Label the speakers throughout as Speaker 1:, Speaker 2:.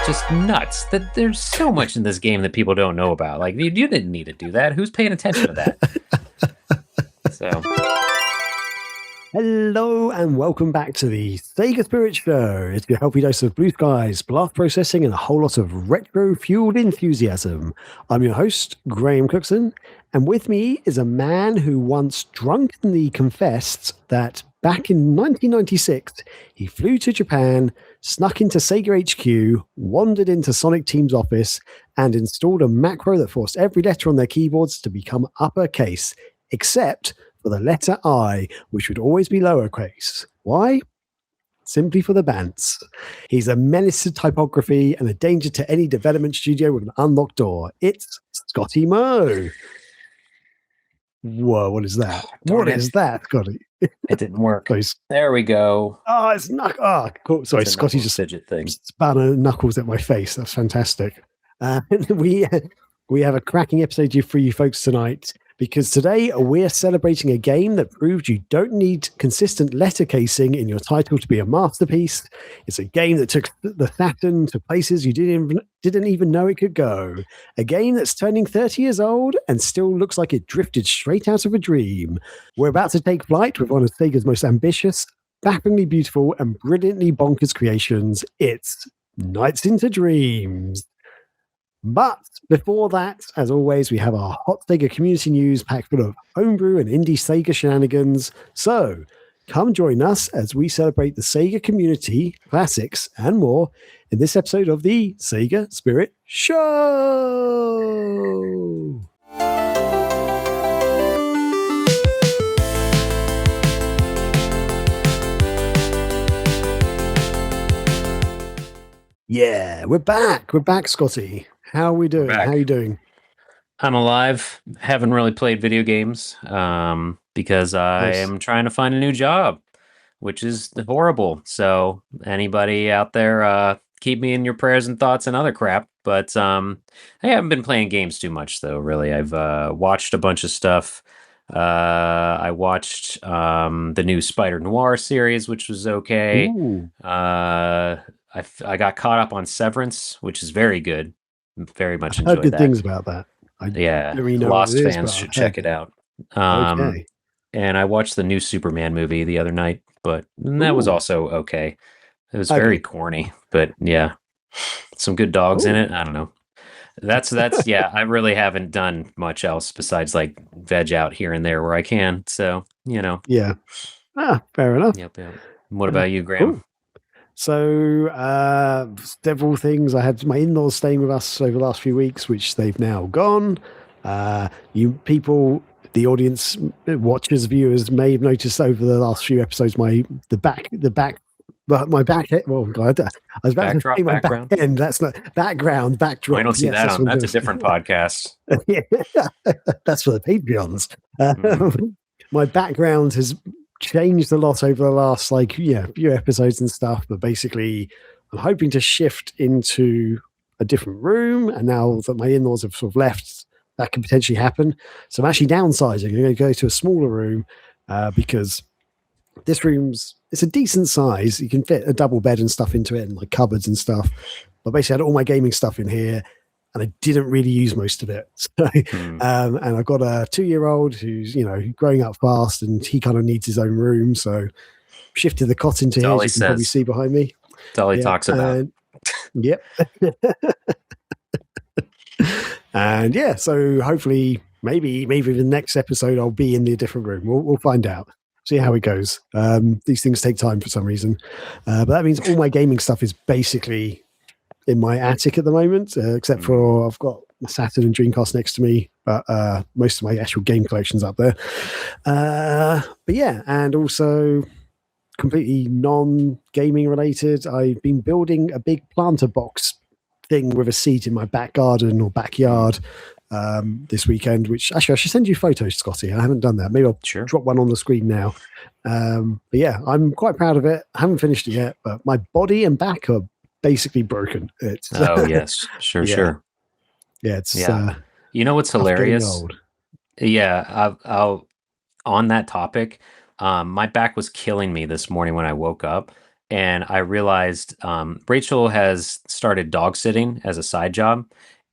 Speaker 1: just nuts that there's so much in this game that people don't know about. Like, you didn't need to do that. Who's paying attention to that? So,
Speaker 2: hello and welcome back to the Sega Spirit Show. It's your healthy dose of blue skies, blast processing, and a whole lot of retro-fueled enthusiasm. I'm your host, Graham Cookson, and with me is a man who once drunkenly confessed that back in 1996, he flew to Japan, snuck into Sega HQ, wandered into Sonic Team's office, and installed a macro that forced every letter on their keyboards to become uppercase, except for the letter I, which would always be lowercase. Why? Simply for the bants. He's a menace to typography and a danger to any development studio with an unlocked door. It's Scotty MO. Whoa, what is that? What is that, Scotty?
Speaker 1: It didn't work.
Speaker 2: Please.
Speaker 1: There we go.
Speaker 2: Oh, it's cool. Sorry, Scotty just
Speaker 1: fidget thing.
Speaker 2: spat knuckles at my face. That's fantastic. We have a cracking episode for you folks tonight, because today we're celebrating a game that proved you don't need consistent letter casing in your title to be a masterpiece. It's a game that took the Saturn to places you didn't even know it could go. A game that's turning 30 years old and still looks like it drifted straight out of a dream. We're about to take flight with one of Sega's most ambitious, bafflingly beautiful, and brilliantly bonkers creations. It's Nights into Dreams. But before that, as always, we have our hot Sega community news packed full of homebrew and indie Sega shenanigans. So come join us as we celebrate the Sega community, classics, and more in this episode of the Sega Spirit Show. Yeah, we're back. We're back, Scotty. How are we doing? How are you doing?
Speaker 1: I'm alive. Haven't really played video games because I am trying to find a new job, which is horrible. So anybody out there, keep me in your prayers and thoughts and other crap. But I haven't been playing games too much, though, really. I've watched a bunch of stuff. I watched the new Spider Noir series, which was okay. I got caught up on Severance, which is very good. Very much enjoyed that.
Speaker 2: I've heard good things about that.
Speaker 1: Lost fans should check it out.
Speaker 2: Okay.
Speaker 1: And I watched the new Superman movie the other night, but that was also okay. It was very corny, but yeah, some good dogs in it. I don't know. That's yeah. I really haven't done much else besides like veg out here and there where I can. So
Speaker 2: Yeah. Fair enough.
Speaker 1: Yep. What about you, Graham?
Speaker 2: Cool. So, several things. I had my in-laws staying with us over the last few weeks, which they've now gone. You people, the audience, watchers, viewers may have noticed over the last few episodes, my back. Well, God, I was about to say my
Speaker 1: background.
Speaker 2: Back end. That's not background. Backdrop.
Speaker 1: I don't see that on. That's a different podcast.
Speaker 2: Yeah, that's for the Patreons. My background has changed a lot over the last few episodes and stuff, but basically I'm hoping to shift into a different room, and now that my in-laws have sort of left, that can potentially happen. So I'm actually downsizing. I'm going to go to a smaller room because this it's a decent size. You can fit a double bed and stuff into it and like cupboards and stuff, but basically I had all my gaming stuff in here and I didn't really use most of it. So, and I've got a 2-year-old who's, growing up fast, and he kind of needs his own room. So shifted the cot into here, as you can probably see behind me.
Speaker 1: That's all he talks about.
Speaker 2: Yep. And yeah, so hopefully maybe the next episode I'll be in the different room. We'll find out. See how it goes. These things take time for some reason. But that means all my gaming stuff is basically in my attic at the moment, except for I've got the Saturn and Dreamcast next to me, but most of my actual game collection's up there. But yeah, and also completely non-gaming related, I've been building a big planter box thing with a seat in my back garden or backyard this weekend, which actually I should send you photos, Scotty. I haven't done that. Maybe I'll drop one on the screen now. But yeah, I'm quite proud of it. I haven't finished it yet, but my body and back are basically broken. It's
Speaker 1: yes, sure.
Speaker 2: Yeah, it's
Speaker 1: you know what's hilarious? Yeah, I'll on that topic. My back was killing me this morning when I woke up, and I realized Rachel has started dog sitting as a side job,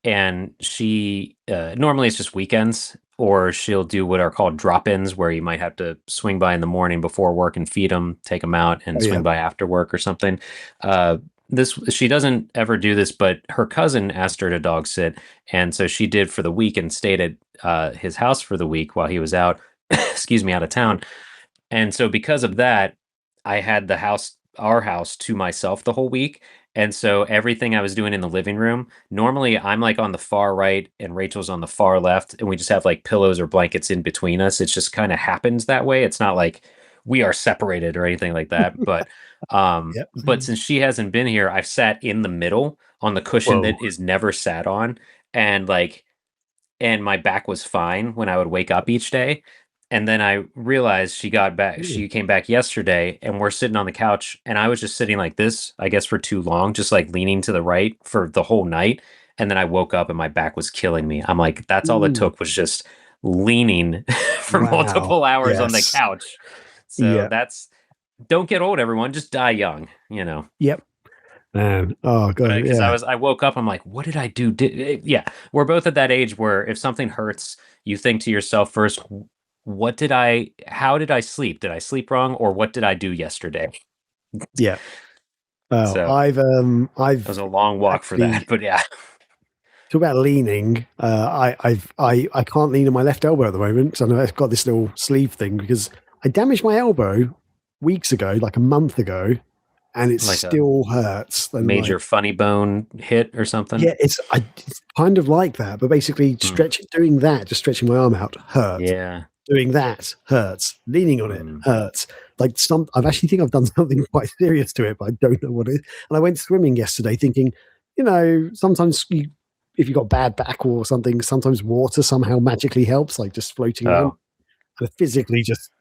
Speaker 1: and she normally it's just weekends, or she'll do what are called drop-ins, where you might have to swing by in the morning before work and feed them, take them out, and
Speaker 2: Oh yeah.
Speaker 1: swing by after work or something. This she doesn't ever do this, but her cousin asked her to dog sit, and so she did for the week and stayed at his house for the week while he was out. Excuse me, out of town. And so because of that, I had our house to myself the whole week. And so everything I was doing in the living room, normally I'm like on the far right and Rachel's on the far left, and we just have like pillows or blankets in between us. It just kind of happens that way. It's not like we are separated or anything like that.
Speaker 2: Yep.
Speaker 1: But since she hasn't been here, I've sat in the middle on the cushion
Speaker 2: Whoa.
Speaker 1: that is never sat on. And like and my back was fine when I would wake up each day. And then I realized
Speaker 2: Ooh.
Speaker 1: she came back yesterday, and we're sitting on the couch, and I was just sitting like this, I guess for too long, just like leaning to the right for the whole night. And then I woke up and my back was killing me. I'm like, that's all it
Speaker 2: Ooh.
Speaker 1: took was just leaning for
Speaker 2: Wow.
Speaker 1: multiple hours on the
Speaker 2: Yes.
Speaker 1: couch. So
Speaker 2: Yeah.
Speaker 1: that's don't get old, everyone. Just die young, you know.
Speaker 2: Yep. Man. Oh
Speaker 1: But
Speaker 2: god.
Speaker 1: because
Speaker 2: Yeah.
Speaker 1: I woke up, I'm like, what did I do? Yeah, we're both at that age where if something hurts, you think to yourself first, how did I sleep? Did I sleep wrong, or what did I do yesterday?
Speaker 2: Yeah. Well,
Speaker 1: So it was
Speaker 2: I've
Speaker 1: a long walk for that,
Speaker 2: actually
Speaker 1: but yeah.
Speaker 2: talk about leaning. I can't lean on my left elbow at the moment because I know I've got this little sleeve thing because I damaged my elbow weeks ago, like a month ago, and it
Speaker 1: Like a
Speaker 2: still hurts. And like,
Speaker 1: major funny bone hit or something.
Speaker 2: yeah, it's kind of like that, but basically
Speaker 1: Mm,
Speaker 2: doing that, just stretching my arm out hurts.
Speaker 1: yeah.
Speaker 2: Doing that hurts. Leaning on it
Speaker 1: Mm.
Speaker 2: hurts. Like I've actually think I've done something quite serious to it, but I don't know what it is. And I went swimming yesterday thinking, sometimes if you've got bad back or something, sometimes water somehow magically helps, like just floating around.
Speaker 1: Oh.
Speaker 2: And it physically just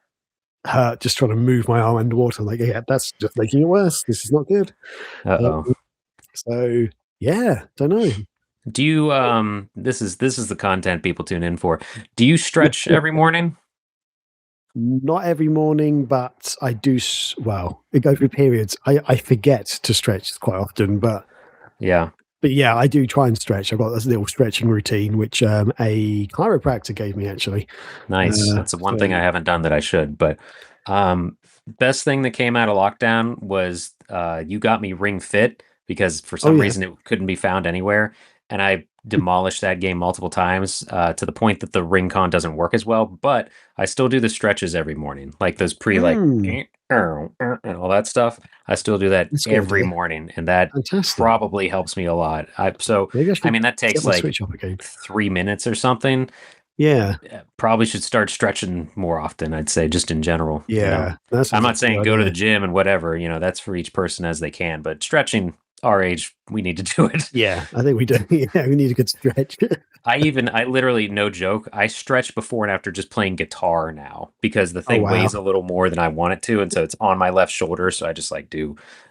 Speaker 2: hurt, just trying to move my arm underwater. Like, yeah, that's just making it worse. This is not good.
Speaker 1: Uh-oh.
Speaker 2: Um, so yeah, don't know.
Speaker 1: Do you this is the content people tune in for. Do you stretch every morning?
Speaker 2: Not every morning, but I do. Well, it goes through periods. I forget to stretch quite often,
Speaker 1: Yeah.
Speaker 2: but yeah, I do try and stretch. I've got this little stretching routine, which a chiropractor gave me actually.
Speaker 1: Nice. That's the one
Speaker 2: So
Speaker 1: thing I haven't done that I should. But um, best thing that came out of lockdown was you got me Ring Fit because for
Speaker 2: oh
Speaker 1: some
Speaker 2: yeah,
Speaker 1: reason it couldn't be found anywhere, and I demolished that game multiple times to the point that the Ring Con doesn't work as well. But I still do the stretches every morning, like those pre like
Speaker 2: mm,
Speaker 1: and all that stuff. I still do that
Speaker 2: that's a good
Speaker 1: every
Speaker 2: idea.
Speaker 1: morning, and that
Speaker 2: Fantastic.
Speaker 1: probably helps me a lot.
Speaker 2: Maybe I
Speaker 1: I
Speaker 2: should
Speaker 1: mean that
Speaker 2: get
Speaker 1: takes
Speaker 2: my
Speaker 1: like
Speaker 2: Switch up again.
Speaker 1: 3 minutes or something.
Speaker 2: Yeah,
Speaker 1: Probably should start stretching more often, I'd say, just in general, you know.
Speaker 2: yeah, that
Speaker 1: I'm
Speaker 2: sounds like
Speaker 1: not
Speaker 2: a good
Speaker 1: saying go to the
Speaker 2: idea.
Speaker 1: gym and whatever, that's for each person as they can, but stretching our age, we need to do it.
Speaker 2: Yeah, I think we do. Yeah, we need a good stretch.
Speaker 1: I literally, no joke, I stretch before and after just playing guitar now because the
Speaker 2: Oh
Speaker 1: thing weighs
Speaker 2: wow.
Speaker 1: a little more than I want it to. And so it's on my left shoulder. So I just like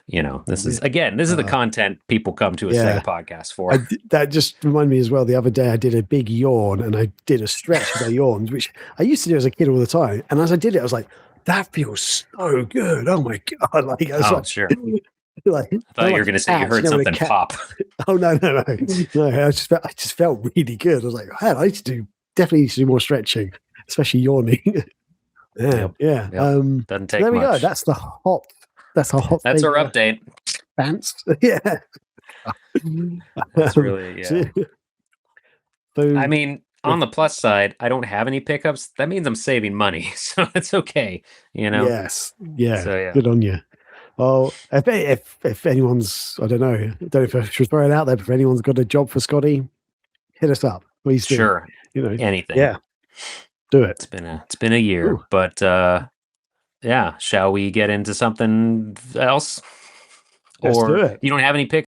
Speaker 2: Yeah.
Speaker 1: this is the
Speaker 2: Uh,
Speaker 1: content people come to a Sega
Speaker 2: yeah.
Speaker 1: podcast for.
Speaker 2: That just reminded me as well. The other day, I did a big yawn and I did a stretch as I yawned, which I used to do as a kid all the time. And as I did it, I was like, "That feels so good! Oh my god!" Like I was
Speaker 1: Oh, sure.
Speaker 2: like,
Speaker 1: I thought
Speaker 2: I'm
Speaker 1: you were
Speaker 2: like
Speaker 1: going to
Speaker 2: a
Speaker 1: say you
Speaker 2: cat,
Speaker 1: heard
Speaker 2: when a
Speaker 1: something
Speaker 2: cat.
Speaker 1: pop.
Speaker 2: Oh no, no, no, no! I just felt really good. I was like, "Man, I need to definitely need to do more stretching, especially yawning."
Speaker 1: Yep.
Speaker 2: Man, yeah.
Speaker 1: Yep. Doesn't
Speaker 2: So
Speaker 1: take
Speaker 2: there we go.
Speaker 1: much.
Speaker 2: That's a hot
Speaker 1: That's our
Speaker 2: Sega
Speaker 1: update.
Speaker 2: pants. Yeah.
Speaker 1: That's really,
Speaker 2: So,
Speaker 1: yeah. I
Speaker 2: so
Speaker 1: mean, on the plus side, I don't have any pickups. That means I'm saving money, so it's okay, you know?
Speaker 2: yes, yeah,
Speaker 1: So yeah.
Speaker 2: good on you. Well, if anyone's, I don't know if I should throw it out there, but if anyone's got a job for Scotty, hit us up. Please do.
Speaker 1: Sure. Anything.
Speaker 2: Yeah, do it.
Speaker 1: It's been a year,
Speaker 2: Ooh,
Speaker 1: but yeah, shall we get into something else?
Speaker 2: let's do
Speaker 1: Or
Speaker 2: it.
Speaker 1: you don't have any pick?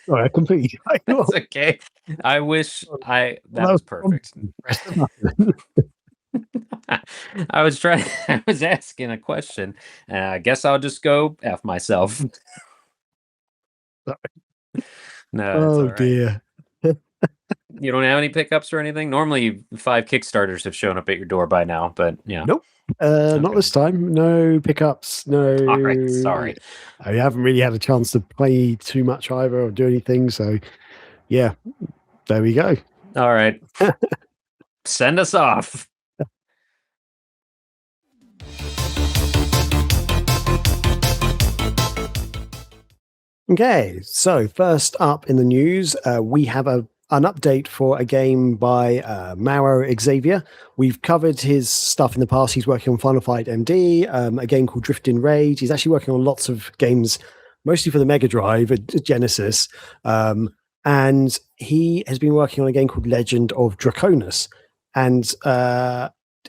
Speaker 2: All right, completely.
Speaker 1: That's okay. I wish that was perfect.
Speaker 2: Press the button.
Speaker 1: I was trying I was asking a question, and I guess I'll just go F myself. No, it's
Speaker 2: Oh
Speaker 1: all right.
Speaker 2: dear.
Speaker 1: You don't have any pickups or anything? Normally 5 Kickstarters have shown up at your door by now, but yeah.
Speaker 2: Nope. Not this time. No pickups. No.
Speaker 1: All right, sorry.
Speaker 2: I haven't really had a chance to play too much either or do anything. So, yeah, there we go.
Speaker 1: All right. Send us off.
Speaker 2: Okay, so first up in the news, we have an update for a game by Mauro Xavier. We've covered his stuff in the past. He's working on Final Fight MD, a game called Drift in Rage. He's actually working on lots of games, mostly for the Mega Drive, Genesis. And he has been working on a game called Legend of Drakonnus. And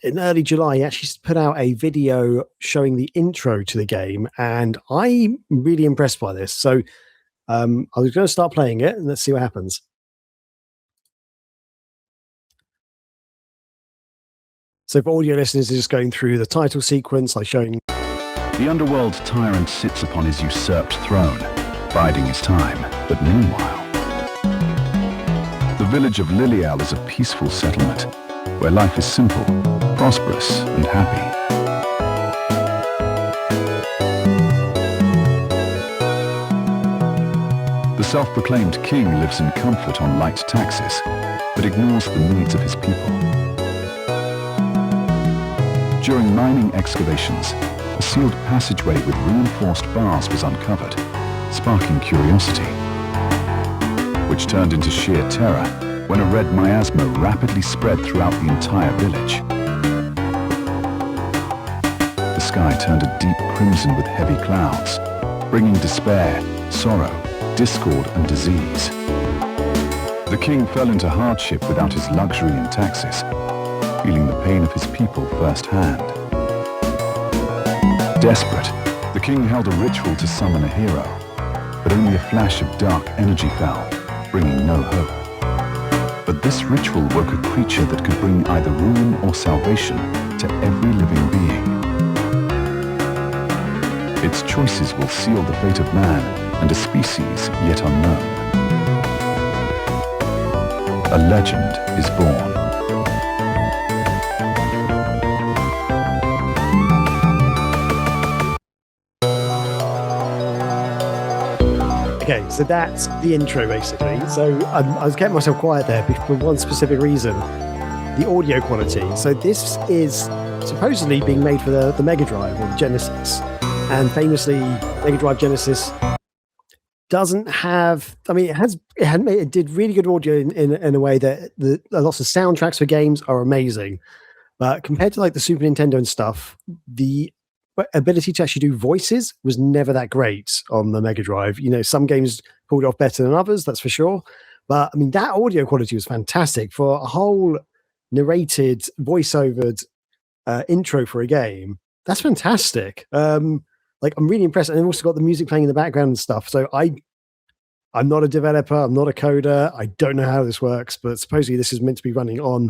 Speaker 2: in early July, he actually put out a video showing the intro to the game, and I'm really impressed by this. So I was going to start playing it, and let's see what happens. So for audio listeners, it's just going through the title sequence, like showing...
Speaker 3: The underworld tyrant sits upon his usurped throne, biding his time. But meanwhile, the village of Lilial is a peaceful settlement, where life is simple, prosperous, and happy. The self-proclaimed king lives in comfort on light taxes, but ignores the needs of his people. During mining excavations, a sealed passageway with reinforced bars was uncovered, sparking curiosity, which turned into sheer terror when a red miasma rapidly spread throughout the entire village. The sky turned a deep crimson with heavy clouds, bringing despair, sorrow, discord, and disease. The king fell into hardship without his luxury and taxes, feeling the pain of his people firsthand. Desperate, the king held a ritual to summon a hero, but only a flash of dark energy fell, bringing no hope. But this ritual woke a creature that could bring either ruin or salvation to every living being. Its choices will seal the fate of man and a species yet unknown. A legend is born.
Speaker 2: Okay, so that's the intro, basically. So I was getting myself quiet there for one specific reason. The audio quality. So this is supposedly being made for the Mega Drive or the Genesis. And famously, Mega Drive Genesis doesn't have... I mean, it did really good audio in a way that lots of soundtracks for games are amazing. But compared to like the Super Nintendo and stuff, the ability to actually do voices was never that great on the Mega Drive. You know, some games pulled off better than others, that's for sure. But I mean, that audio quality was fantastic for a whole narrated, voice-overed intro for a game. That's fantastic. Like, I'm really impressed. And they've also got the music playing in the background and stuff. So I'm not a developer, I'm not a coder, I don't know how this works, but supposedly this is meant to be running on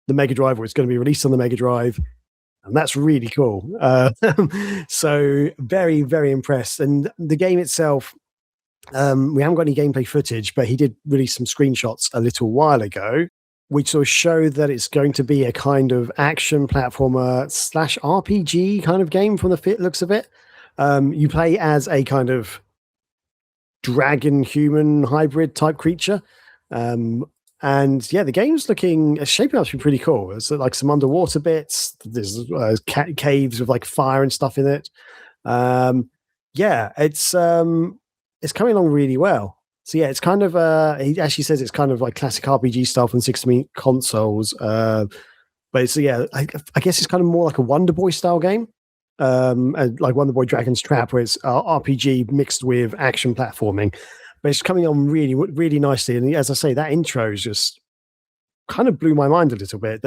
Speaker 2: the Mega Drive, or it's going to be released on the Mega Drive. And that's really cool. So very, very impressed. And the game itself, we haven't got any gameplay footage, but he did release some screenshots a little while ago, which sort of show that it's going to be a kind of action platformer / RPG kind of game from the looks of it. You play as a kind of dragon human hybrid type creature. And yeah, the game's shaping up to be pretty cool. There's like some underwater bits. There's caves with like fire and stuff in it. Yeah, it's coming along really well. So yeah, it's kind of he actually says it's kind of like classic RPG style from 16-bit consoles. But it's I guess it's kind of more like a Wonder Boy style game. Like Wonder Boy Dragon's Trap, where it's RPG mixed with action platforming. But it's coming on really, really nicely. And as I say, that intro is just kind of blew my mind a little bit.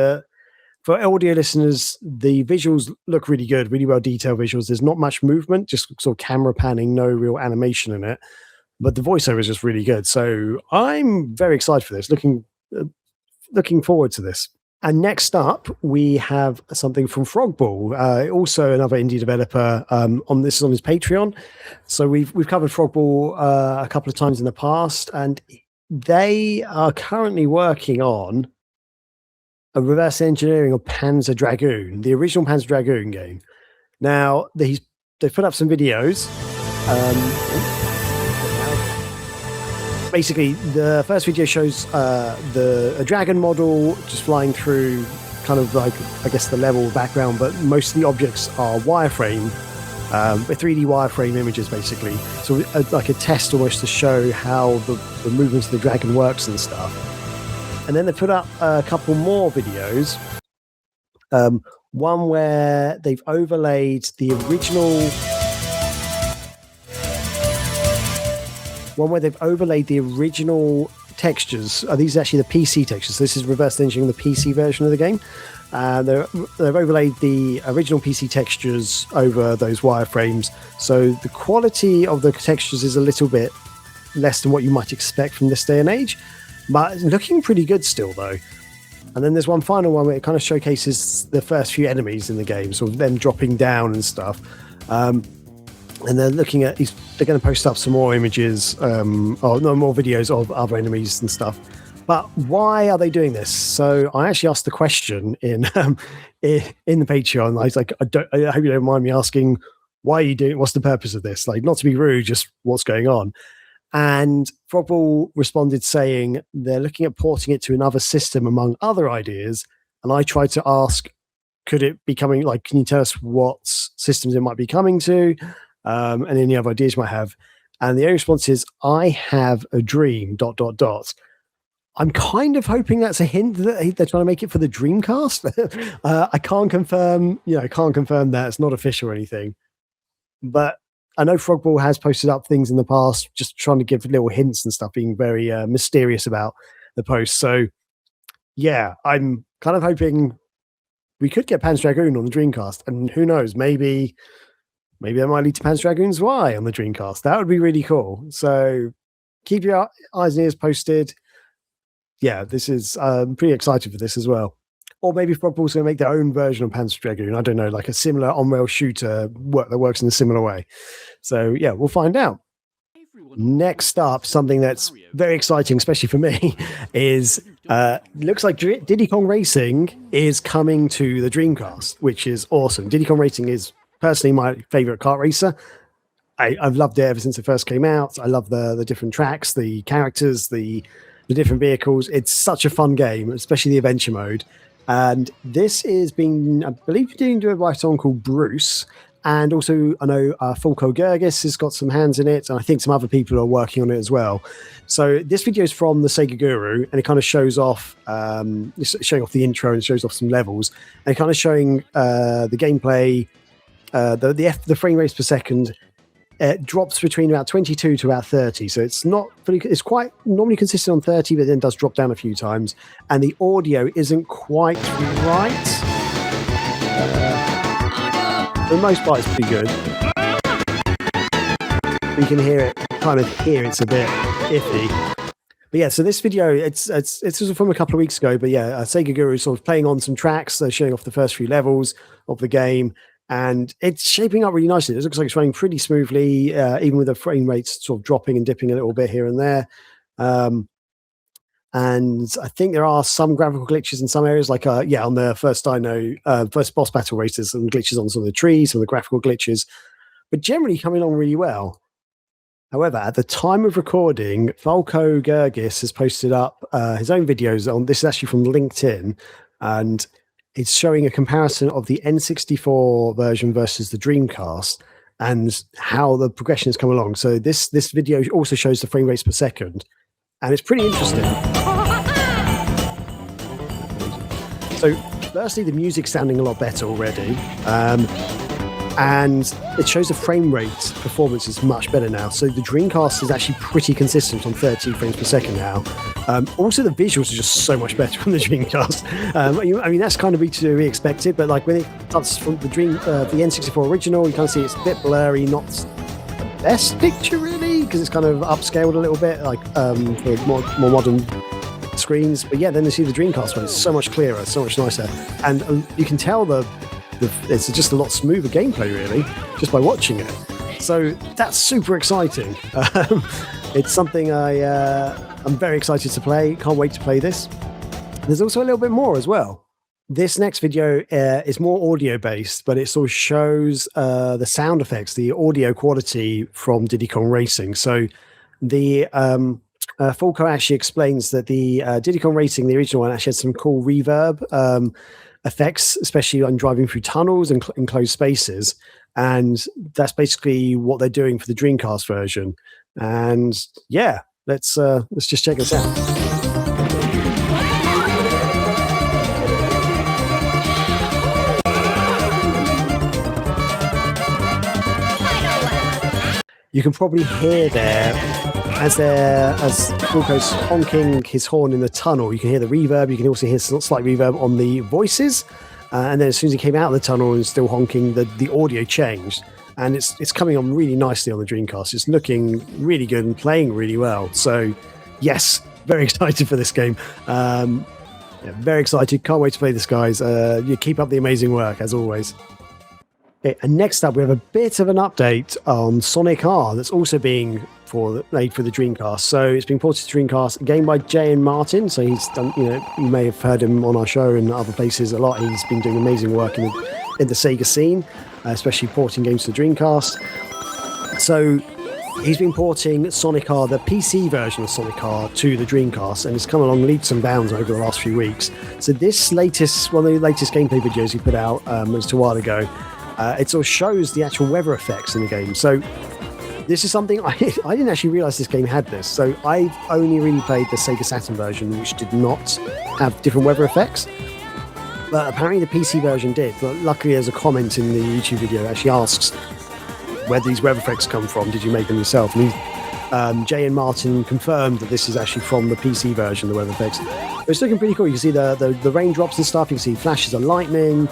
Speaker 2: For audio listeners, the visuals look really good, really well detailed visuals. There's not much movement, just sort of camera panning, no real animation in it. But the voiceover is just really good. So I'm very excited for this. Looking forward to this. And next up, we have something from Frogball, also another indie developer. This is on his Patreon. So we've covered Frogball a couple of times in the past, and they are currently working on a reverse engineering of Panzer Dragoon, the original Panzer Dragoon game. Now, they put up some videos. Basically, the first video shows a dragon model just flying through kind of like, I guess, the level background, but most of the objects are wireframe, 3D wireframe images, basically. So like a test almost to show how the movements of the dragon works and stuff. And then they put up a couple more videos. One where they've overlaid the original... textures. These are actually the PC textures. This is reverse engineering the PC version of the game. They've overlaid the original PC textures over those wireframes. So the quality of the textures is a little bit less than what you might expect from this day and age, but looking pretty good still, though. And then there's one final one where it kind of showcases the first few enemies in the game, sort of them dropping down and stuff. And they're looking at, they're going to post up some more images, more videos of other enemies and stuff. But why are they doing this? So I actually asked the question in the Patreon. I was like, I hope you don't mind me asking, why are you doing? What's the purpose of this? Like, not to be rude, just what's going on. And Frogball responded saying they're looking at porting it to another system among other ideas. And I tried to ask, could it be coming? Like, can you tell us what systems it might be coming to? And any other ideas you might have. And the only response is, I have a dream, ... I'm kind of hoping that's a hint that they're trying to make it for the Dreamcast. I can't confirm that. It's not official or anything. But I know Frogball has posted up things in the past, just trying to give little hints and stuff, being very mysterious about the post. So, yeah, I'm kind of hoping we could get Panzer Dragoon on the Dreamcast. And who knows, maybe that might lead to Panzer Dragoon's Y on the Dreamcast. That would be really cool. So keep your eyes and ears posted. Yeah, this is I'm pretty excited for this as well. Or maybe Frogball's going to make their own version of Panzer Dragoon. I don't know, like a similar on-rail shooter that works in a similar way. So yeah, we'll find out. Next up, something that's very exciting, especially for me, is looks like Diddy Kong Racing is coming to the Dreamcast, which is awesome. Diddy Kong Racing is personally my favorite kart racer. I've loved it ever since it first came out. I love the different tracks, the characters, the different vehicles. It's such a fun game, especially the adventure mode. And this is being, I believe, doing by someone called Bruce. And also, I know Fulco Gergis has got some hands in it, and I think some other people are working on it as well. So this video is from the Sega Guru, and it kind of shows off, showing off the intro and shows off some levels, and kind of showing the gameplay. The frame rates per second drops between about 22 to about 30, so it's quite normally consistent on 30, but then does drop down a few times, and the audio isn't quite right. For the most part, it's pretty good. You can hear it, it's a bit iffy. But yeah, so this video, it's from a couple of weeks ago, but yeah, Sega Guru is sort of playing on some tracks, showing off the first few levels of the game. And it's shaping up really nicely. It looks like it's running pretty smoothly, even with the frame rates sort of dropping and dipping a little bit here and there. And I think there are some graphical glitches in some areas, like on the first first boss battle races, some glitches on some of the trees, some of the graphical glitches, but generally coming along really well. However, at the time of recording, Fulco Gergis has posted up his own videos on this. Is actually from LinkedIn, and it's showing a comparison of the N64 version versus the Dreamcast and how the progression has come along. So this video also shows the frame rates per second, and it's pretty interesting. So firstly, the music's sounding a lot better already. And it shows the frame rate performance is much better now. So the Dreamcast is actually pretty consistent on 30 frames per second now. Also, the visuals are just so much better on the Dreamcast. I mean, that's kind of to be expected, but like when it starts from the N64 original, you kind of see it's a bit blurry, not the best picture really, because it's kind of upscaled a little bit, like for more modern screens. But yeah, then you see the Dreamcast one; it's so much clearer, so much nicer, and you can tell it's just a lot smoother gameplay, really, just by watching it. So that's super exciting. It's something I'm very excited to play. Can't wait to play this. There's also a little bit more as well. This next video is more audio based, but it sort of shows the sound effects, the audio quality from Diddy Kong Racing. So the Fulco actually explains that the Diddy Kong Racing, the original one, actually had some cool reverb effects, especially on driving through tunnels and enclosed spaces. And that's basically what they're doing for the Dreamcast version. And yeah, let's just check this out. You can probably hear there as Fulco's honking his horn in the tunnel. You can hear the reverb. You can also hear slight reverb on the voices. And then as soon as he came out of the tunnel and still honking, the audio changed. And it's coming on really nicely on the Dreamcast. It's looking really good and playing really well. So yes, very excited for this game. Very excited. Can't wait to play this, guys. You keep up the amazing work as always. Okay, and next up, we have a bit of an update on Sonic R that's also being made for the Dreamcast. So it's been ported to Dreamcast, a game by J.N. Martin. So he's done, you may have heard him on our show and other places a lot. He's been doing amazing work in the Sega scene, especially porting games to the Dreamcast. So he's been porting Sonic R, the PC version of Sonic R, to the Dreamcast, and it's come along leaps and bounds over the last few weeks. So this one of the latest gameplay videos he put out was a while ago. It sort of shows the actual weather effects in the game. So this is something I didn't actually realize this game had this. So I've only really played the Sega Saturn version, which did not have different weather effects. But apparently the PC version did. But luckily there's a comment in the YouTube video that actually asks where these weather effects come from. Did you make them yourself? And J.N. Martin confirmed that this is actually from the PC version, the weather effects. But it's looking pretty cool. You can see the raindrops and stuff. You can see flashes of lightning.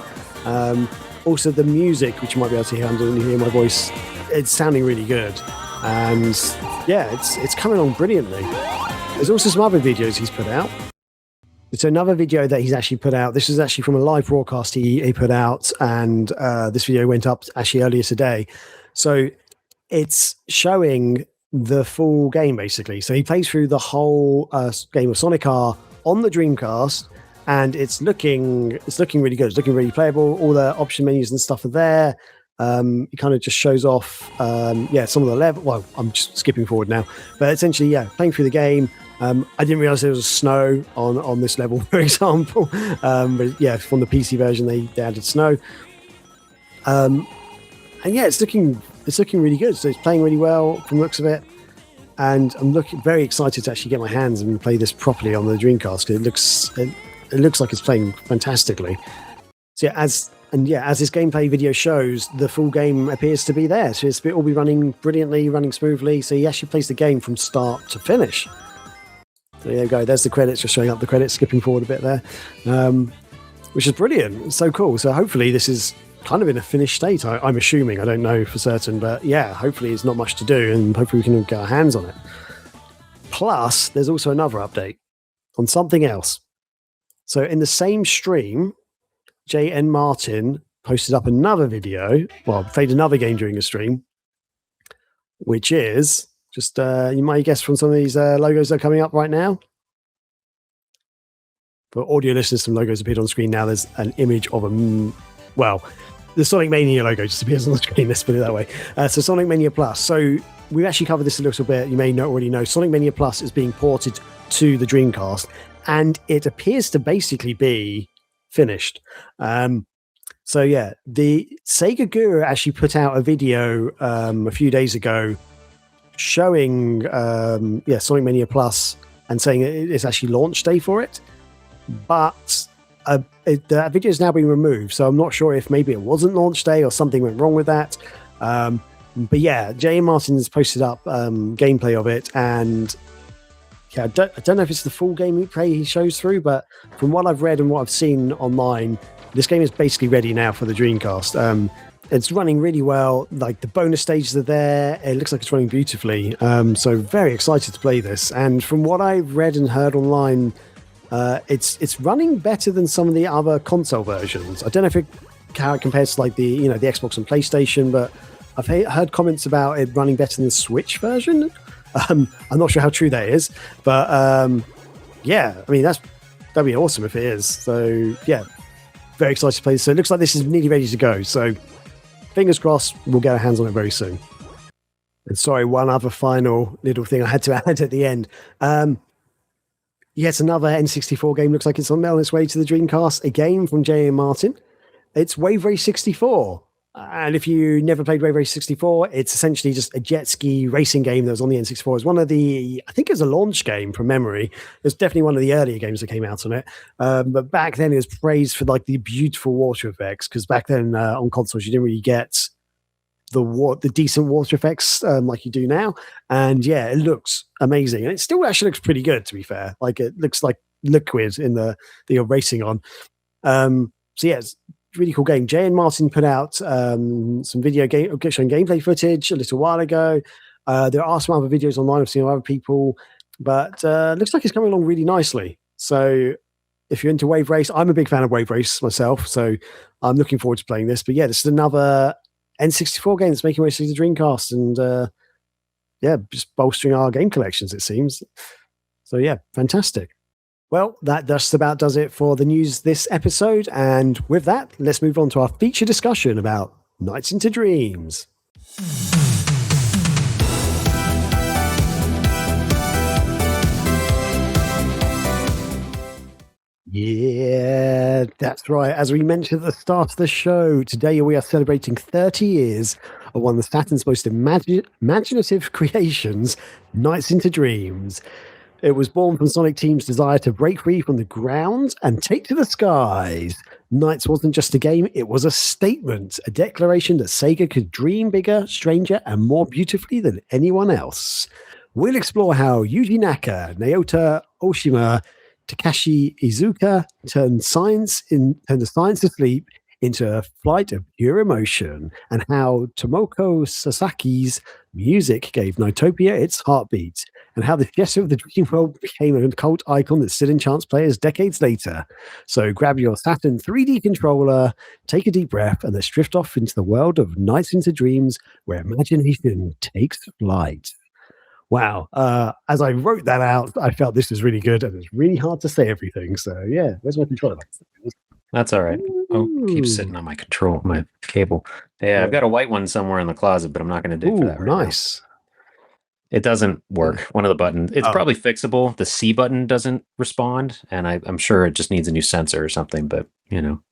Speaker 2: Also the music, which you might be able to hear when you hear my voice, it's sounding really good. And yeah, it's coming along brilliantly. There's also some other videos he's put out. It's another video that he's actually put out. This is actually from a live broadcast he put out, and this video went up actually earlier today. So it's showing the full game basically. So he plays through the whole game of Sonic R on the Dreamcast. And it's looking really good. It's looking really playable. All the option menus and stuff are there. It kind of just shows off, some of the level. Well, I'm just skipping forward now, but essentially, playing through the game. I didn't realize there was snow on this level, for example. But yeah, from the PC version, they added snow. And yeah, it's looking really good. So it's playing really well from the looks of it. And I'm very excited to actually get my hands and play this properly on the Dreamcast. It looks like it's playing fantastically. So as this gameplay video shows, the full game appears to be there. So it's all be running brilliantly, running smoothly. So he actually plays the game from start to finish. So there you go. There's the credits, just showing up the credits, skipping forward a bit there, which is brilliant. It's so cool. So hopefully this is kind of in a finished state. I'm assuming. I don't know for certain, but yeah, hopefully it's not much to do, and hopefully we can all get our hands on it. Plus, there's also another update on something else. So in the same stream, J.N. Martin posted up another video, played another game during the stream, which is just, you might guess from some of these logos that are coming up right now. For audio listeners, some logos appeared on screen now. There's an image of the Sonic Mania logo just appears on the screen, let's put it that way. So Sonic Mania Plus. So we've actually covered this a little bit. You may not already know. Sonic Mania Plus is being ported to the Dreamcast, and it appears to basically be finished. So yeah, the Sega Guru actually put out a video a few days ago showing Sonic Mania Plus and saying it's actually launch day for it. But that video is now being removed, so I'm not sure if maybe it wasn't launch day or something went wrong with that. But yeah, J.M. Martin's posted up gameplay of it, and yeah, I don't know if it's the full gameplay he shows through, but from what I've read and what I've seen online, this game is basically ready now for the Dreamcast. It's running really well. Like the bonus stages are there. It looks like it's running beautifully. So very excited to play this. And from what I've read and heard online, it's running better than some of the other console versions. I don't know how it compares to like the Xbox and PlayStation, but I've heard comments about it running better than the Switch version. I'm not sure how true that is, but yeah, I mean, that'd be awesome if it is. So yeah, very excited to play this. So it looks like this is nearly ready to go. So fingers crossed, we'll get our hands on it very soon. And sorry, one other final little thing I had to add at the end. Yes, another N64 game looks like it's on its way to the Dreamcast. A game from J.M. Martin. It's Wave Race 64. And if you never played Wave Race 64, it's essentially just a jet ski racing game that was on the N64. It's one of the, I think it was a launch game from memory. It's definitely one of the earlier games that came out on it. But back then it was praised for like the beautiful water effects, because back then on consoles you didn't really get the decent water effects like you do now. And yeah, it looks amazing. And it still actually looks pretty good, to be fair. Like it looks like liquid in that you're racing on. So yeah, it's really cool game. Jay and Martin put out some video game showing gameplay footage a little while ago. There are some other videos online I've seen of other people, but looks like it's coming along really nicely. So if you're into Wave Race, I'm a big fan of Wave Race myself, so I'm looking forward to playing this. But yeah, this is another N64 game that's making way to the Dreamcast, and yeah, just bolstering our game collections, it seems. So yeah, fantastic. Well, that just about does it for the news this episode. And with that, let's move on to our feature discussion about Nights into Dreams. Yeah, that's right. As we mentioned at the start of the show, today we are celebrating 30 years of one of Saturn's most imaginative creations, Nights into Dreams. It was born from Sonic Team's desire to break free from the ground and take to the skies. Nights wasn't just a game, it was a statement, a declaration that Sega could dream bigger, stranger, and more beautifully than anyone else. We'll explore how Yuji Naka, Naoto Ohshima, Takashi Iizuka turned the science asleep into a flight of pure emotion, and how Tomoko Sasaki's music gave Nightopia its heartbeat, and how the gesture of the dream world became a cult icon that still enchants players decades later. So grab your Saturn 3D controller, take a deep breath, and let's drift off into the world of Nights into Dreams, where imagination takes flight. Wow. As I wrote that out, I felt this was really good, and it's really hard to say everything. So yeah, where's my controller?
Speaker 1: That's all right. I'll keep sitting on my cable. Yeah, I've got a white one somewhere in the closet, but I'm not going to dig for that right
Speaker 2: nice.
Speaker 1: now. It doesn't work. One of the buttons. It's probably fixable. The C button doesn't respond, and I'm sure it just needs a new sensor or something, but you know.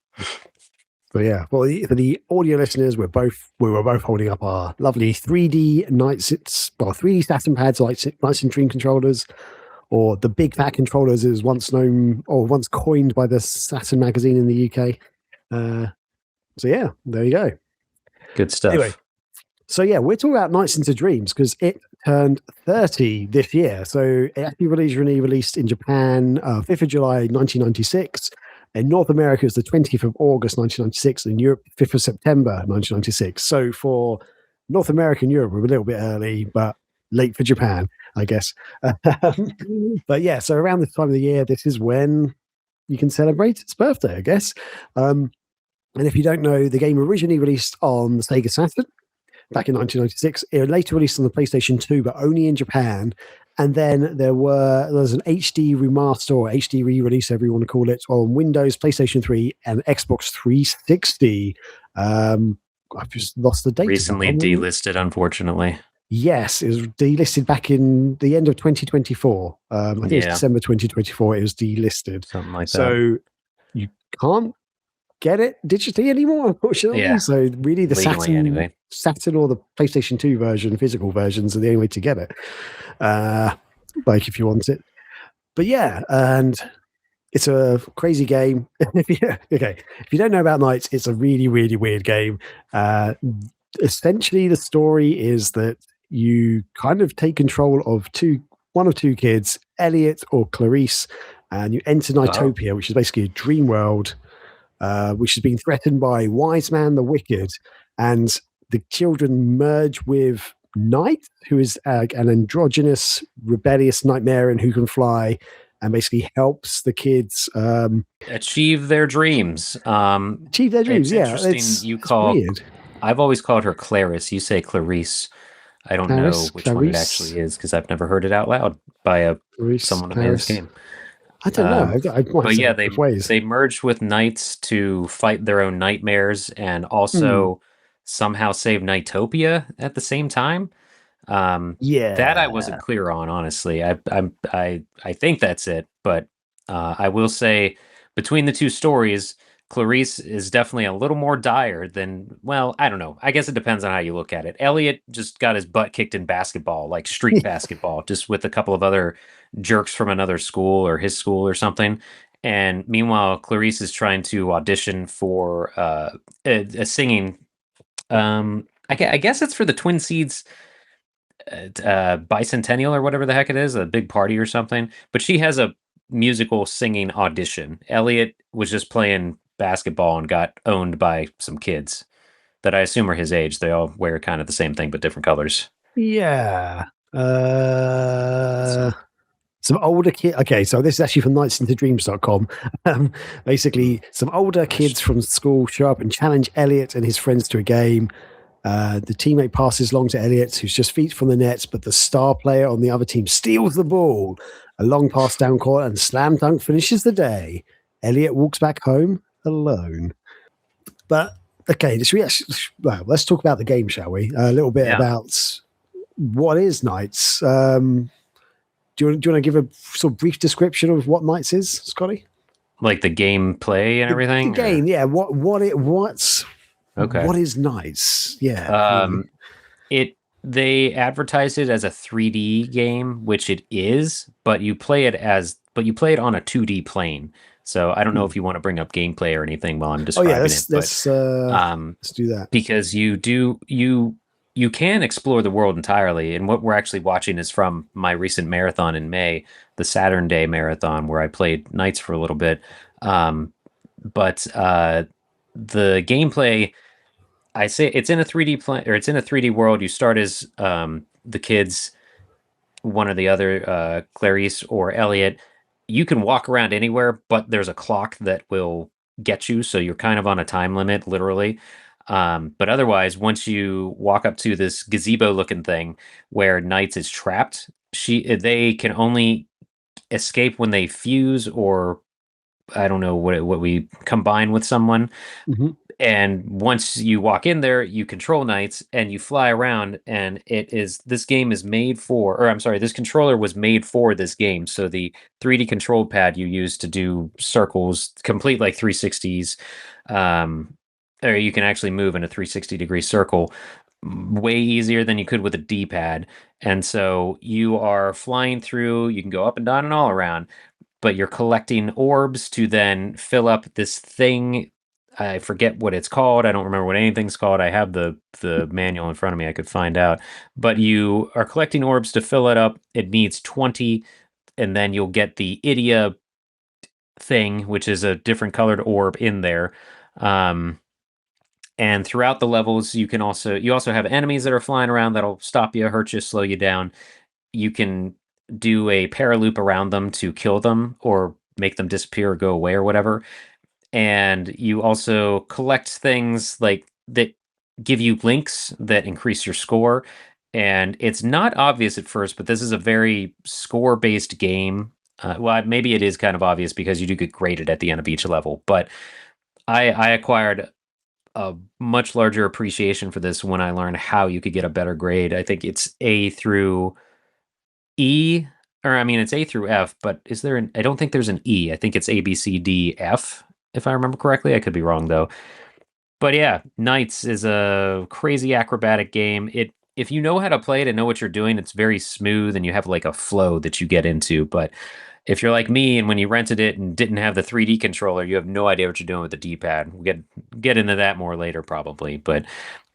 Speaker 2: But yeah, well, for the audio listeners, we were both holding up our lovely 3D 3D Saturn pads, like Nights in Dream controllers, or the big fat controllers is once known or once coined by the Saturn magazine in the UK. So yeah, there you go.
Speaker 1: Good stuff.
Speaker 2: Anyway, so yeah, we're talking about Nights into Dreams because it turned 30 this year. So it actually originally released in Japan 5th of July 1996. In North America, it's the 20th of August 1996. In Europe, 5th of September 1996. So for North America and Europe, we're a little bit early, but late for Japan, I guess. But yeah, so around this time of the year, this is when you can celebrate its birthday, I guess. And if you don't know, the game originally released on the Sega Saturn back in 1996. It later released on the PlayStation 2, but only in Japan. And then there's an HD remaster or HD re-release, however you want to call it, on Windows, PlayStation 3, and Xbox 360. I've just lost the date.
Speaker 1: Recently delisted, unfortunately.
Speaker 2: Yes, it was delisted back in the end of 2024. I think it's December 2024. It was delisted.
Speaker 1: Something like that.
Speaker 2: So you can't get it digitally anymore, unfortunately. Yeah. So really the Saturn or the PlayStation 2 version, physical versions are the only way to get it. Like if you want it. But yeah, and it's a crazy game. If you don't know about Nights, it's a really, really weird game. Essentially the story is that you kind of take control of one of two kids, Elliot or Clarice, and you enter Nightopia, which is basically a dream world, which has been threatened by Wise Man the Wicked, and the children merge with Night, who is an androgynous, rebellious nightmare who can fly, and basically helps the kids
Speaker 1: achieve their dreams.
Speaker 2: Achieve their dreams.
Speaker 1: Interesting. Weird. I've always called her Clarice. You say Clarice. I don't know which one it actually is because I've never heard it out loud by someone who made this game.
Speaker 2: I don't know.
Speaker 1: But yeah, they merged with Knights to fight their own nightmares and also somehow save Nightopia at the same time. That I wasn't clear on, honestly. I think that's it, but I will say between the two stories, Clarice is definitely a little more dire than, well, I don't know. I guess it depends on how you look at it. Elliot just got his butt kicked in basketball, like street basketball, just with a couple of other jerks from another school or his school or something. And meanwhile, Clarice is trying to audition for a singing. I guess it's for the Twin Seeds bicentennial or whatever the heck it is, a big party or something. But she has a musical singing audition. Elliot was just playing basketball and got owned by some kids that I assume are his age. They all wear kind of the same thing but different colors.
Speaker 2: Yeah. Some older kids. Okay, so this is actually from nightsinthedreams.com. Basically, some older kids from school show up and challenge Elliot and his friends to a game. The teammate passes along to Elliot, who's just feet from the nets, but the star player on the other team steals the ball. A long pass down court and slam dunk finishes the day. Elliot walks back home alone. But okay, let's talk about the game, shall we? A little bit about what is Knights. Do you want to give a sort of brief description of what Knights is, Scotty?
Speaker 1: Like the gameplay and everything?
Speaker 2: The game, yeah. What is Knights? Yeah.
Speaker 1: They advertise it as a 3D game, which it is, but you play it on a 2D plane. So I don't know if you want to bring up gameplay or anything while I'm describing it.
Speaker 2: Let's do that.
Speaker 1: Because you can explore the world entirely. And what we're actually watching is from my recent marathon in May, the Saturn Day marathon, where I played Knights for a little bit. But the gameplay, I say it's in a 3D plane, or it's in a 3D world. You start as the kids, one or the other, Clarice or Elliot. You can walk around anywhere, but there's a clock that will get you. So you're kind of on a time limit, literally. But otherwise, once you walk up to this gazebo-looking thing where Knights is trapped, they can only escape when they fuse or I don't know what we combine with someone. Mm-hmm. And once you walk in there, you control Knights and you fly around. And this controller was made for this game. So the 3D control pad you use to do circles, complete like 360s, or you can actually move in a 360-degree circle way easier than you could with a D-pad. And so you are flying through, you can go up and down and all around, but you're collecting orbs to then fill up this thing. I forget what it's called. I don't remember what anything's called. I have the manual in front of me. I could find out. But you are collecting orbs to fill it up. It needs 20, and then you'll get the Idia thing, which is a different colored orb in there. And throughout the levels, you also have enemies that are flying around that'll stop you, hurt you, slow you down. You can do a paraloop around them to kill them or make them disappear or go away or whatever. And you also collect things like that give you links that increase your score. And it's not obvious at first, but this is a very score-based game. Well, maybe it is kind of obvious because you do get graded at the end of each level. But I acquired a much larger appreciation for this when I learned how you could get a better grade. I think it's A through E, it's A through F, but I don't think there's an E. I think it's A, B, C, D, F, if I remember correctly. I could be wrong though. But yeah, Knights is a crazy acrobatic game. If you know how to play it and know what you're doing, it's very smooth and you have like a flow that you get into. But if you're like me and when you rented it and didn't have the 3D controller, you have no idea what you're doing with the D-pad. We'll get into that more later probably. But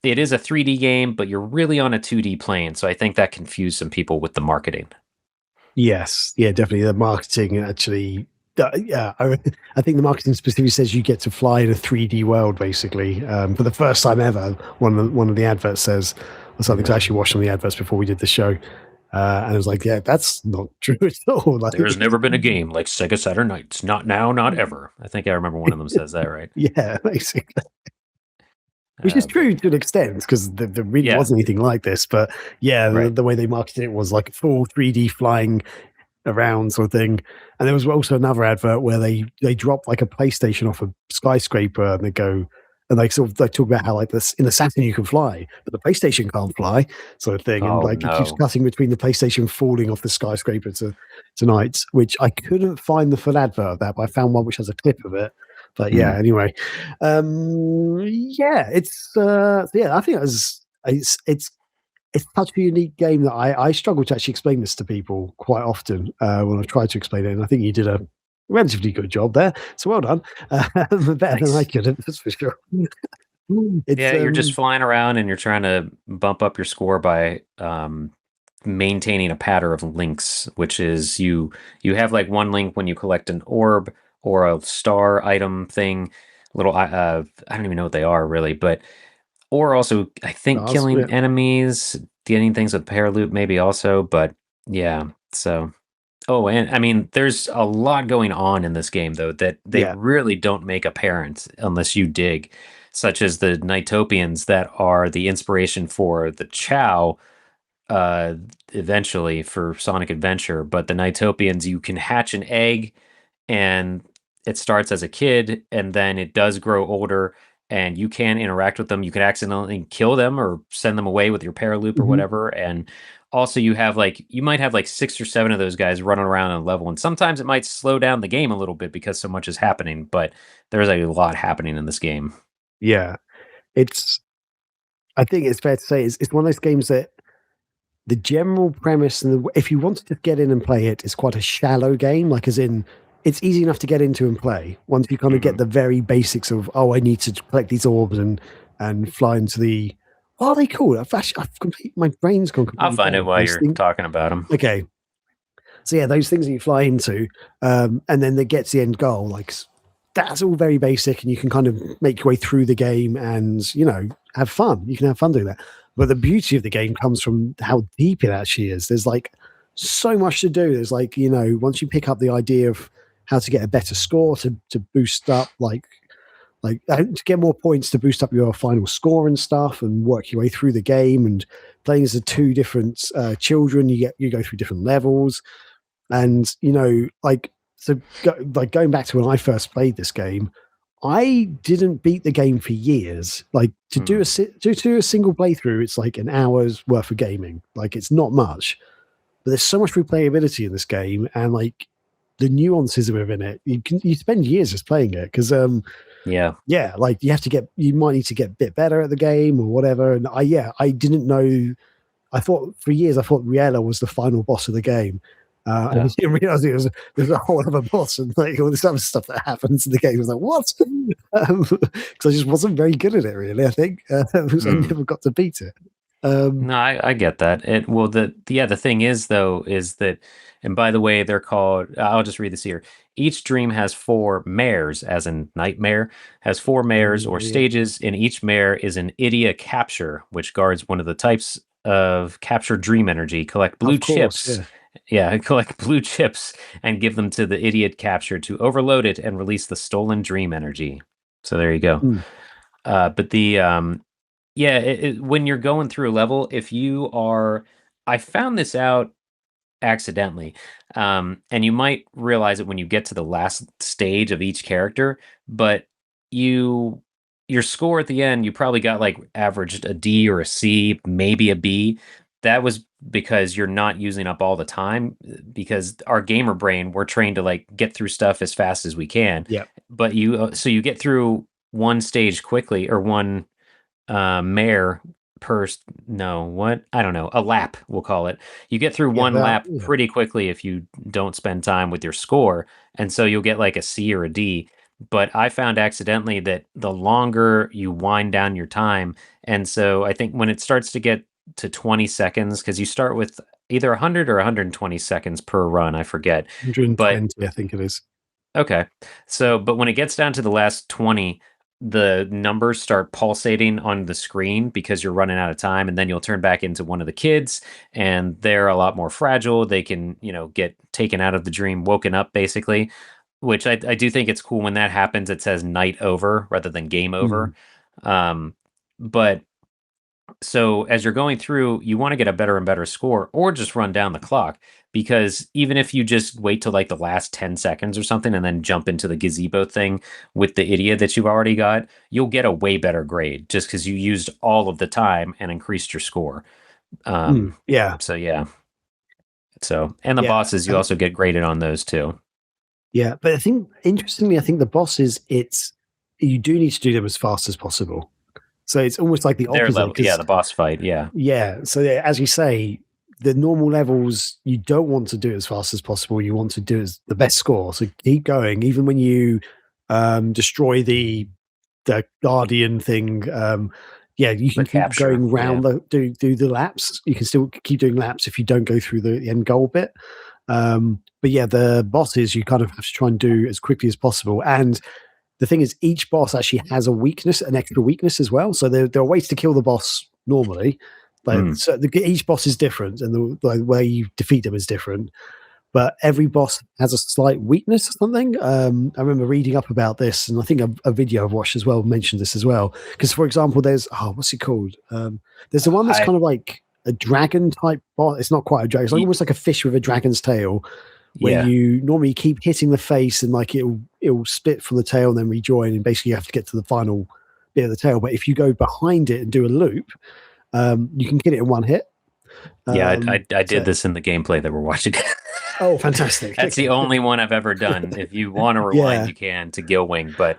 Speaker 1: it is a 3D game, but you're really on a 2D plane. So I think that confused some people with the marketing.
Speaker 2: Yes. Yeah, definitely. The marketing actually... I think the marketing specifically says you get to fly in a 3D world, basically. For the first time ever, one of the adverts says, or something, I actually watched on the adverts before we did the show. And I was like, yeah, that's not true at all.
Speaker 1: There's never been a game like Sega Saturn Knights. Not now, not ever. I think I remember one of them says that, right?
Speaker 2: Yeah, basically. Which is true to an extent, because there really wasn't anything like this. But yeah, the way they marketed it was like full 3D flying around sort of thing. And there was also another advert where they drop like a PlayStation off a skyscraper, and they go and they talk about how like this in the Saturn you can fly, but the PlayStation can't fly, sort of thing. And like it keeps cutting between the PlayStation falling off the skyscraper tonight, which I couldn't find the full advert of that, but I found one which has a clip of it. But yeah, anyway, yeah, it's I think it's such a unique game that I struggle to actually explain this to people quite often when I've tried to explain it. And I think you did a relatively good job there. So well done. Better than I could, that's for sure.
Speaker 1: You're just flying around and you're trying to bump up your score by maintaining a pattern of links, which is you have like one link when you collect an orb or a star item thing, little I don't even know what they are really, but or also I think killing enemies, getting things with paraloop maybe also, but yeah. So and I mean there's a lot going on in this game though that they really don't make apparent unless you dig, such as the Nighttopians that are the inspiration for the Chow eventually for Sonic Adventure. But the Nighttopians, you can hatch an egg and it starts as a kid and then it does grow older and you can interact with them. You can accidentally kill them or send them away with your paraloop or whatever. And also you might have like 6 or 7 of those guys running around on a level. And sometimes it might slow down the game a little bit because so much is happening, but there's a lot happening in this game.
Speaker 2: Yeah. I think it's fair to say it's one of those games that the general premise and if you wanted to get in and play it, it's quite a shallow game. Like as in, it's easy enough to get into and play once you kind of get the very basics of I need to collect these orbs and fly into the. What are they called? My brain's gone completely.
Speaker 1: I'll find it while you're talking about them.
Speaker 2: Okay, so yeah, those things that you fly into, and then they get to the end goal. Like that's all very basic, and you can kind of make your way through the game and have fun. You can have fun doing that. But the beauty of the game comes from how deep it actually is. There's like so much to do. There's like, once you pick up the idea of how to get a better score to boost up, like to get more points to boost up your final score and stuff and work your way through the game, and playing as the 2 different children, you go through different levels. And, going back to when I first played this game, I didn't beat the game for years. Like to do a single playthrough, it's like an hour's worth of gaming. Like it's not much, but there's so much replayability in this game, and like the nuances within it. You spend years just playing it because like you might need to get a bit better at the game or whatever. And I didn't know. I thought for years Riella was the final boss of the game. And I didn't realize there's a whole other boss and like all this other stuff that happens in the game. I was like, what? Because I just wasn't very good at it, really. I think because I never got to beat it.
Speaker 1: No, I get that. The thing is though is that, and by the way, they're called. I'll just read this here. Each dream has 4 mares, as in nightmare, has 4 mares or stages. In each mare is an idia capture, which guards one of the types of captured dream energy. Collect blue chips. Collect blue chips and give them to the idiot capture to overload it and release the stolen dream energy. So there you go. But the when you're going through a level, I found this out accidentally, and you might realize it when you get to the last stage of each character, but your score at the end, you probably got like averaged a D or a C, maybe a B. That was because you're not using up all the time, because our gamer brain, we're trained to like get through stuff as fast as we can.
Speaker 2: Yeah.
Speaker 1: But so you get through one stage quickly, or one mare a lap, we'll call it. You get through one lap pretty quickly if you don't spend time with your score. And so you'll get like a C or a D. But I found accidentally that the longer you wind down your time, and so I think when it starts to get to 20 seconds, because you start with either 100 or 120 seconds per run, I forget.
Speaker 2: 120, I think it is.
Speaker 1: Okay. So, but when it gets down to the last 20, the numbers start pulsating on the screen because you're running out of time, and then you'll turn back into one of the kids, and they're a lot more fragile. They can, get taken out of the dream, woken up, basically, which I do think it's cool when that happens. It says night over rather than game over. but so as you're going through, you want to get a better and better score, or just run down the clock, because even if you just wait till like the last 10 seconds or something and then jump into the gazebo thing with the idiot that you've already got, you'll get a way better grade just because you used all of the time and increased your score.
Speaker 2: Yeah.
Speaker 1: So yeah. So, and the
Speaker 2: Yeah.
Speaker 1: bosses, you also get graded on those too.
Speaker 2: Yeah, but I think interestingly, I think the bosses, you do need to do them as fast as possible. So it's almost like the
Speaker 1: Their
Speaker 2: opposite.
Speaker 1: level, yeah, the boss fight, yeah.
Speaker 2: Yeah. So yeah, as you say, the normal levels you don't want to do as fast as possible. You want to do as the best score. So keep going, even when you destroy the guardian thing. Yeah, you can
Speaker 1: The
Speaker 2: keep
Speaker 1: capture,
Speaker 2: going round
Speaker 1: yeah.
Speaker 2: do the laps. You can still keep doing laps if you don't go through the end goal bit. But yeah, the bosses you kind of have to try and do as quickly as possible. And the thing is, each boss actually has a weakness, an extra weakness as well. So there are ways to kill the boss normally, but so each boss is different, and the way you defeat them is different. But every boss has a slight weakness or something. I remember reading up about this, and I think a video I've watched as well mentioned this as well. Because, for example, there's what's it called? There's the one that's kind of like a dragon type boss. It's not quite a dragon. It's like almost like a fish with a dragon's tail, where you normally keep hitting the face and like it'll split from the tail and then rejoin, and basically you have to get to the final bit of the tail. But if you go behind it and do a loop, you can get it in one hit.
Speaker 1: Yeah, I did this in the gameplay that we're watching.
Speaker 2: Oh, fantastic.
Speaker 1: That's the only one I've ever done. If you want to rewind, you can to Gilwing. But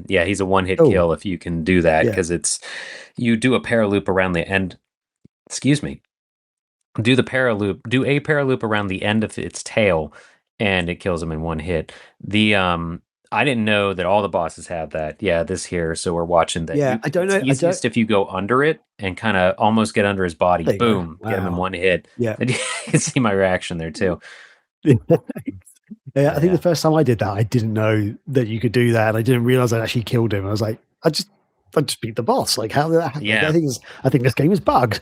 Speaker 1: yeah, he's a one-hit kill if you can do that, because you do a paraloop around the end. Excuse me. Do a paraloop around the end of its tail, and it kills him in one hit. I didn't know that all the bosses have that. Yeah, this here. So we're watching that.
Speaker 2: Yeah, I don't know.
Speaker 1: It's easiest if you go under it and kind of almost get under his body. Boom, get him in one hit.
Speaker 2: Yeah,
Speaker 1: and you can see my reaction there too.
Speaker 2: Yeah, I think the first time I did that, I didn't know that you could do that, and I didn't realize I actually killed him. I was like, I just beat the boss. Like, how did that happen?
Speaker 1: Yeah,
Speaker 2: I think this game is bugged.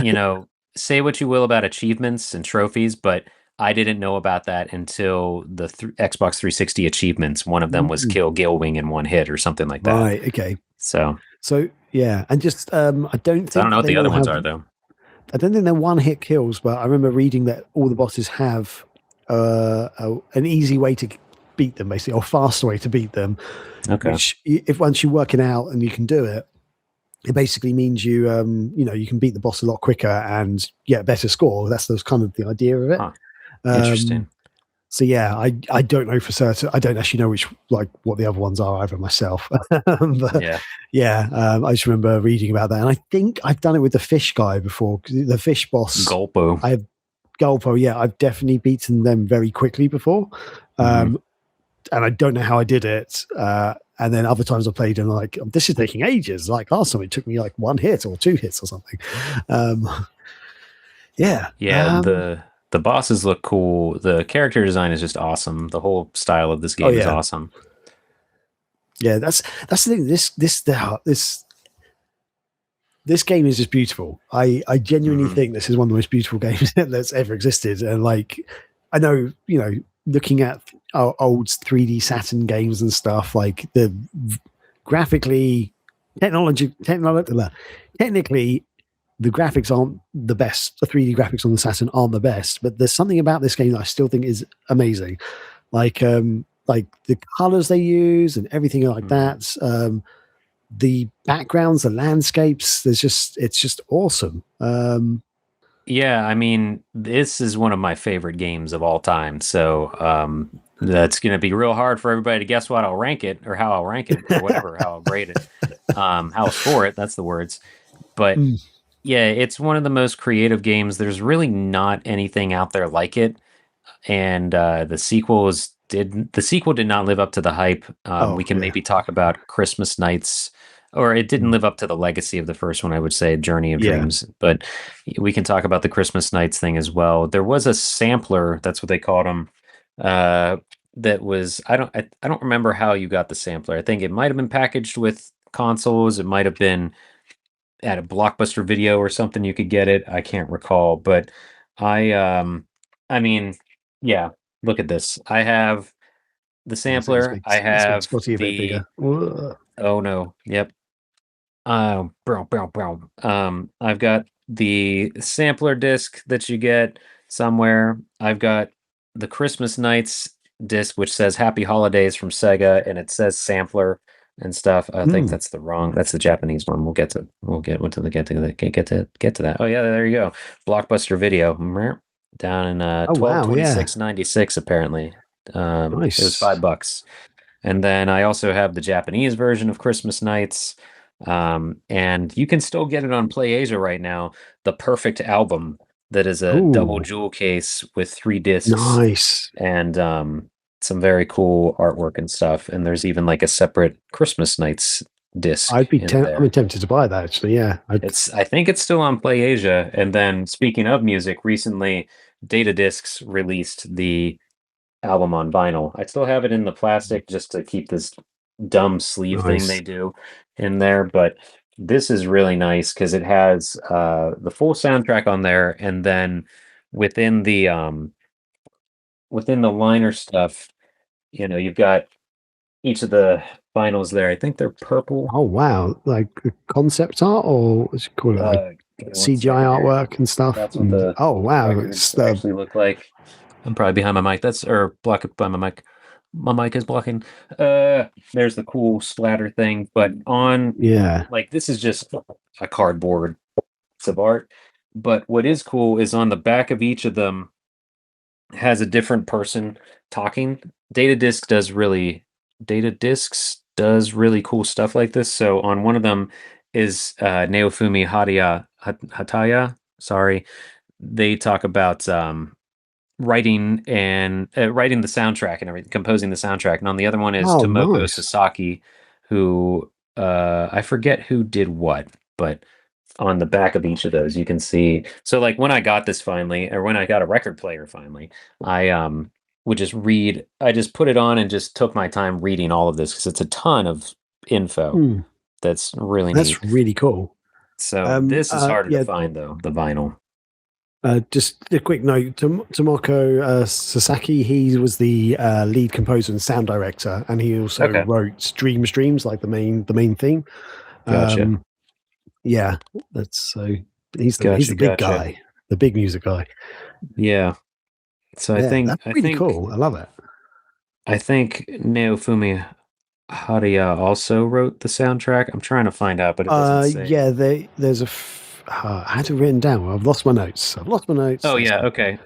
Speaker 1: You know, say what you will about achievements and trophies, but I didn't know about that until the Xbox 360 achievements. One of them was kill Gilwing in one hit or something like that.
Speaker 2: Right. Okay.
Speaker 1: So
Speaker 2: yeah, and just I don't
Speaker 1: know what the other ones are though.
Speaker 2: I don't think they're one-hit kills, but I remember reading that all the bosses have an easy way to beat them, basically, or faster way to beat them.
Speaker 1: Okay.
Speaker 2: Which, if once you work it out and you can do it, it basically means you you can beat the boss a lot quicker and get a better score. That's kind of the idea of it.
Speaker 1: Huh. Interesting.
Speaker 2: So yeah, I don't know for certain. I don't actually know what the other ones are either myself. But I just remember reading about that, and I think I've done it with the fish guy before. The fish boss, Gulpo. Yeah, I've definitely beaten them very quickly before, and I don't know how I did it. And then other times I played and like, this is taking ages. Like last time, it took me like one hit or two hits or something.
Speaker 1: The bosses look cool. The character design is just awesome. The whole style of this game is awesome.
Speaker 2: Yeah, that's the thing. This game is just beautiful. I genuinely think this is one of the most beautiful games that's ever existed. And like, I know, looking at our old 3D Saturn games and stuff, like the technically, the graphics aren't the best. The 3D graphics on the Saturn aren't the best, but there's something about this game that I still think is amazing. Like the colors they use and everything like that. The backgrounds, the landscapes. It's just awesome.
Speaker 1: Yeah, I mean, this is one of my favorite games of all time. So that's going to be real hard for everybody to guess what I'll rank it, or how I'll rank it, or whatever, how I'll grade it, how I'll score it. That's the words. But yeah, it's one of the most creative games. There's really not anything out there like it. And the sequel did not live up to the hype. We can maybe talk about Christmas Nights, or it didn't live up to the legacy of the first one, I would say, Journey of Dreams. But we can talk about the Christmas Nights thing as well. There was a sampler, that's what they called them. That was, I don't remember how you got the sampler. I think it might have been packaged with consoles. It might have been at a Blockbuster Video or something. You could get it. I can't recall, but I mean, yeah. Look at this. I have the sampler. I have
Speaker 2: Scotty a bit bigger.
Speaker 1: Oh no. Yep. I've got the sampler disc that you get somewhere. I've got the Christmas Nights disc, which says Happy Holidays from Sega, and it says sampler and stuff. I think that's the Japanese one. Get to that. Oh yeah, there you go. Blockbuster Video down in
Speaker 2: Oh wow, yeah,
Speaker 1: 12/26/96 apparently.
Speaker 2: nice.
Speaker 1: It was $5. And then I also have the Japanese version of Christmas Nights. And you can still get it on PlayAsia right now. The Perfect Album, that is a double jewel case with 3 discs.
Speaker 2: Nice.
Speaker 1: And some very cool artwork and stuff. And there's even like a separate Christmas Nights disc.
Speaker 2: I'm tempted to buy that actually. Yeah,
Speaker 1: I think it's still on PlayAsia. And then speaking of music, recently Data Discs released the album on vinyl. I still have it in the plastic just to keep this dumb sleeve thing they do in there, but this is really nice because it has the full soundtrack on there, and then within the liner stuff, you've got each of the vinyls there. I think they're purple.
Speaker 2: Oh wow, like concept art, or what you call it, like CGI artwork and stuff.
Speaker 1: That's what the
Speaker 2: it's
Speaker 1: actually look like. I'm probably behind my mic. Blocked by my mic. My mic is blocking. There's the cool splatter thing, but like this is just a cardboard piece of art. But what is cool is on the back of each of them has a different person talking. Data Discs does really cool stuff like this. So on one of them is Naofumi Hataya. Sorry, they talk about writing the soundtrack and everything, composing the soundtrack. And on the other one is Tomoko Sasaki, who I forget who did what, but on the back of each of those you can see. So like when I got this finally, or when I got a record player finally, I would just read. I just put it on and just took my time reading all of this because it's a ton of info. That's really neat.
Speaker 2: That's really cool.
Speaker 1: So this is harder to find though, the vinyl.
Speaker 2: Just a quick note, Tomoko Sasaki, he was the lead composer and sound director, and he also wrote Dreams, like the main theme.
Speaker 1: Gotcha.
Speaker 2: Yeah, that's so he's the big guy, the big music guy.
Speaker 1: Yeah. So I think
Speaker 2: that's really cool. I love it.
Speaker 1: I think Naofumi Haria also wrote the soundtrack. I'm trying to find out, but it doesn't say.
Speaker 2: Yeah, there's a. I had it written down. I've lost my notes.
Speaker 1: Oh yeah, okay.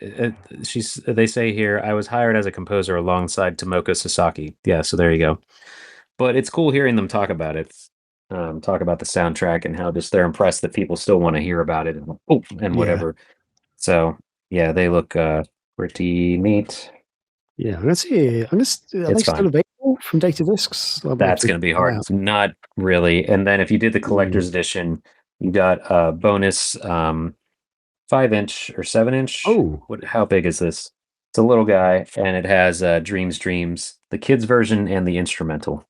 Speaker 1: They say here, I was hired as a composer alongside Tomoko Sasaki. Yeah, so there you go. But it's cool hearing them talk about it, talk about the soundtrack and how just they're impressed that people still want to hear about it and whatever. Yeah. So yeah, they look pretty neat.
Speaker 2: Yeah, let's see. Are they still available from Data Discs?
Speaker 1: That's going to be hard. Not really. And then if you did the collector's edition, you got a bonus 5-inch or 7-inch.
Speaker 2: Oh,
Speaker 1: how big is this? It's a little guy, and it has Dreams, the kids version and the instrumental.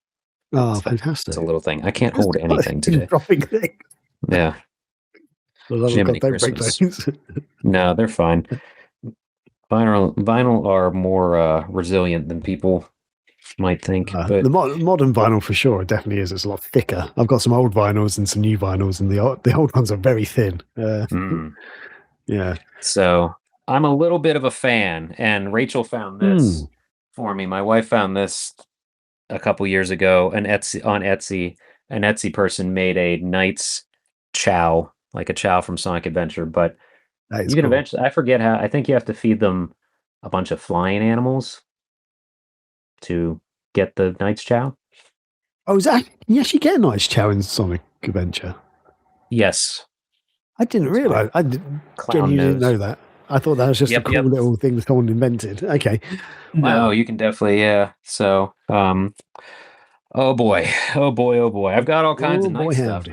Speaker 2: Oh, fantastic!
Speaker 1: It's a little thing. I can't hold anything today.
Speaker 2: Dropping thing.
Speaker 1: Yeah.
Speaker 2: Jiminy Christmas.
Speaker 1: No, they're fine. Vinyl are more resilient than people might think. But
Speaker 2: the modern vinyl for sure definitely is. It's a lot thicker. I've got some old vinyls and some new vinyls, and the old ones are very thin. Yeah.
Speaker 1: So I'm a little bit of a fan, and Rachel found this for me. My wife found this a couple years ago, on Etsy. An Etsy person made a Knight's chow, like a chow from Sonic Adventure, but you can eventually. I forget how. I think you have to feed them a bunch of flying animals to get the Knight's chow.
Speaker 2: Oh, is that? Can you actually get a Knight's chow in Sonic Adventure?
Speaker 1: Yes.
Speaker 2: I didn't realize. I genuinely didn't know that. I thought that was just a cool little thing that someone invented. Okay.
Speaker 1: No, you can definitely, yeah. So, oh boy. I've got all kinds of nice stuff.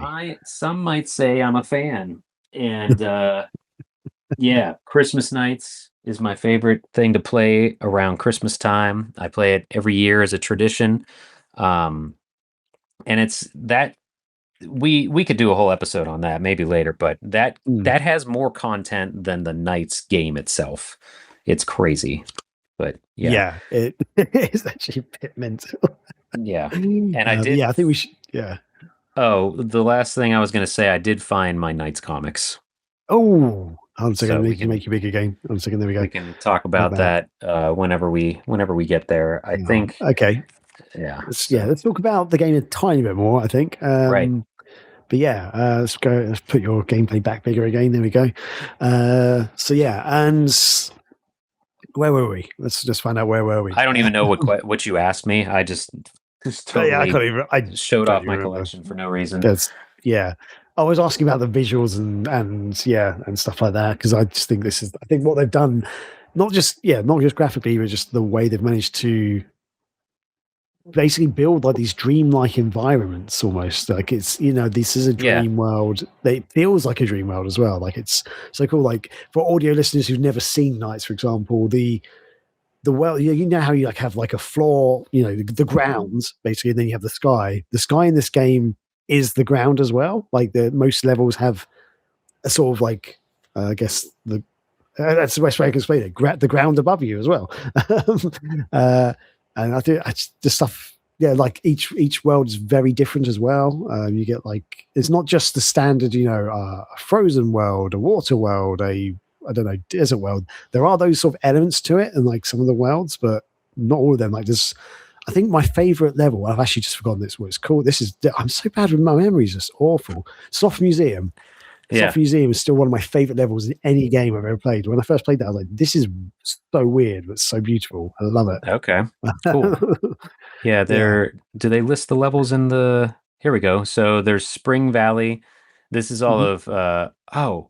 Speaker 1: Some might say I'm a fan. And yeah, Christmas Nights is my favorite thing to play around Christmas time. I play it every year as a tradition. And it's that we could do a whole episode on that maybe later, but that has more content than the Nights game itself. It's crazy. But yeah.
Speaker 2: It is actually a bit mental.
Speaker 1: Yeah. And I did.
Speaker 2: Yeah, I think we should. Yeah.
Speaker 1: Oh, the last thing I was going to say, I did find my Knights comics,
Speaker 2: Oh, I'm second.
Speaker 1: so we
Speaker 2: Make you
Speaker 1: can
Speaker 2: make you big again. I'm second. There we go.
Speaker 1: talk
Speaker 2: How
Speaker 1: about
Speaker 2: bad?
Speaker 1: that whenever we get there. I
Speaker 2: No.
Speaker 1: think,
Speaker 2: Okay.
Speaker 1: yeah.
Speaker 2: Yeah.
Speaker 1: So
Speaker 2: Let's talk about the game a tiny bit more. I think.
Speaker 1: right,
Speaker 2: But yeah, let's go. Let's put your gameplay back bigger again. There we go. So yeah, and where were we? Let's just find out where were we.
Speaker 1: I don't even know what you asked me. I just
Speaker 2: Yeah, I
Speaker 1: totally
Speaker 2: can't even. I
Speaker 1: showed
Speaker 2: don't
Speaker 1: off
Speaker 2: even
Speaker 1: my
Speaker 2: remember.
Speaker 1: collection for no reason.
Speaker 2: That's yeah. I was asking about the visuals and yeah and stuff like that because I just think this is. I think what they've done, not just graphically, but just the way they've managed to basically build like these dreamlike environments almost like it's this is a
Speaker 1: Yeah,
Speaker 2: dream world. It feels like a dream world as well, like it's so cool. Like for audio listeners who've never seen Nights, for example, the world, you know how you like have like a floor, the grounds basically, and then you have the sky in this game is the ground as well. Like the most levels have a sort of like I guess that's the best way I can explain it. The ground above you as well. uh, and I think the stuff, yeah, like each world is very different as well. You get like it's not just the standard, a frozen world, a water world, I don't know, desert world. There are those sort of elements to it, and like some of the worlds, but not all of them. Like there's, I think my favorite level. I've actually just forgotten what it's called. I'm so bad with my memories. It's awful. Soft Museum.
Speaker 1: yeah.
Speaker 2: Soft Museum is still one of my favorite levels in any game I've ever played. When I first played that, I was like, this is so weird, but so beautiful. I love
Speaker 1: Okay, cool.
Speaker 2: it.
Speaker 1: Yeah,
Speaker 2: Yeah.
Speaker 1: do they list the levels in the here we go. So there's Spring Valley. This is all
Speaker 2: Mhm.
Speaker 1: of oh,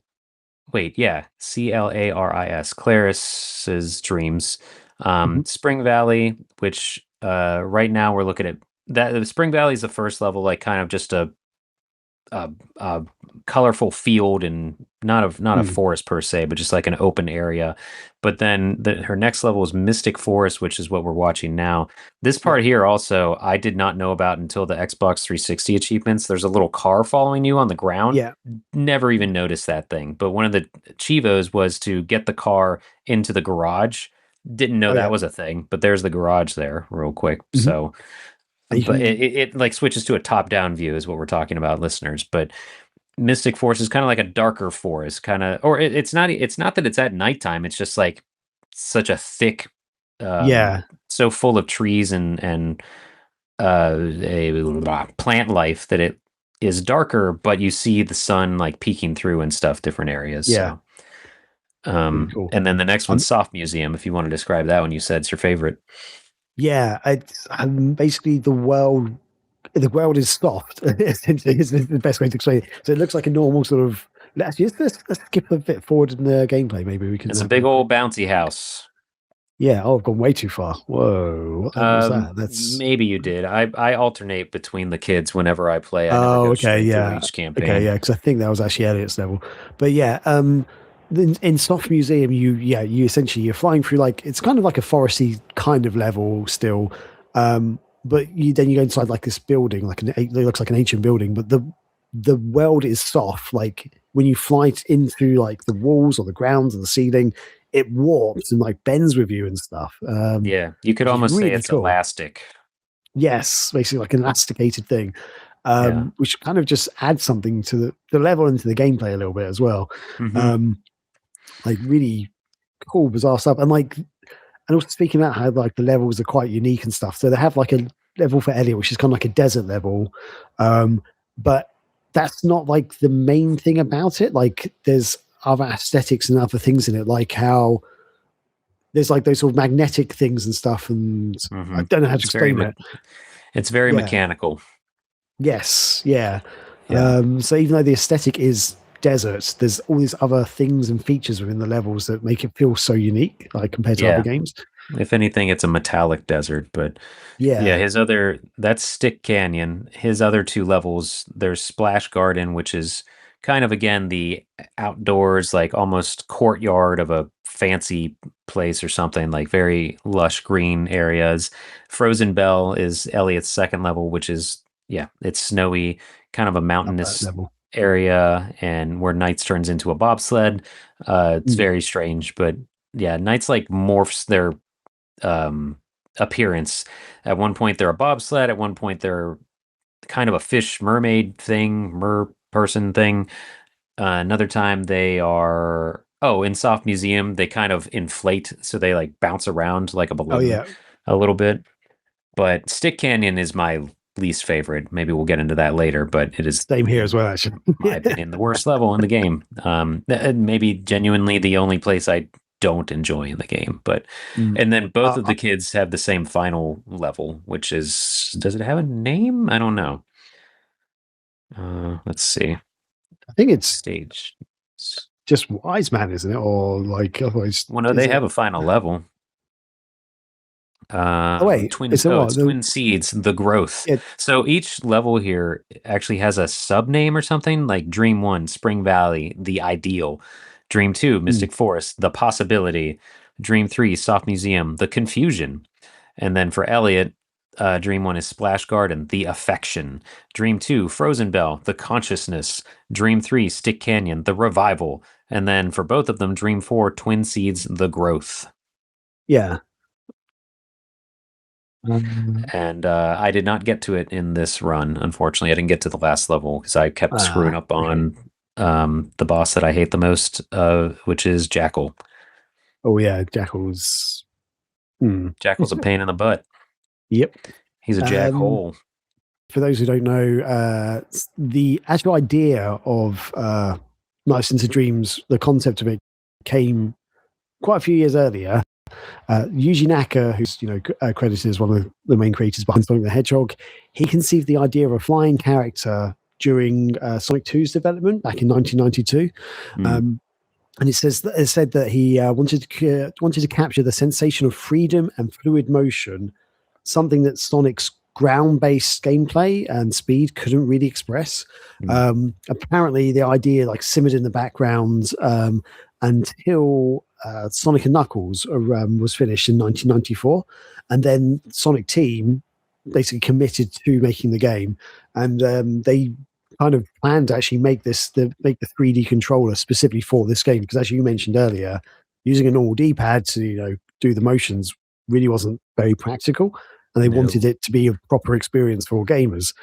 Speaker 1: wait, yeah. Claris, Claris's dreams.
Speaker 2: Mhm.
Speaker 1: Spring Valley, which right now we're looking at that Spring Valley is the first level, like kind of just a colorful field and not a
Speaker 2: Mm.
Speaker 1: forest per se, but just like an open area. But then her next level is Mystic Forest, which is what we're watching now. This
Speaker 2: Yep.
Speaker 1: part here also I did not know about until the Xbox 360 achievements. There's a little car following you on the ground.
Speaker 2: Yeah.
Speaker 1: Never even noticed that thing. But one of the Chivos was to get the car into the garage. Didn't know
Speaker 2: Oh
Speaker 1: that
Speaker 2: yeah.
Speaker 1: was a thing, but there's the garage there real quick.
Speaker 2: Mhm.
Speaker 1: So
Speaker 2: You
Speaker 1: but
Speaker 2: can.
Speaker 1: it like switches to a top-down view is what we're talking about, listeners. But Mystic Forest is kind of like a darker forest, kind of, or it's not that it's at nighttime. It's just like such a thick,
Speaker 2: Yeah.
Speaker 1: so full of trees and plant life that it is darker, but you see the sun like peeking through and stuff, different areas.
Speaker 2: Yeah.
Speaker 1: So,
Speaker 2: Really cool.
Speaker 1: and then the next one's
Speaker 2: Um,
Speaker 1: Soft Museum. If you want to describe that one, you said it's your favorite.
Speaker 2: yeah. Basically the world. The world is soft. Essentially, is the best way to explain it. So it looks like a normal sort of. Actually, let's skip a bit forward in the gameplay. Maybe we can
Speaker 1: It's a
Speaker 2: have a
Speaker 1: big
Speaker 2: quick.
Speaker 1: old bouncy house.
Speaker 2: Yeah. Oh, I've gone way too far. Whoa. What the hell was that? That's.
Speaker 1: Maybe you did. I alternate between the kids whenever I play. I never
Speaker 2: Oh,
Speaker 1: go
Speaker 2: okay.
Speaker 1: straight through
Speaker 2: Yeah.
Speaker 1: each
Speaker 2: Okay.
Speaker 1: campaign.
Speaker 2: Yeah. Because I think that was actually Elliot's level. But yeah. In Soft Museum, you essentially you're flying through like it's kind of like a foresty kind of level still, but you go inside like this building, it looks like an ancient building, but the world is soft. Like when you fly in through like the walls or the grounds or the ceiling, it warps and like bends with you and stuff,
Speaker 1: Yeah, you could
Speaker 2: which is
Speaker 1: almost say
Speaker 2: really
Speaker 1: it's
Speaker 2: cool.
Speaker 1: elastic.
Speaker 2: Yes, basically like an elasticated thing,
Speaker 1: Yeah.
Speaker 2: which kind of just adds something to the level and to the gameplay a little bit as well.
Speaker 1: Hmm.
Speaker 2: Um, like really cool, bizarre stuff. And also speaking about how like the levels are quite unique and stuff. So they have like a level for Elliot, which is kind of like a desert level. But that's not like the main thing about it. Like there's other aesthetics and other things in it, like how there's like those sort of magnetic things and stuff. And I
Speaker 1: Hmm.
Speaker 2: don't know how to
Speaker 1: It's very
Speaker 2: explain it.
Speaker 1: it's very
Speaker 2: Yeah.
Speaker 1: mechanical.
Speaker 2: Yes. Yeah.
Speaker 1: Yeah.
Speaker 2: So even though the aesthetic is deserts, there's all these other things and features within the levels that make it feel so unique, like compared to other
Speaker 1: Yeah.
Speaker 2: games.
Speaker 1: If anything, it's a metallic desert, but yeah,
Speaker 2: Yeah.
Speaker 1: that's Stick Canyon. His other two levels, there's Splash Garden, which is kind of again the outdoors, like almost courtyard of a fancy place or something, like very lush green areas. Frozen Bell is Elliot's second level, which is yeah, it's snowy, kind of a
Speaker 2: Love that
Speaker 1: mountainous
Speaker 2: level.
Speaker 1: area, and where Knights turns into a bobsled. It's
Speaker 2: Mm.
Speaker 1: very strange, but yeah, Knights like morphs their um, appearance. At one point, they're a bobsled. At one point, they're kind of a fish mermaid thing, mer person thing. Another time they are in Soft Museum they kind of inflate, so they like bounce around like a balloon a little bit. But Stick Canyon is my least favorite. Maybe we'll get into that later, but it is
Speaker 2: same here as well, actually.
Speaker 1: my opinion, the worst level in the game. Maybe genuinely the only place I don't enjoy in the game. But and then both of the kids have the same final level, which is, does it have a name? I don't know. Let's see.
Speaker 2: I think it's
Speaker 1: stage.
Speaker 2: Just Wise Man, isn't it? Or like otherwise?
Speaker 1: Well, no, they have a final level. Twin Seeds, The Growth. So each level here actually has a sub name or something, like Dream 1, Spring Valley, The Ideal. Dream 2, Mystic Forest, The Possibility. Dream 3, Soft Museum, The Confusion. And then for Elliot, Dream 1 is Splash Garden, The Affection. Dream 2, Frozen Bell, The Consciousness. Dream 3, Stick Canyon, The Revival. And then for both of them, Dream 4, Twin Seeds, The Growth.
Speaker 2: Yeah.
Speaker 1: And I did not get to it in this run, unfortunately. I didn't get to the last level because I kept screwing up on the boss that I hate the most, which is Jackal.
Speaker 2: Oh, yeah, Jackal's...
Speaker 1: Jackal's a pain in the butt.
Speaker 2: Yep.
Speaker 1: He's a jackhole.
Speaker 2: For those who don't know, the actual idea of Nights into Dreams, the concept of it came quite a few years earlier. Yuji Naka, who's credited as one of the main creators behind Sonic the Hedgehog, he conceived the idea of a flying character during Sonic 2's development back in 1992. And it said that he wanted to capture the sensation of freedom and fluid motion, something that Sonic's ground-based gameplay and speed couldn't really express. Apparently, the idea simmered in the background until Sonic and Knuckles was finished in 1994, and then Sonic Team basically committed to making the game, and they kind of planned to actually make the 3D controller specifically for this game, because as you mentioned earlier, using a normal D-pad to do the motions really wasn't very practical, and they wanted it to be a proper experience for all gamers.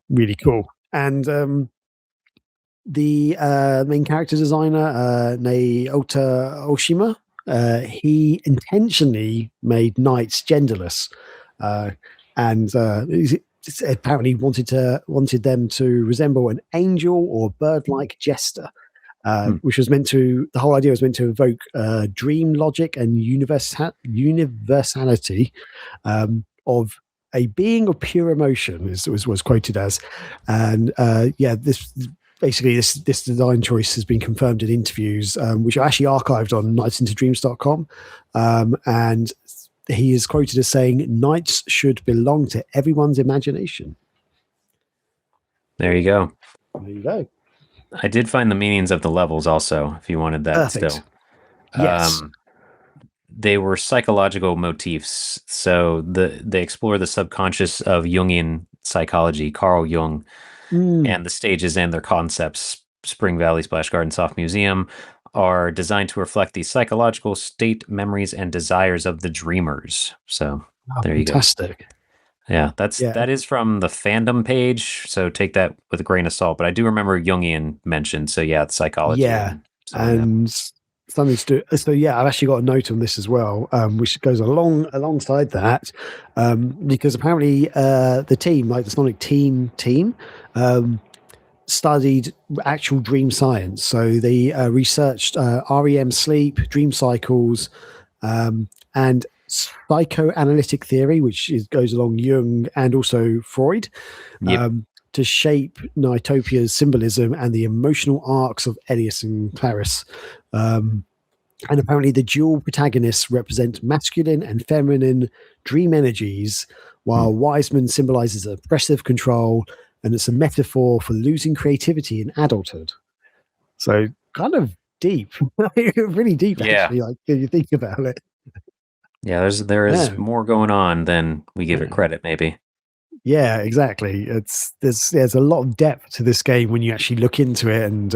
Speaker 2: Really cool. And the main character designer, Naoto Ohshima, he intentionally made knights genderless, and apparently wanted them to resemble an angel or bird-like jester, which was the whole idea was meant to evoke dream logic and universality of a being of pure emotion, was quoted as. And this design choice has been confirmed in interviews, which are actually archived on nightsintodreams.com. And he is quoted as saying, "Knights should belong to everyone's imagination."
Speaker 1: There you go.
Speaker 2: There you go.
Speaker 1: I did find the meanings of the levels also, if you wanted that. Perfect. Still.
Speaker 2: Yes.
Speaker 1: They were psychological motifs. So they explore the subconscious of Jungian psychology, Carl Jung, and the stages and their concepts, Spring Valley, Splash Garden, Soft Museum, are designed to reflect the psychological state, memories, and desires of the dreamers. So there you go.
Speaker 2: Fantastic.
Speaker 1: Yeah, that is from the fandom page, so take that with a grain of salt. But I do remember Jungian mentioned, so yeah, it's psychology.
Speaker 2: Yeah, and something to do. So yeah, I've actually got a note on this as well, which goes alongside that, because apparently the team, like the Sonic team, studied actual dream science. So they researched REM sleep, dream cycles, and psychoanalytic theory, which goes along Jung and also Freud, to shape Nightopia's symbolism and the emotional arcs of Elias and Clarice. And apparently the dual protagonists represent masculine and feminine dream energies, while Wiseman symbolizes oppressive control, and it's a metaphor for losing creativity in adulthood. So kind of deep, really deep, actually, like when you think about it.
Speaker 1: Yeah, there is more going on than we give it credit, maybe.
Speaker 2: Yeah, exactly. There's a lot of depth to this game when you actually look into it and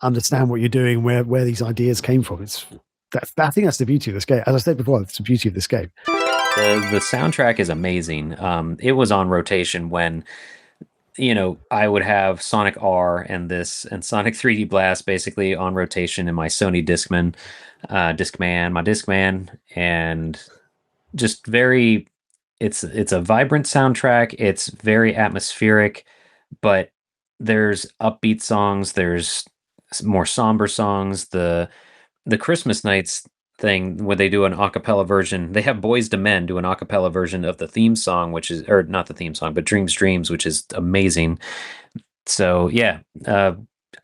Speaker 2: understand what you're doing, where these ideas came from. I think that's the beauty of this game. As I said before, it's the beauty of this game.
Speaker 1: The soundtrack is amazing. It was on rotation when I would have Sonic R and Sonic 3D Blast basically on rotation in my Sony Discman, my Discman, and just very. It's a vibrant soundtrack. It's very atmospheric, but there's upbeat songs. There's more somber songs. The Christmas nights thing where they do an acapella version. They have Boys to Men do an acapella version of the theme song, which is, or not the theme song, but Dreams, which is amazing. So yeah,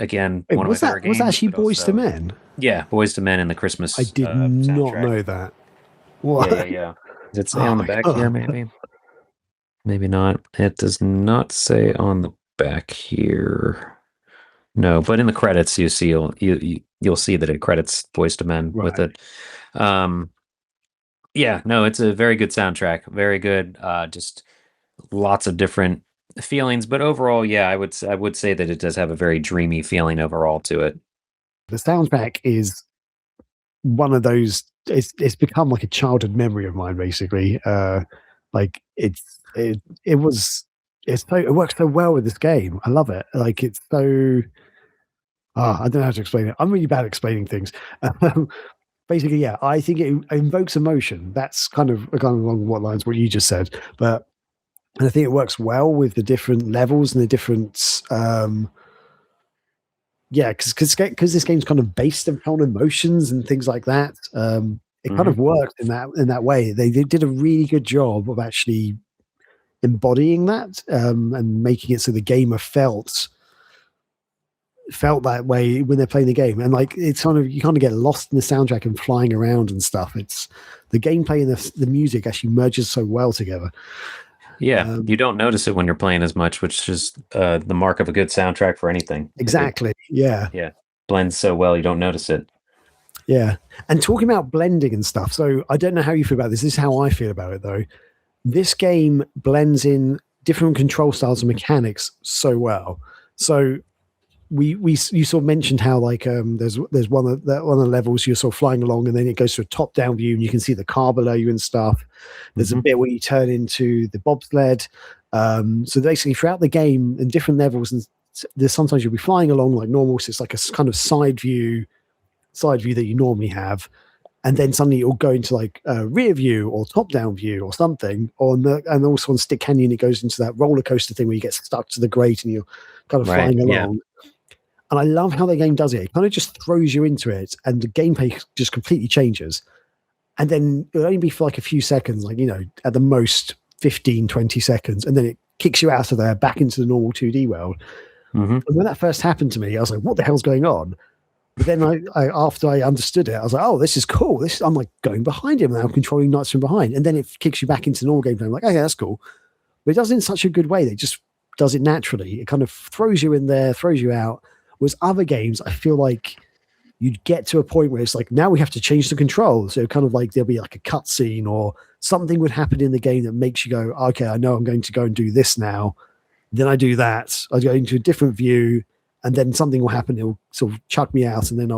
Speaker 1: again,
Speaker 2: Wait,
Speaker 1: one of my favorite
Speaker 2: was
Speaker 1: games.
Speaker 2: actually
Speaker 1: But
Speaker 2: Boys to
Speaker 1: also,
Speaker 2: Men?
Speaker 1: yeah, Boys to Men in the
Speaker 2: I
Speaker 1: Christmas
Speaker 2: did not
Speaker 1: soundtrack.
Speaker 2: know that. What?
Speaker 1: Yeah. Does it say
Speaker 2: Oh
Speaker 1: on the
Speaker 2: my
Speaker 1: back here?
Speaker 2: god!
Speaker 1: Maybe not. It does not say on the back here. No, but in the credits, you'll see that it credits Boys to Men with
Speaker 2: Right.
Speaker 1: it. Um, yeah, no, it's a very good soundtrack. Very good. Just lots of different feelings, but overall, yeah, I would say that it does have a very dreamy feeling overall to it.
Speaker 2: The soundtrack is one of those. It's become like a childhood memory of mine, basically. Like it was. It works so well with this game. I love it. Like it's so. I don't know how to explain it. I'm really bad at explaining things. Um, Basically, yeah, I think it invokes emotion. That's kind of along what lines what you just said, but and I think it works well with the different levels and the different. Yeah, because this game's kind of based upon emotions and things like that. It kind
Speaker 1: Hmm.
Speaker 2: of worked in that way. They did a really good job of actually embodying that and making it so the gamer felt that way when they're playing the game. And like it's kind of you kind of get lost in the soundtrack and flying around and stuff. It's the gameplay and the music actually merges so well together.
Speaker 1: Yeah,
Speaker 2: Um,
Speaker 1: you don't notice it when you're playing as much, which is the mark of a good soundtrack for anything. If it,
Speaker 2: exactly. Yeah.
Speaker 1: yeah, blends so well, you don't notice it.
Speaker 2: Yeah. And talking about blending and stuff. So I don't know how you feel about this. This is how I feel about it though. This game blends in different control styles and mechanics so well. So you sort of mentioned how like there's one of the levels you're sort of flying along and then it goes to a top down view and you can see the car below you and stuff. There's a
Speaker 1: Mhm.
Speaker 2: bit where you turn into the bobsled. So basically throughout the game in different levels and there's sometimes you'll be flying along like normal, so it's like a kind of side view that you normally have, and then suddenly it'll go into like a rear view or top down view or something. And also on Stick Canyon, it goes into that roller coaster thing where you get stuck to the grate and you're kind of
Speaker 1: Right.
Speaker 2: flying
Speaker 1: Yeah.
Speaker 2: along. And I love how the game does it. It kind of just throws you into it, and the gameplay just completely changes. And then it'll only be for like a few seconds, like, at the most 15, 20 seconds. And then it kicks you out of there back into the normal 2D world.
Speaker 1: Hmm.
Speaker 2: And when that first happened to me, I was like, what the hell's going on? But then after I understood it, I was like, oh, this is cool. I'm like going behind him now, I'm controlling knights from behind. And then it kicks you back into normal gameplay. I'm like, okay, that's cool. But it does it in such a good way that it just does it naturally. It kind of throws you in there, throws you out. Whereas other games, I feel like you'd get to a point where it's like, now we have to change the controls. So kind of like there'll be like a cutscene or something would happen in the game that makes you go, okay, I know I'm going to go and do this now. Then I do that. I go into a different view, and then something will happen. It'll sort of chuck me out, and then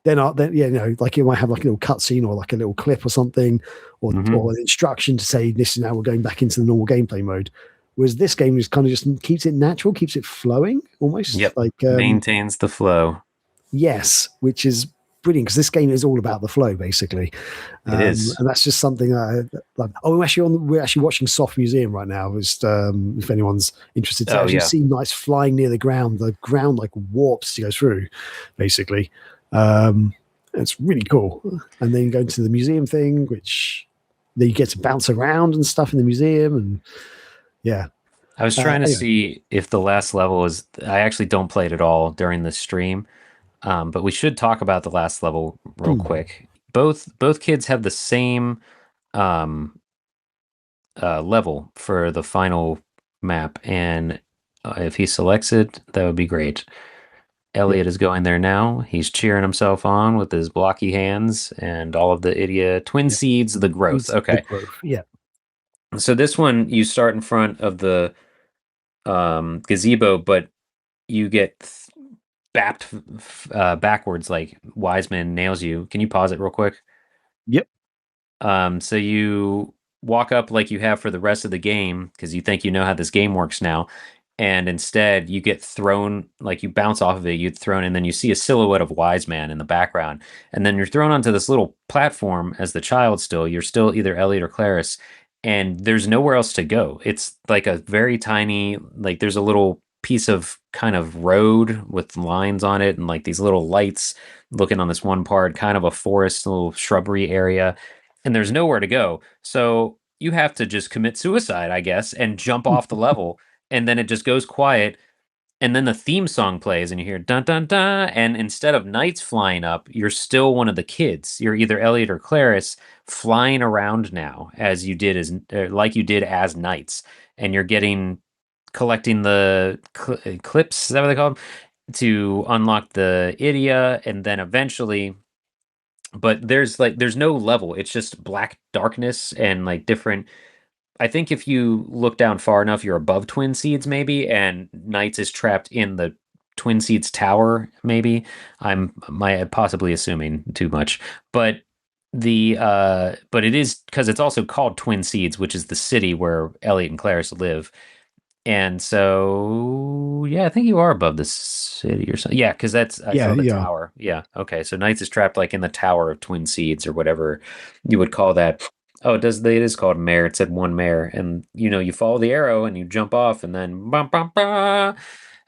Speaker 2: then like it might have like a little cutscene or like a little clip or something, or
Speaker 1: Hmm.
Speaker 2: or an instruction to say this is now we're going back into the normal gameplay mode. Whereas this game is kind of just keeps it natural, keeps it flowing almost.
Speaker 1: Yep.
Speaker 2: Like
Speaker 1: Maintains the flow.
Speaker 2: yes, which is brilliant because this game is all about the flow basically.
Speaker 1: It is.
Speaker 2: And that's just something that I like. Oh, we're actually watching Soft Museum right now. Just if anyone's interested to
Speaker 1: Oh
Speaker 2: actually
Speaker 1: yeah.
Speaker 2: see knights flying near the ground like warps to go through, basically. It's really cool. And then you go into the museum thing, which then you get to bounce around and stuff in the museum, and yeah.
Speaker 1: I was trying to
Speaker 2: Anyway,
Speaker 1: see if the last level is. I actually don't play it at all during this stream, but we should talk about the last level real quick. Both kids have the same um, level for the final map, and if he selects it, that would be great.
Speaker 2: yeah,
Speaker 1: Elliot is going there now. He's cheering himself on with his blocky hands and all of the idiot twin
Speaker 2: yeah.
Speaker 1: seeds, the growth.
Speaker 2: It's the
Speaker 1: Okay,
Speaker 2: growth. Yeah,
Speaker 1: so this one you start in front of the gazebo, but you get bapped backwards like Wiseman nails you. Can you pause it real quick?
Speaker 2: yep.
Speaker 1: So you walk up like you have for the rest of the game because you think you know how this game works now, and instead you get thrown, like you bounce off of it, you get thrown, and then you see a silhouette of Wise Man in the background, and then you're thrown onto this little platform as the child. Still, you're still either Elliot or Claris, and there's nowhere else to go. It's like a very tiny, like there's a little piece of kind of road with lines on it and like these little lights looking on this one part, kind of a forest, little shrubbery area, and there's nowhere to go. So you have to just commit suicide, I guess, and jump off the level. And then it just goes quiet. And then the theme song plays, and you hear dun dun dun. And instead of knights flying up, you're still one of the kids. You're either Elliot or Claris flying around now, as you did as like you did as knights, and you're getting collecting the clips. Is that what they call them? To unlock the Idia, and then eventually, but there's no level. It's just black darkness and like different. I think if you look down far enough, you're above Twin Seeds maybe, and Knights is trapped in the Twin Seeds tower. Maybe I'm possibly assuming too much, but but it is because it's also called Twin Seeds, which is the city where Elliot and Claris live. And so, yeah, I think you are above the city or something. Yeah, because I saw the tower. Yeah. Okay. So Knights is trapped like in the tower of Twin Seeds or whatever you would call that. Oh, it is called mare. It said one mare. And you follow the arrow and you jump off and then bum, bum, bum,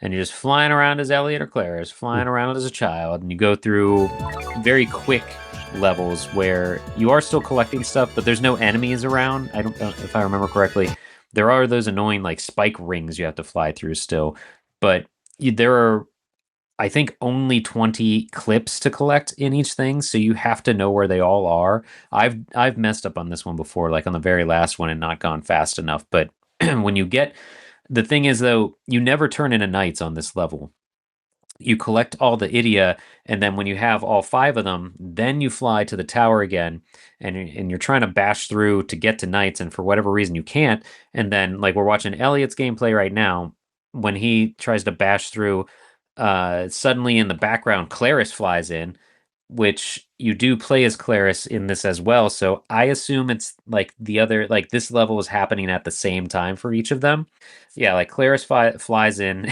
Speaker 1: and you're just flying around as Elliot or Claris, flying around as a child, and you go through very quick levels where you are still collecting stuff, but there's no enemies around. I don't know if I remember correctly. There are those annoying like spike rings you have to fly through still, but there are, I think, only 20 clips to collect in each thing, so you have to know where they all are. I've messed up on this one before, like on the very last one, and not gone fast enough. But when you get the thing is though, you never turn into knights on this level. You collect all the Idia, and then when you have all 5 of them, then you fly to the tower again, and you're trying to bash through to get to knights, and for whatever reason you can't. And then, like we're watching Elliot's gameplay right now, when he tries to bash through, suddenly in the background, Claris flies in, which you do play as Claris in this as well. So I assume it's like the other, like this level is happening at the same time for each of them. Yeah, like Claris flies in.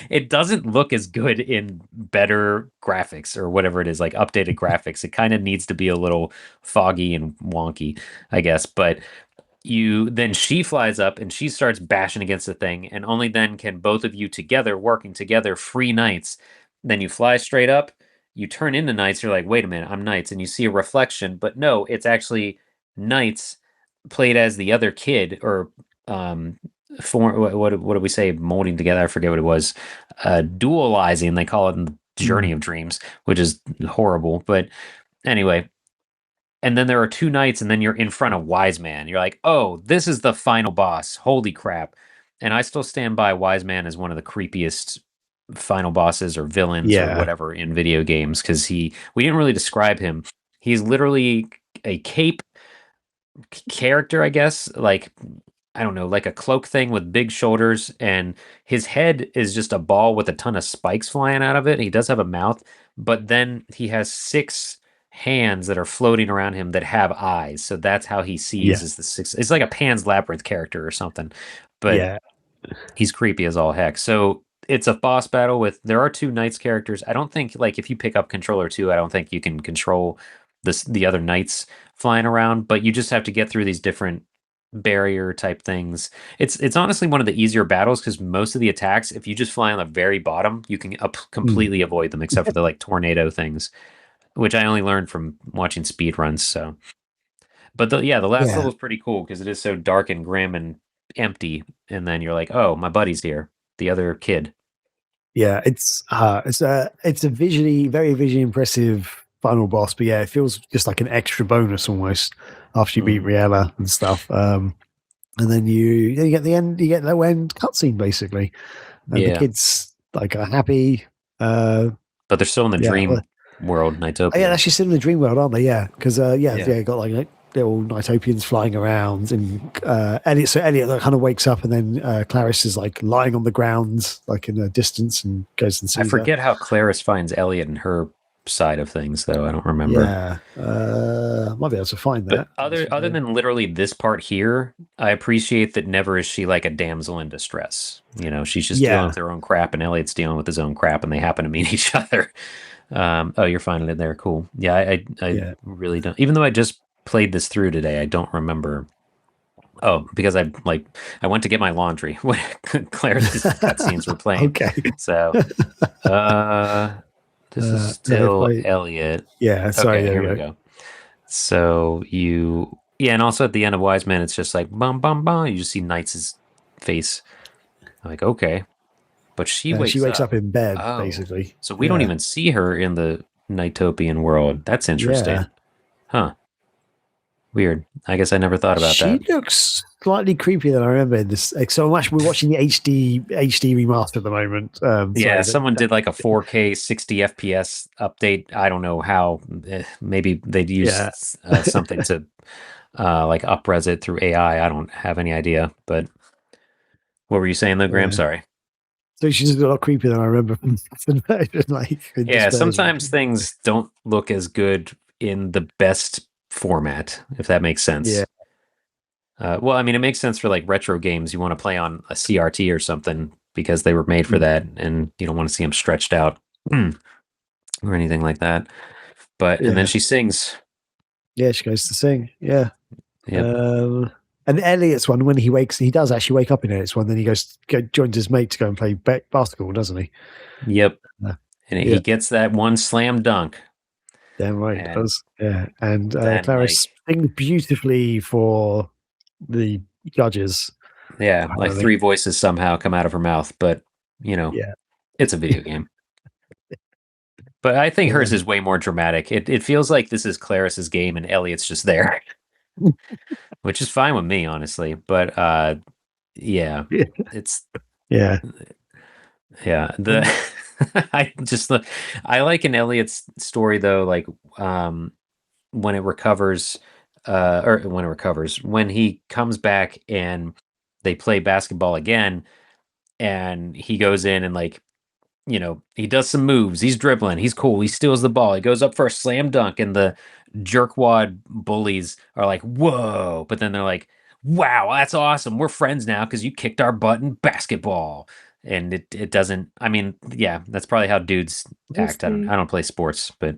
Speaker 1: It doesn't look as good in better graphics or whatever it is, like updated graphics. It kind of needs to be a little foggy and wonky, I guess. But then she flies up and she starts bashing against the thing, and only then can both of you together, working together, free knights. Then you fly straight up, you turn into knights, you're like, wait a minute, I'm knights, and you see a reflection, but no, it's actually knights played as the other kid, or for what do we say, molding together, I forget what it was, dualizing, they call it in the Journey of Dreams, which is horrible, but anyway. And then there are 2 knights, and then you're in front of Wise Man. You're like, oh, this is the final boss. Holy crap. And I still stand by Wise Man as one of the creepiest final bosses or villains or whatever in video games, because we didn't really describe him. He's literally a cape character, I guess. Like, I don't know, like a cloak thing with big shoulders, and his head is just a ball with a ton of spikes flying out of it. He does have a mouth, but then he has 6 hands that are floating around him that have eyes. So that's how he sees is the 6. It's like a Pan's Labyrinth character or something. But he's creepy as all heck. So it's a boss battle there are 2 knights characters. I don't think, like, if you pick up controller 2, I don't think you can control the other knights flying around, but you just have to get through these different barrier type things. It's honestly one of the easier battles, because most of the attacks, if you just fly on the very bottom, you can completely avoid them, except for the like tornado things, which I only learned from watching speed runs. So, but the last level is pretty cool because it is so dark and grim and empty, and then you're like, oh, my buddy's here, the other kid.
Speaker 2: Yeah, it's a very visually impressive final boss, but it feels just like an extra bonus almost after you beat Riella and stuff. And then you get the end, you get the end cutscene basically, and the kids like are happy.
Speaker 1: But they're still in the dream world, Nightopia.
Speaker 2: Oh, yeah, they're actually still in the dream world, aren't they? Yeah, because got like little Nightopians flying around, and Elliot kind of wakes up, and then Claris is like lying on the ground, like in a distance, and goes and sees
Speaker 1: I forget how Claris finds Elliot and her side of things, though. I don't remember.
Speaker 2: Yeah, might be able to find that.
Speaker 1: But other than literally this part here, I appreciate that never is she like a damsel in distress. You know, she's just dealing with her own crap, and Elliot's dealing with his own crap, and they happen to meet each other. Oh, you're finding it there. Cool. Yeah, I really don't. Even though I just played this through today, I don't remember. Oh, because I went to get my laundry when Claire's cutscenes were playing.
Speaker 2: Okay.
Speaker 1: So, this is still Elliot.
Speaker 2: Yeah, sorry.
Speaker 1: Okay, here we go. So and also at the end of Wise Men, it's just like bum bum bum. You just see Knight's face. I'm like, okay, but she wakes
Speaker 2: up in bed basically.
Speaker 1: So we don't even see her in the Nightopian world. That's interesting, huh? Weird. I guess I never thought about that.
Speaker 2: She looks slightly creepier than I remember in this. So we're watching the HD remaster at the moment.
Speaker 1: Someone did like a 4K 60 FPS update. I don't know how. Maybe they'd use something to like up-res it through AI. I don't have any idea. But what were you saying though, Graham? Sorry.
Speaker 2: So she's a lot creepier than I remember.
Speaker 1: Sometimes things don't look as good in the best format, if that makes sense. Well, I mean, it makes sense for like retro games. You want to play on a CRT or something because they were made for that, and you don't want to see them stretched out or anything like that. But and then she sings. Yeah,
Speaker 2: she goes to sing. Yeah. And Elliot's one, when he does actually wake up in Elliot's one, then he joins his mate to go and play basketball, doesn't he?
Speaker 1: Yep. And he gets that one slam dunk.
Speaker 2: Damn right it does. Yeah. And Clara sings beautifully for the judges.
Speaker 1: Yeah, like three voices somehow come out of her mouth, but it's a video game. But I think hers is way more dramatic. It feels like this is Claris's game and Elliot's just there. Which is fine with me, honestly. But it's I like in Elliot's story though, like when he comes back and they play basketball again, and he goes in and like, he does some moves, he's dribbling, he's cool, he steals the ball, he goes up for a slam dunk, and the jerkwad bullies are like, whoa, but then they're like, wow, that's awesome, we're friends now because you kicked our butt in basketball. And it doesn't, I mean, that's probably how dudes act. I don't play sports, but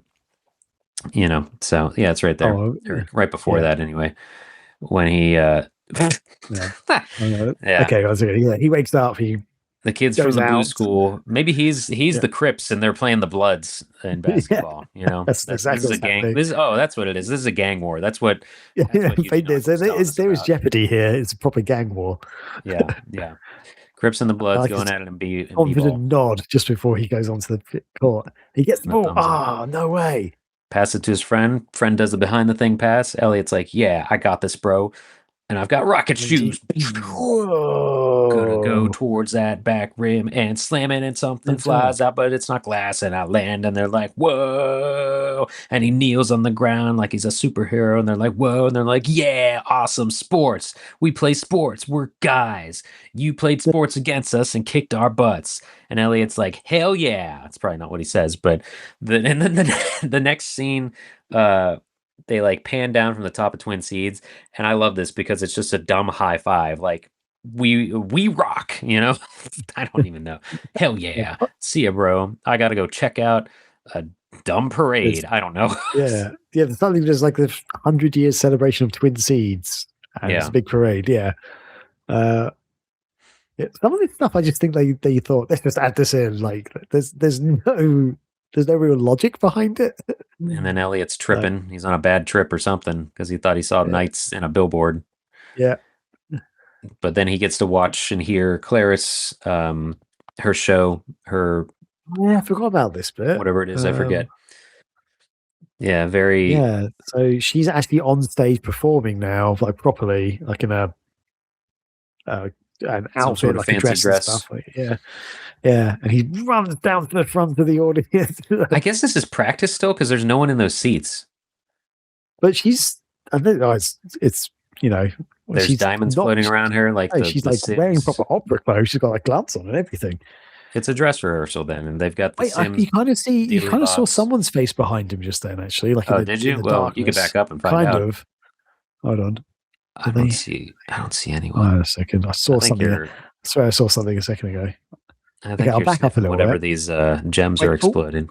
Speaker 1: so it's right there. Right before that anyway. When he
Speaker 2: Okay, he wakes up,
Speaker 1: the kids from the blue school, maybe he's the Crips and they're playing the Bloods in basketball.
Speaker 2: That's exactly
Speaker 1: this is a gang. That's what it is. This is a gang war. That's what
Speaker 2: there is jeopardy here. It's a proper gang war.
Speaker 1: Yeah. Crips and the Bloods going at it and be
Speaker 2: confident nod just before he goes onto the court. He gets the ball. Oh, no way.
Speaker 1: Pass it to his friend. Friend does the behind the thing pass. Elliot's like, yeah, I got this, bro. And I've got rocket shoes.
Speaker 2: Whoa.
Speaker 1: Gonna go towards that back rim and slam it, and something flies out, but it's not glass. And I land, and they're like, whoa. And he kneels on the ground like he's a superhero. And they're like, whoa. And they're like, yeah, awesome sports. We play sports. We're guys. You played sports against us and kicked our butts. And Elliot's like, hell yeah. That's probably not what he says, but then the next scene, they like pan down from the top of Twin Seeds, and I love this because it's just a dumb high five, like we rock, I don't even know. Hell yeah. See ya, bro. I gotta go check out a dumb parade. I don't know.
Speaker 2: There's something just like the 100-year celebration of Twin Seeds, and it's a big parade. Some of this stuff I just think they thought, let's just add this in, like there's no real logic behind it.
Speaker 1: And then Elliot's tripping. He's on a bad trip or something because he thought he saw Knights in a billboard.
Speaker 2: Yeah.
Speaker 1: But then he gets to watch and hear Clarice, her show, her...
Speaker 2: Yeah, I forgot about this bit.
Speaker 1: Whatever it is, I forget. Yeah, very...
Speaker 2: Yeah, so she's actually on stage performing now, like properly, like in an outfit,
Speaker 1: sort of
Speaker 2: like
Speaker 1: fancy
Speaker 2: a dress
Speaker 1: dress.
Speaker 2: And stuff. Yeah, and he runs down to the front of the audience.
Speaker 1: I guess this is practice still because there's no one in those seats.
Speaker 2: But she's, I think it's
Speaker 1: there's diamonds floating around her. Like
Speaker 2: she's like wearing proper opera clothes. She's got like gloves on and everything.
Speaker 1: it's a dress rehearsal then, and they've got the
Speaker 2: Wait,
Speaker 1: Sims
Speaker 2: you kind of saw
Speaker 1: dealy-bops.
Speaker 2: someone's face behind him just then, actually, like
Speaker 1: Oh,
Speaker 2: in
Speaker 1: did
Speaker 2: the
Speaker 1: you? Well, you could
Speaker 2: darkness.
Speaker 1: back up and find
Speaker 2: Kind
Speaker 1: out.
Speaker 2: of. Hold on.
Speaker 1: I don't see anyone.
Speaker 2: Hold on a second. I saw something. I swear I saw something a second ago.
Speaker 1: Okay,
Speaker 2: I'll back up a little
Speaker 1: whatever
Speaker 2: bit.
Speaker 1: these gems are exploding.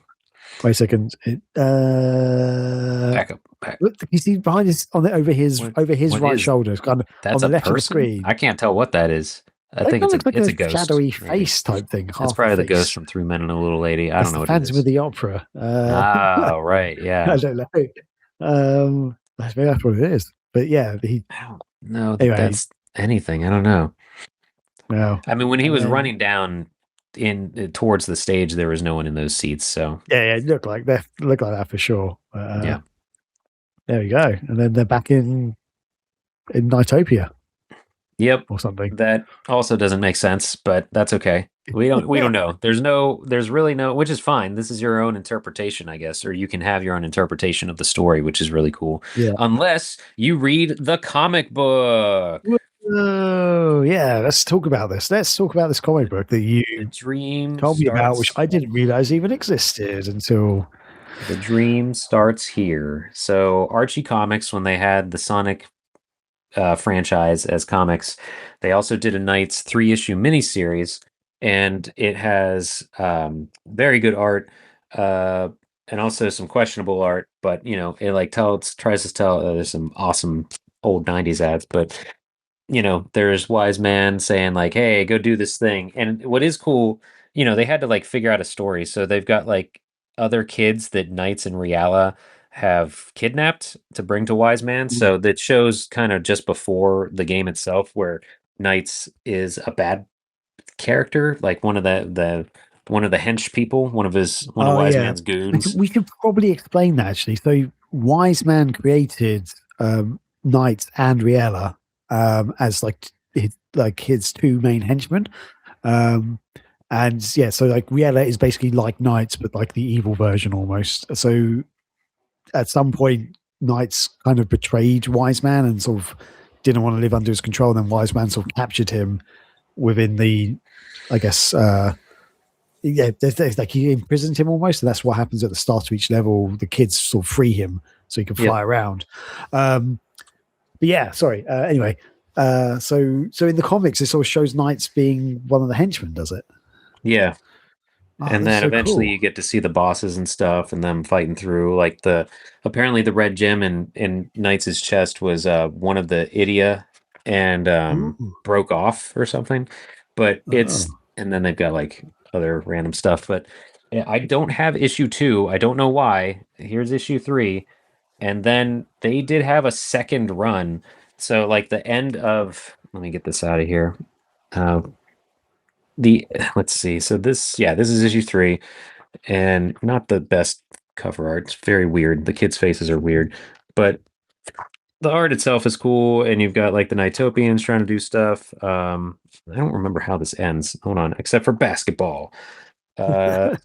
Speaker 2: Wait a second.
Speaker 1: Back up.
Speaker 2: Look, you see behind over his right shoulder, kind of on the left of the screen.
Speaker 1: I can't tell what that is. I think it's a ghost.
Speaker 2: Shadowy face type thing.
Speaker 1: It's probably the ghost from Three Men and a Little Lady. I don't know what it is.
Speaker 2: Phantom of the Opera.
Speaker 1: Right, yeah.
Speaker 2: I don't know. Maybe that's what it is. But yeah,
Speaker 1: I don't know that that's anything. I don't know.
Speaker 2: No.
Speaker 1: I mean, when he was running down towards the stage, there was no one in those seats. So
Speaker 2: yeah, it looked like that for sure.
Speaker 1: Yeah.
Speaker 2: There we go. And then they're back in NiGHTS.
Speaker 1: Yep.
Speaker 2: Or something.
Speaker 1: That also doesn't make sense, but that's okay. We don't know. There's really no, which is fine. This is your own interpretation, I guess, or you can have your own interpretation of the story, which is really cool.
Speaker 2: Yeah.
Speaker 1: Unless you read the comic book.
Speaker 2: Oh, yeah. Let's talk about this. Let's talk about this comic book that you told me about, which I didn't realize even existed until...
Speaker 1: The dream starts here. So Archie Comics, when they had the Sonic franchise as comics, they also did a NiGHTS 3-issue miniseries, and it has very good art and also some questionable art, but it like tries to tell there's some awesome old 90s ads, but there's Wise Man saying like, hey, go do this thing. And what is cool, they had to like figure out a story, so they've got like other kids that NiGHTS and Reala have kidnapped to bring to Wise Man. So that shows kind of just before the game itself where NiGHTS is a bad character, like one of the hench people, one of Wise Man's goons.
Speaker 2: We could probably explain that actually. So Wise Man created NiGHTS and Reala as like his two main henchmen. And yeah, so like Reala is basically like NiGHTS, but like the evil version almost. So at some point, NiGHTS kind of betrayed Wise Man and sort of didn't want to live under his control. And then Wise Man sort of captured him within the, I guess, there's like he imprisoned him almost. And that's what happens at the start of each level. The kids sort of free him so he can fly around. But yeah, sorry. Anyway, so in the comics, it sort of shows NiGHTS being one of the henchmen, does it?
Speaker 1: Yeah. And then eventually you get to see the bosses and stuff and them fighting through like apparently the red gem in NiGHTS' chest was one of the Idia and broke off or something. But and then they've got like other random stuff. But I don't have issue 2. I don't know why. Here's issue 3. And then they did have a second run. So like the end of, let me get this out of here. Let's see. So this is issue 3, and not the best cover art. It's very weird. The kids' faces are weird, but the art itself is cool. And you've got like the Nightopians trying to do stuff. I don't remember how this ends. Hold on, except for basketball. But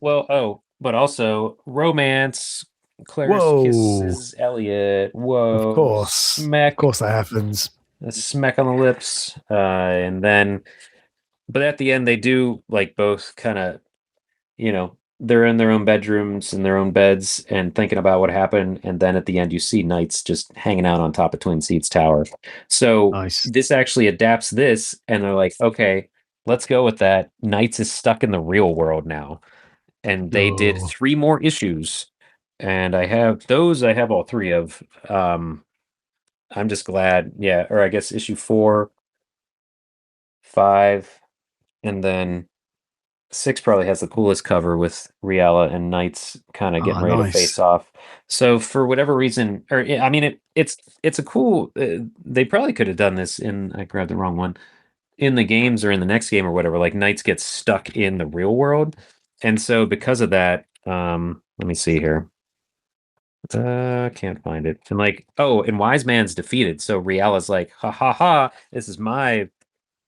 Speaker 1: also romance. Claire kisses Elliot. Whoa!
Speaker 2: Of course,
Speaker 1: smack.
Speaker 2: Of course, that happens.
Speaker 1: A smack on the lips, and then. But at the end, they do like both kind of, they're in their own bedrooms in their own beds and thinking about what happened. And then at the end, you see NiGHTS just hanging out on top of Twin Seats Tower. So This actually adapts this, and they're like, okay, let's go with that. NiGHTS is stuck in the real world now, and they did 3 more issues, and I have all 3 of. I'm just glad, or I guess issue 4, 5. And then 6 probably has the coolest cover with Reala and NiGHTS kind of getting ready to face off. So for whatever reason, it's a cool. They probably could have done this I grabbed the wrong one, in the games or in the next game or whatever. Like NiGHTS gets stuck in the real world, and so because of that, let me see here. Can't find it. And like, and Wise Man's defeated. So Reala's like, ha ha ha! This is my.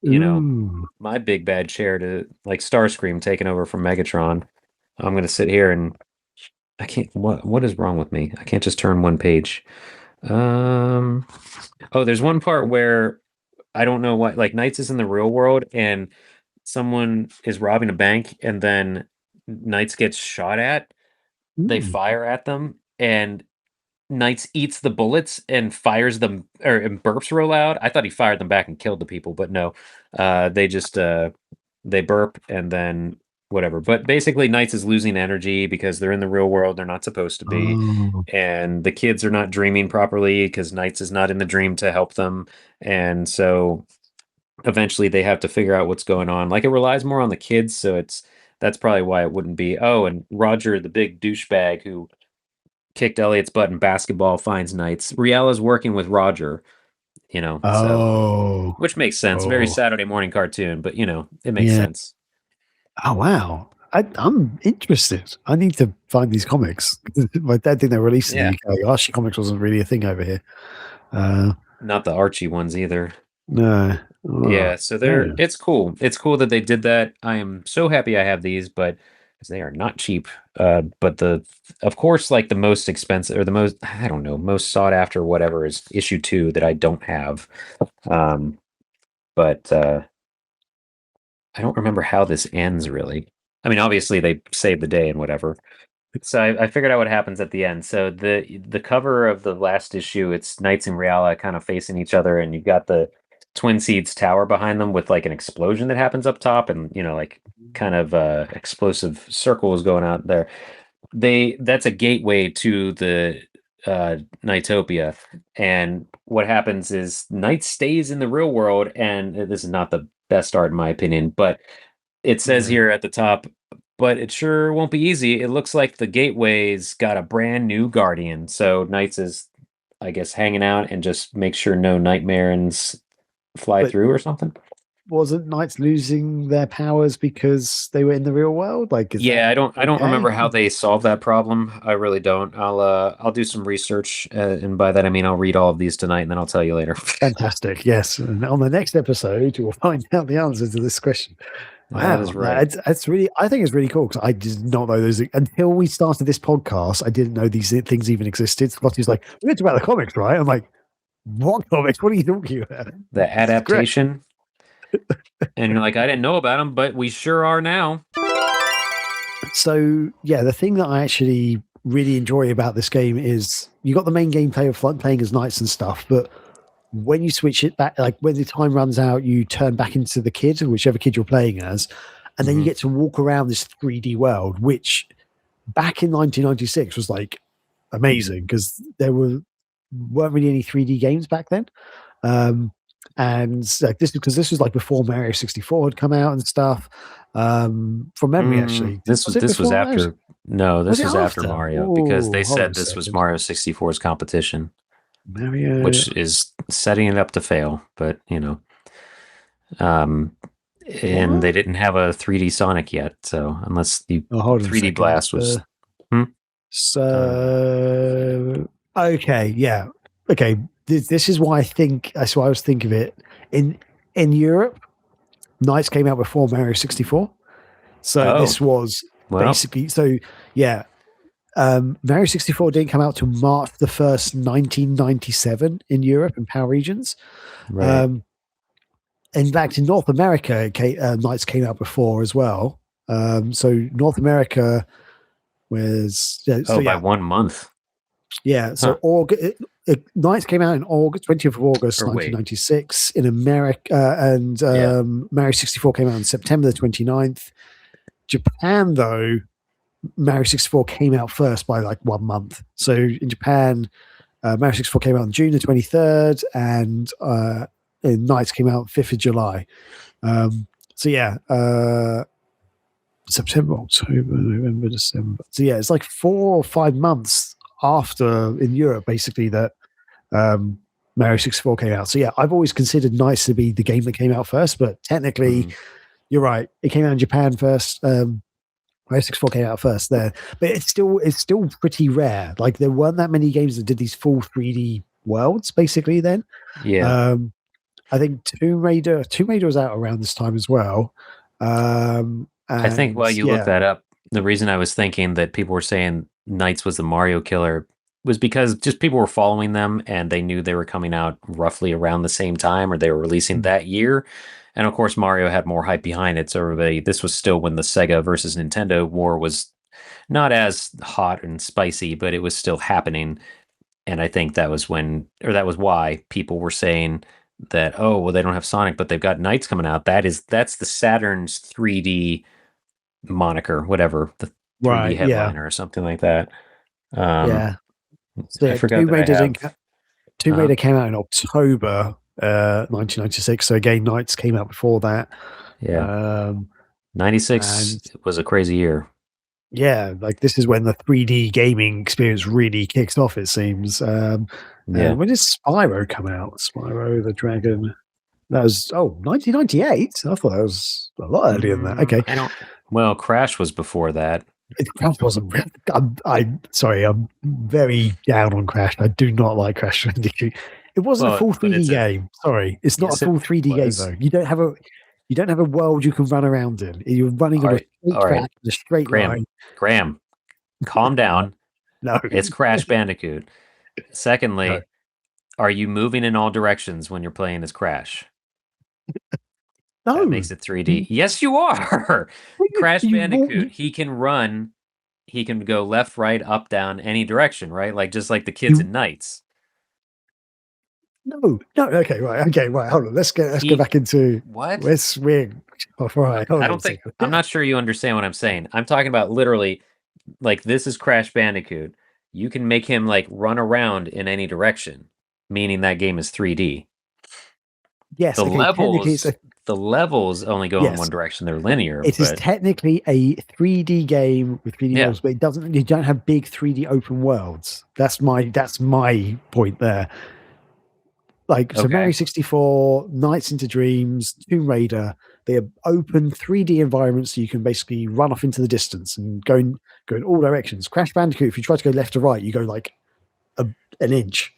Speaker 1: My big bad chair to like Starscream taking over from Megatron. I'm gonna sit here and I can't. What is wrong with me? I can't just turn one page. There's one part where I don't know what. Like NiGHTS is in the real world, and someone is robbing a bank and then Knights gets shot at, they fire at them, and Knights eats the bullets and fires them and burps real loud. I thought he fired them back and killed the people, but no. They just they burp and then whatever. But basically Knights is losing energy because they're in the real world. They're not supposed to be.
Speaker 2: Oh.
Speaker 1: And the kids are not dreaming properly because Knights is not in the dream to help them. And so eventually they have to figure out what's going on. Like, it relies more on the kids, so that's probably why it wouldn't be. Oh, and Roger, the big douchebag who kicked Elliot's butt in basketball, finds Knights. Riela's working with Roger, so
Speaker 2: Oh.
Speaker 1: which makes sense. Very Saturday morning cartoon, but it makes sense.
Speaker 2: Oh wow. I'm interested. I need to find these comics. My dad think they're released in the UK. Archie Comics wasn't really a thing over here.
Speaker 1: Not the Archie ones either.
Speaker 2: No.
Speaker 1: Yeah, so it's cool. It's cool that they did that. I am so happy I have these, but because they are not cheap. But of course, like the most expensive or the most, I don't know, most sought after, whatever, is issue 2 that I don't have. But I don't remember how this ends really. I mean, obviously they save the day and whatever. So I figured out what happens at the end. So the cover of the last issue, it's Knights and Riala kind of facing each other, and you've got the Twin Seeds tower behind them with like an explosion that happens up top, and like kind of explosive circles going out there. That's a gateway to the Knightopia, and what happens is Knight stays in the real world, and this is not the best art in my opinion, but it says here at the top, but it sure won't be easy. It looks like the gateway's got a brand new guardian, so Knights is, I guess, hanging out and just make sure no nightmares fly through or something.
Speaker 2: Wasn't Knights losing their powers because they were in the real world? Like,
Speaker 1: I don't remember how they solved that problem. I really don't. I'll do some research, and by that I mean I'll read all of these tonight, and then I'll tell you later.
Speaker 2: Fantastic. Yes, and on the next episode we'll find out the answers to this question. Wow,
Speaker 1: that is right.
Speaker 2: That's really. I think it's really cool because I did not know those until we started this podcast. I didn't know these things even existed. Scotty's like, "We're talking about the comics, right?" I'm like, "What comics? What are you talking about?"
Speaker 1: The adaptation. And you're like, I didn't know about them, but we sure are now.
Speaker 2: So yeah, the thing that I actually really enjoy about this game is you got the main gameplay of playing as Knights and stuff, but when you switch it back, like when the time runs out, you turn back into the kid, whichever kid you're playing as, and then you get to walk around this 3D world, which back in 1996 was like amazing because there weren't really any 3D games back then. And like this was like before Mario 64 had come out and stuff. From memory, actually,
Speaker 1: this was after. No, this was after Mario, because they said this was Mario 64's competition.
Speaker 2: Mario,
Speaker 1: which is setting it up to fail, but and they didn't have a 3D Sonic yet, so unless the 3D Blast was.
Speaker 2: So okay. This is why I think that's why I was thinking of it in Europe. Knights came out before Mario 64, so this was basically Mario 64 didn't come out till March the 1st, 1997 in Europe and PAL regions.
Speaker 1: Right.
Speaker 2: In fact, in North America, Knights came out before as well. So North America was
Speaker 1: by 1 month.
Speaker 2: Yeah, so Knights came out in August, 20th of August, 1996 in America, and Mario 64 came out on September the 29th. Japan, though, Mario 64 came out first by like 1 month. So in Japan, Mario 64 came out on June the 23rd, and Knights came out 5th of July. September, October, November, December. So yeah, it's like 4 or 5 months after in Europe, basically, that Mario 64 came out. So yeah, I've always considered Knights to be the game that came out first, but technically, you're right. It came out in Japan first. Mario 64 came out first there, but it's still pretty rare. Like there weren't that many games that did these full 3D worlds, basically. Then, I think Tomb Raider was out around this time as well.
Speaker 1: I think while you look that up, the reason I was thinking that people were saying Knights was the Mario killer was because just people were following them and they knew they were coming out roughly around the same time, or they were releasing that year. And of course, Mario had more hype behind it. So this was still when the Sega versus Nintendo war was not as hot and spicy, but it was still happening. And I think that was why people were saying that, oh, well, they don't have Sonic, but they've got NiGHTS coming out. That's the Saturn's 3D moniker, whatever, the 3D
Speaker 2: Right. Yeah.
Speaker 1: headliner or something like that.
Speaker 2: Yeah.
Speaker 1: I forgot that I have.
Speaker 2: Tomb Raider came out in October 1996. So again, NiGHTS came out before that.
Speaker 1: Yeah. 96 was a crazy year.
Speaker 2: Yeah, like this is when the 3D gaming experience really kicks off, it seems. When did Spyro come out? Spyro the Dragon. That was 1998. I thought that was a lot earlier than that. Okay.
Speaker 1: Well, Crash was before that.
Speaker 2: Crash wasn't. Sorry, I'm very down on Crash. I do not like Crash Bandicoot. It wasn't a full 3D game. Sorry, it's not a full 3D game though. You don't have a world you can run around in. You're running on a straight track, a straight line.
Speaker 1: Graham, calm down.
Speaker 2: No,
Speaker 1: it's Crash Bandicoot. Secondly, are you moving in all directions when you're playing as Crash?
Speaker 2: No,
Speaker 1: that makes it 3D. Yes, you are. Crash Bandicoot. He can run. He can go left, right, up, down, any direction. Right, just like the kids in NiGHTS.
Speaker 2: No. Okay, right. Hold on. Let's go back into
Speaker 1: what?
Speaker 2: Right.
Speaker 1: I'm not sure you understand what I'm saying. I'm talking about literally, this is Crash Bandicoot. You can make him run around in any direction, meaning that game is 3D.
Speaker 2: Yes.
Speaker 1: The levels only go in one direction. They're linear.
Speaker 2: It is technically a 3D game with 3D levels, but you don't have big 3D open worlds. That's my point there. So Mario 64, Nights into Dreams, Tomb Raider, they are open 3D environments so you can basically run off into the distance and go in all directions. Crash Bandicoot, if you try to go left to right, you go an inch.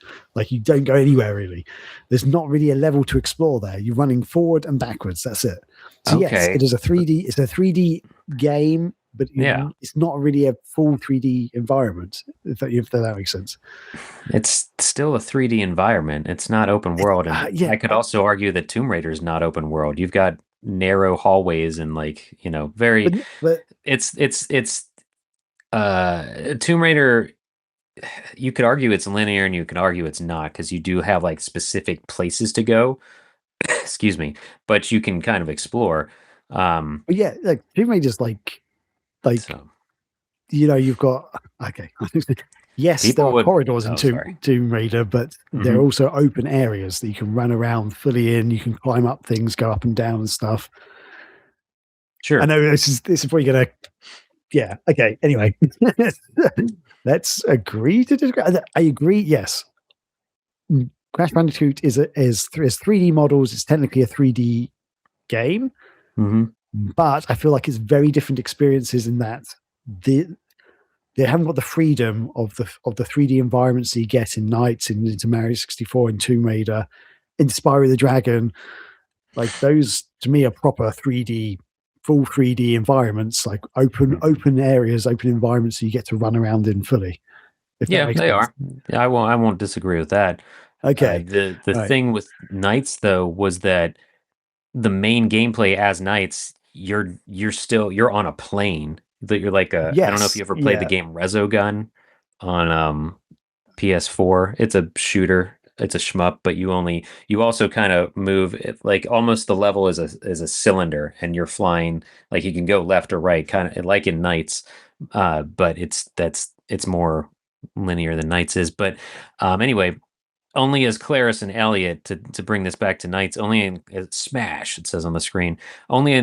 Speaker 2: You don't go anywhere really. There's not really a level to explore there. You're running forward and backwards. That's it. So yes, it is a 3D. It's a 3D game, but it's not really a full 3D environment. If that makes sense.
Speaker 1: It's still a 3D environment. It's not open world. And I could also argue that Tomb Raider is not open world. You've got narrow hallways and very. It's Tomb Raider. You could argue it's linear, and you could argue it's not, because you do have specific places to go. Excuse me, but you can kind of explore.
Speaker 2: Tomb Raider's you've got yes, there are corridors in Tomb Raider, but there are also open areas that you can run around fully in. You can climb up things, go up and down and stuff.
Speaker 1: Sure.
Speaker 2: I know this is probably gonna. Yeah. Okay. Anyway, let's agree to disagree. I agree. Yes. Crash Bandicoot is 3D models. It's technically a 3D game, but I feel like it's very different experiences in that they haven't got the freedom of the 3D environments that you get in NiGHTS, into Mario 64, and Tomb Raider, in Spyro the Dragon. Those to me are proper 3D, full 3D environments, open areas, open environments that you get to run around in fully.
Speaker 1: They are. Yeah, I won't disagree with that.
Speaker 2: Okay.
Speaker 1: The thing with NiGHTS though was that the main gameplay as NiGHTS, you're on a plane. That you're I don't know if you ever played the game Resogun on PS4. It's a shooter. It's a shmup, but you also kind of move almost the level is a cylinder, and you're flying. You can go left or right, kind of like in NiGHTS, but it's more linear than NiGHTS is. But anyway, only as Claris and Elliot, to bring this back to NiGHTS, only in Smash, it says on the screen, only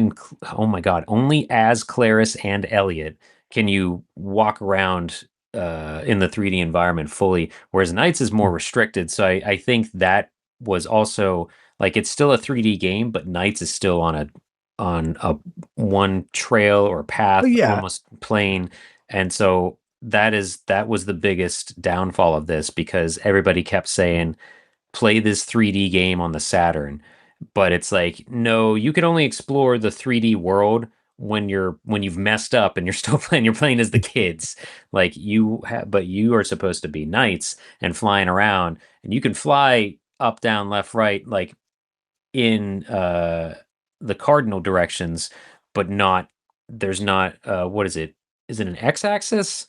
Speaker 1: as Claris and Elliot can you walk around in the 3D environment fully, whereas NiGHTS is more restricted. So I think that was also it's still a 3D game, but NiGHTS is still on a one trail or path, almost plane, and so that was the biggest downfall of this, because everybody kept saying play this 3D game on the Saturn, but it's no, you can only explore the 3D world when you've messed up and you're still playing. You're playing as the kids, but you are supposed to be NiGHTS and flying around, and you can fly up, down, left, right, in the cardinal directions, but there's not what is it? Is it an x-axis?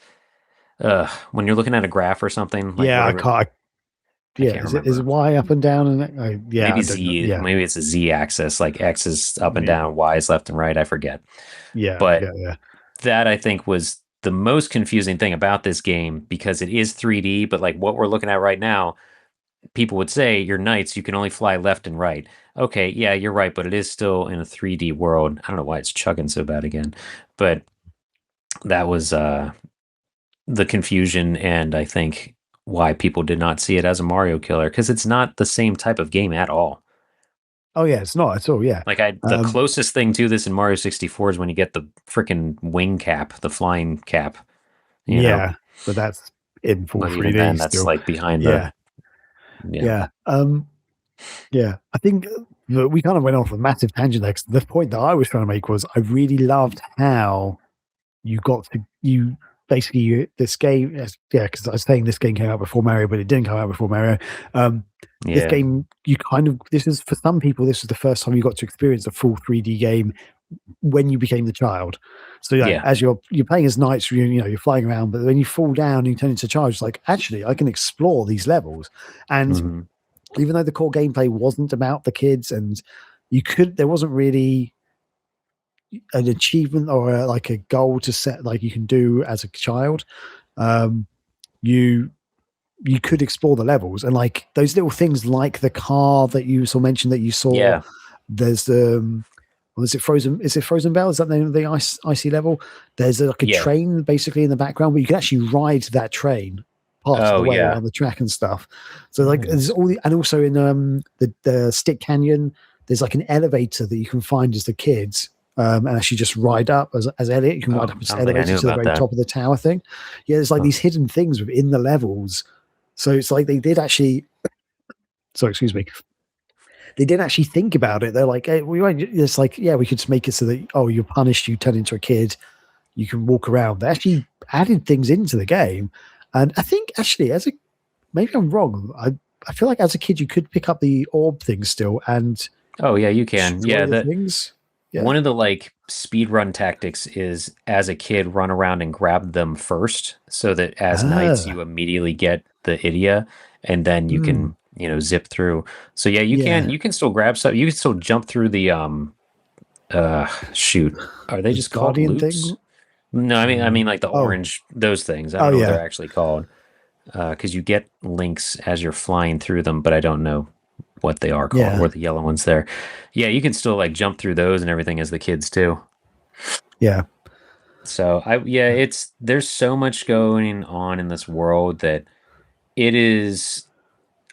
Speaker 1: When you're looking at a graph or something, like
Speaker 2: Yeah, I
Speaker 1: whatever.
Speaker 2: can't.
Speaker 1: I
Speaker 2: Yeah,
Speaker 1: can't
Speaker 2: is it
Speaker 1: remember.
Speaker 2: Y up and down? And yeah, I
Speaker 1: Maybe
Speaker 2: don't know.
Speaker 1: Z,
Speaker 2: Yeah,
Speaker 1: maybe it's a Z axis, like X is up and
Speaker 2: yeah,
Speaker 1: down, Y is left and right. I forget.
Speaker 2: yeah,
Speaker 1: But
Speaker 2: yeah.
Speaker 1: that I think was the most confusing thing about this game because it is 3D, but like what we're looking at right now, people would say your knights, you can only fly left and right. Okay, yeah, you're right, but it is still in a 3D world. I don't know why it's chugging so bad again, but that was the confusion, and I think why people did not see it as a Mario killer because it's not the same type of game at all.
Speaker 2: Oh yeah, it's not at all. Yeah,
Speaker 1: Like the closest thing to this in Mario 64 is when you get the freaking wing cap, the flying cap. You know,
Speaker 2: yeah, but that's in full
Speaker 1: but even
Speaker 2: 3D
Speaker 1: then, that's
Speaker 2: still.
Speaker 1: like behind
Speaker 2: Yeah,
Speaker 1: yeah.
Speaker 2: yeah. I think that we kind of went off a massive tangent there. 'Cause the point that I was trying to make was I really loved how you got to this game. Yeah, because I was saying this game came out before Mario, but it didn't come out before Mario. This
Speaker 1: Yeah.
Speaker 2: game, this is for some people, this is the first time you got to experience a full 3D game when you became the child. So
Speaker 1: Yeah.
Speaker 2: as you're playing as knights, you're flying around, but when you fall down and you turn into a child, it's like, actually, I can explore these levels. And
Speaker 1: Mhm.
Speaker 2: even though the core gameplay wasn't about the kids, and there wasn't really an achievement or like a goal to set, like you can do as a child. You could explore the levels, and like those little things, like the car that you mentioned that you saw.
Speaker 1: Yeah.
Speaker 2: There's is it Frozen? Is it Frozen Bell? Is that the name of the icy level? There's like a train basically in the background, but you can actually ride that train part of the way around the track and stuff. So like there's and also in the Stick Canyon, there's like an elevator that you can find as the kids. And actually just ride up as Elliot. You can ride up this elevator to the very top of the tower thing. Yeah, there's like these hidden things within the levels. So it's like they did actually. So excuse me. They didn't actually think about it. They're like, hey, we won't. It's like, yeah, we could just make it so that you're punished, you turn into a kid, you can walk around. They actually added things into the game, and I think actually, maybe I'm wrong. I feel like as a kid you could pick up the orb thing still, and
Speaker 1: oh yeah, you can. Yeah,
Speaker 2: things. Yeah.
Speaker 1: One of the like speed run tactics is as a kid run around and grab them first, so that as knights you immediately get the Idia, and then you can zip through. So yeah, you can still grab stuff. You can still jump through the shoot. Are they just called loops? Thing? No, I mean like the orange, those things. I don't know what they're actually called. Because you get links as you're flying through them, but I don't know what they are called, or the yellow ones there. Yeah, you can still like jump through those and everything as the kids too.
Speaker 2: Yeah.
Speaker 1: So there's so much going on in this world that it is.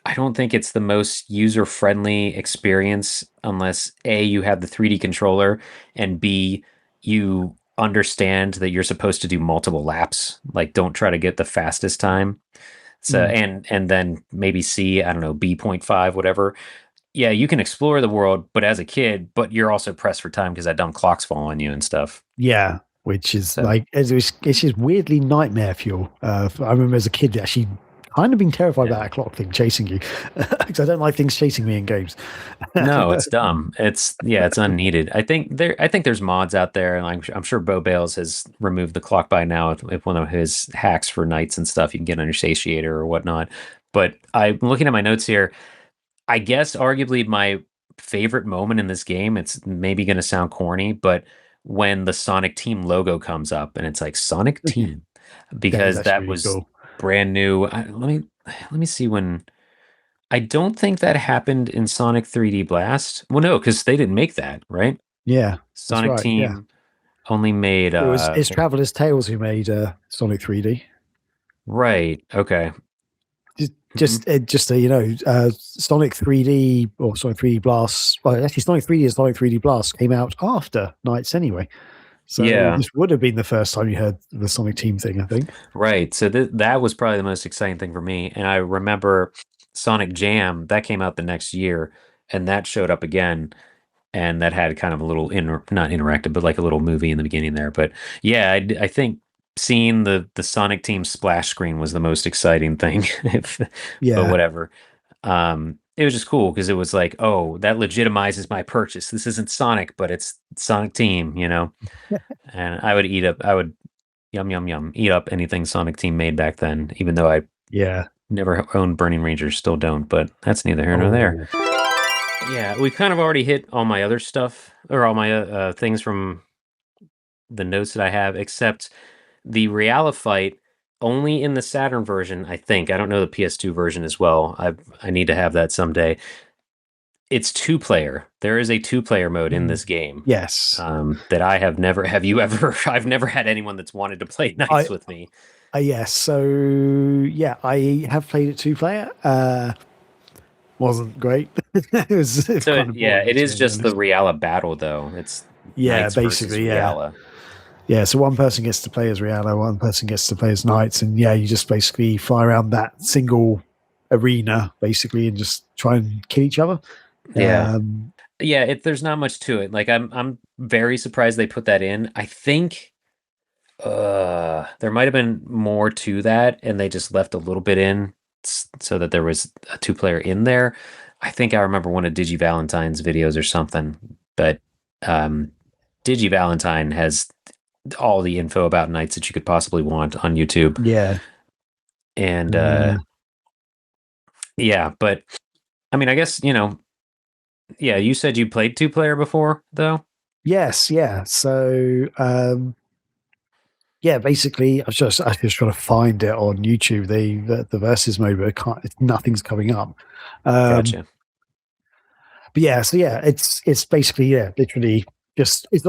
Speaker 1: I don't think it's the most user-friendly experience unless A, you have the 3D controller, and B, you understand that you're supposed to do multiple laps. Like, don't try to get the fastest time. So, and then maybe C, I don't know, B.5, whatever. Yeah, you can explore the world, but as a kid, but you're also pressed for time because that dumb clock's following you and stuff.
Speaker 2: Yeah, which is it's just weirdly nightmare fuel. I remember as a kid actually kind of being terrified about that clock thing chasing you, because I don't like things chasing me in games.
Speaker 1: No, it's dumb. It's unneeded. I think there's mods out there, and I'm sure Bo Bales has removed the clock by now if one of his hacks for nights and stuff you can get on your satiator or whatnot. But I'm looking at my notes here. I guess arguably my favorite moment in this game, it's maybe going to sound corny, but when the Sonic Team logo comes up and it's like Sonic Team, because that was really cool. Brand new. Let me see when. I don't think that happened in Sonic 3D Blast. Well, no, because they didn't make that, right?
Speaker 2: Yeah,
Speaker 1: Sonic Team only made.
Speaker 2: It's Traveler's Tales who made Sonic 3D.
Speaker 1: Right. Okay.
Speaker 2: Just Sonic 3D or Sonic 3D Blast. Well, actually, Sonic 3D and Sonic 3D Blast came out after Nights anyway. So this would have been the first time you heard the Sonic Team thing, I think.
Speaker 1: Right. So that was probably the most exciting thing for me. And I remember Sonic Jam, that came out the next year, and that showed up again. And that had kind of a little, not interactive, but like a little movie in the beginning there. But yeah, I think seeing the Sonic Team splash screen was the most exciting thing. But whatever. it was just cool because it was like, oh, that legitimizes my purchase. This isn't Sonic, but it's Sonic Team, And I would yum yum yum, eat up anything Sonic Team made back then, even though I never owned Burning Rangers, still don't, but that's neither here nor there. Yeah, we kind of already hit all my other stuff, or all my things from the notes that I have, except the Realifite only in the Saturn version, I think. I don't know the PS2 version as well. I need to have that someday. It's 2-player. There is a 2-player mode in this game.
Speaker 2: Yes.
Speaker 1: That I have never. Have you ever? I've never had anyone that's wanted to play NiGHTS with me.
Speaker 2: Yes. So yeah, I have played it 2-player. Wasn't great. It was kind of
Speaker 1: it is just the Reala battle though. It's
Speaker 2: basically
Speaker 1: Reala.
Speaker 2: Yeah, so one person gets to play as Reala, one person gets to play as Knights, and you just basically fly around that single arena basically and just try and kill each other.
Speaker 1: Yeah. There's not much to it. Like I'm very surprised they put that in. I think there might have been more to that and they just left a little bit in so that there was a 2-player in there. I think I remember one of Digi Valentine's videos or something, but Digi Valentine has all the info about Knights that you could possibly want on YouTube.
Speaker 2: Yeah.
Speaker 1: And but I mean, I guess, you said you played 2-player before though?
Speaker 2: Yes, yeah. So basically I was just trying to find it on YouTube, the versus mode, but nothing's coming up.
Speaker 1: Gotcha.
Speaker 2: But it's basically literally just it's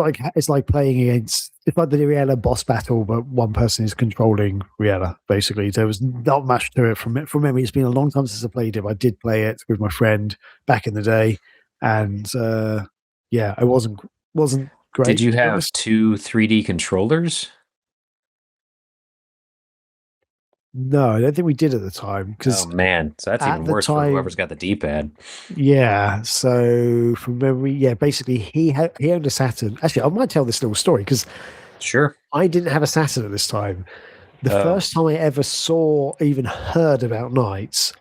Speaker 2: like playing against, it's like the Riella boss battle, but one person is controlling Riella. Basically, there was not much to it from memory. It's been a long time since I played it. I did play it with my friend back in the day, and it wasn't great.
Speaker 1: Did you have 2 3D controllers?
Speaker 2: No, I don't think we did at the time.
Speaker 1: Oh man, so that's even worse for whoever's got the D-pad.
Speaker 2: Yeah, so from memory, basically he owned a Saturn. Actually, I might tell this little story because
Speaker 1: sure,
Speaker 2: I didn't have a Saturn at this time. The first time I ever even heard about Knights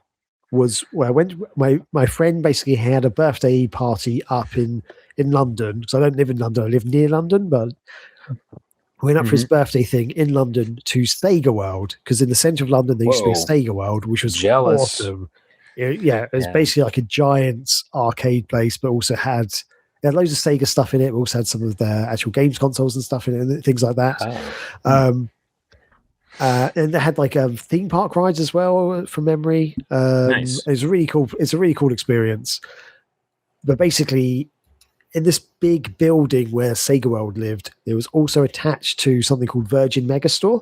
Speaker 2: was where I went. My friend basically had a birthday party up in London. So I don't live in London; I live near London, but went up for his birthday thing in London to Sega World, because in the centre of London there used to be a Sega World, which was awesome. It was basically like a giant arcade place, but also had loads of Sega stuff in it. We also had some of their actual games consoles and stuff in it, and things like that. And they had like theme park rides as well, from memory.
Speaker 1: Nice.
Speaker 2: It was really cool. It's a really cool experience. But basically, in this big building where Sega World lived, it was also attached to something called Virgin Megastore,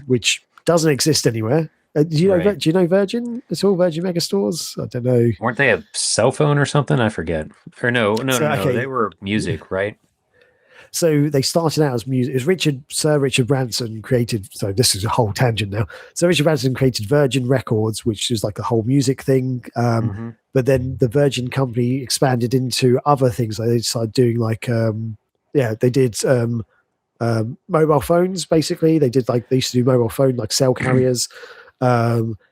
Speaker 2: which doesn't exist anywhere. Do you know Virgin? It's all Virgin Megastores. I don't know.
Speaker 1: Weren't they a cell phone or something? I forget. Or no. They were music, right?
Speaker 2: So they started out as music. It was Sir Richard Branson created. So this is a whole tangent now. Sir Richard Branson created Virgin Records, which is like a whole music thing. But then the Virgin company expanded into other things. Like they started doing like, they did mobile phones. Basically, they used to do mobile phone like cell carriers.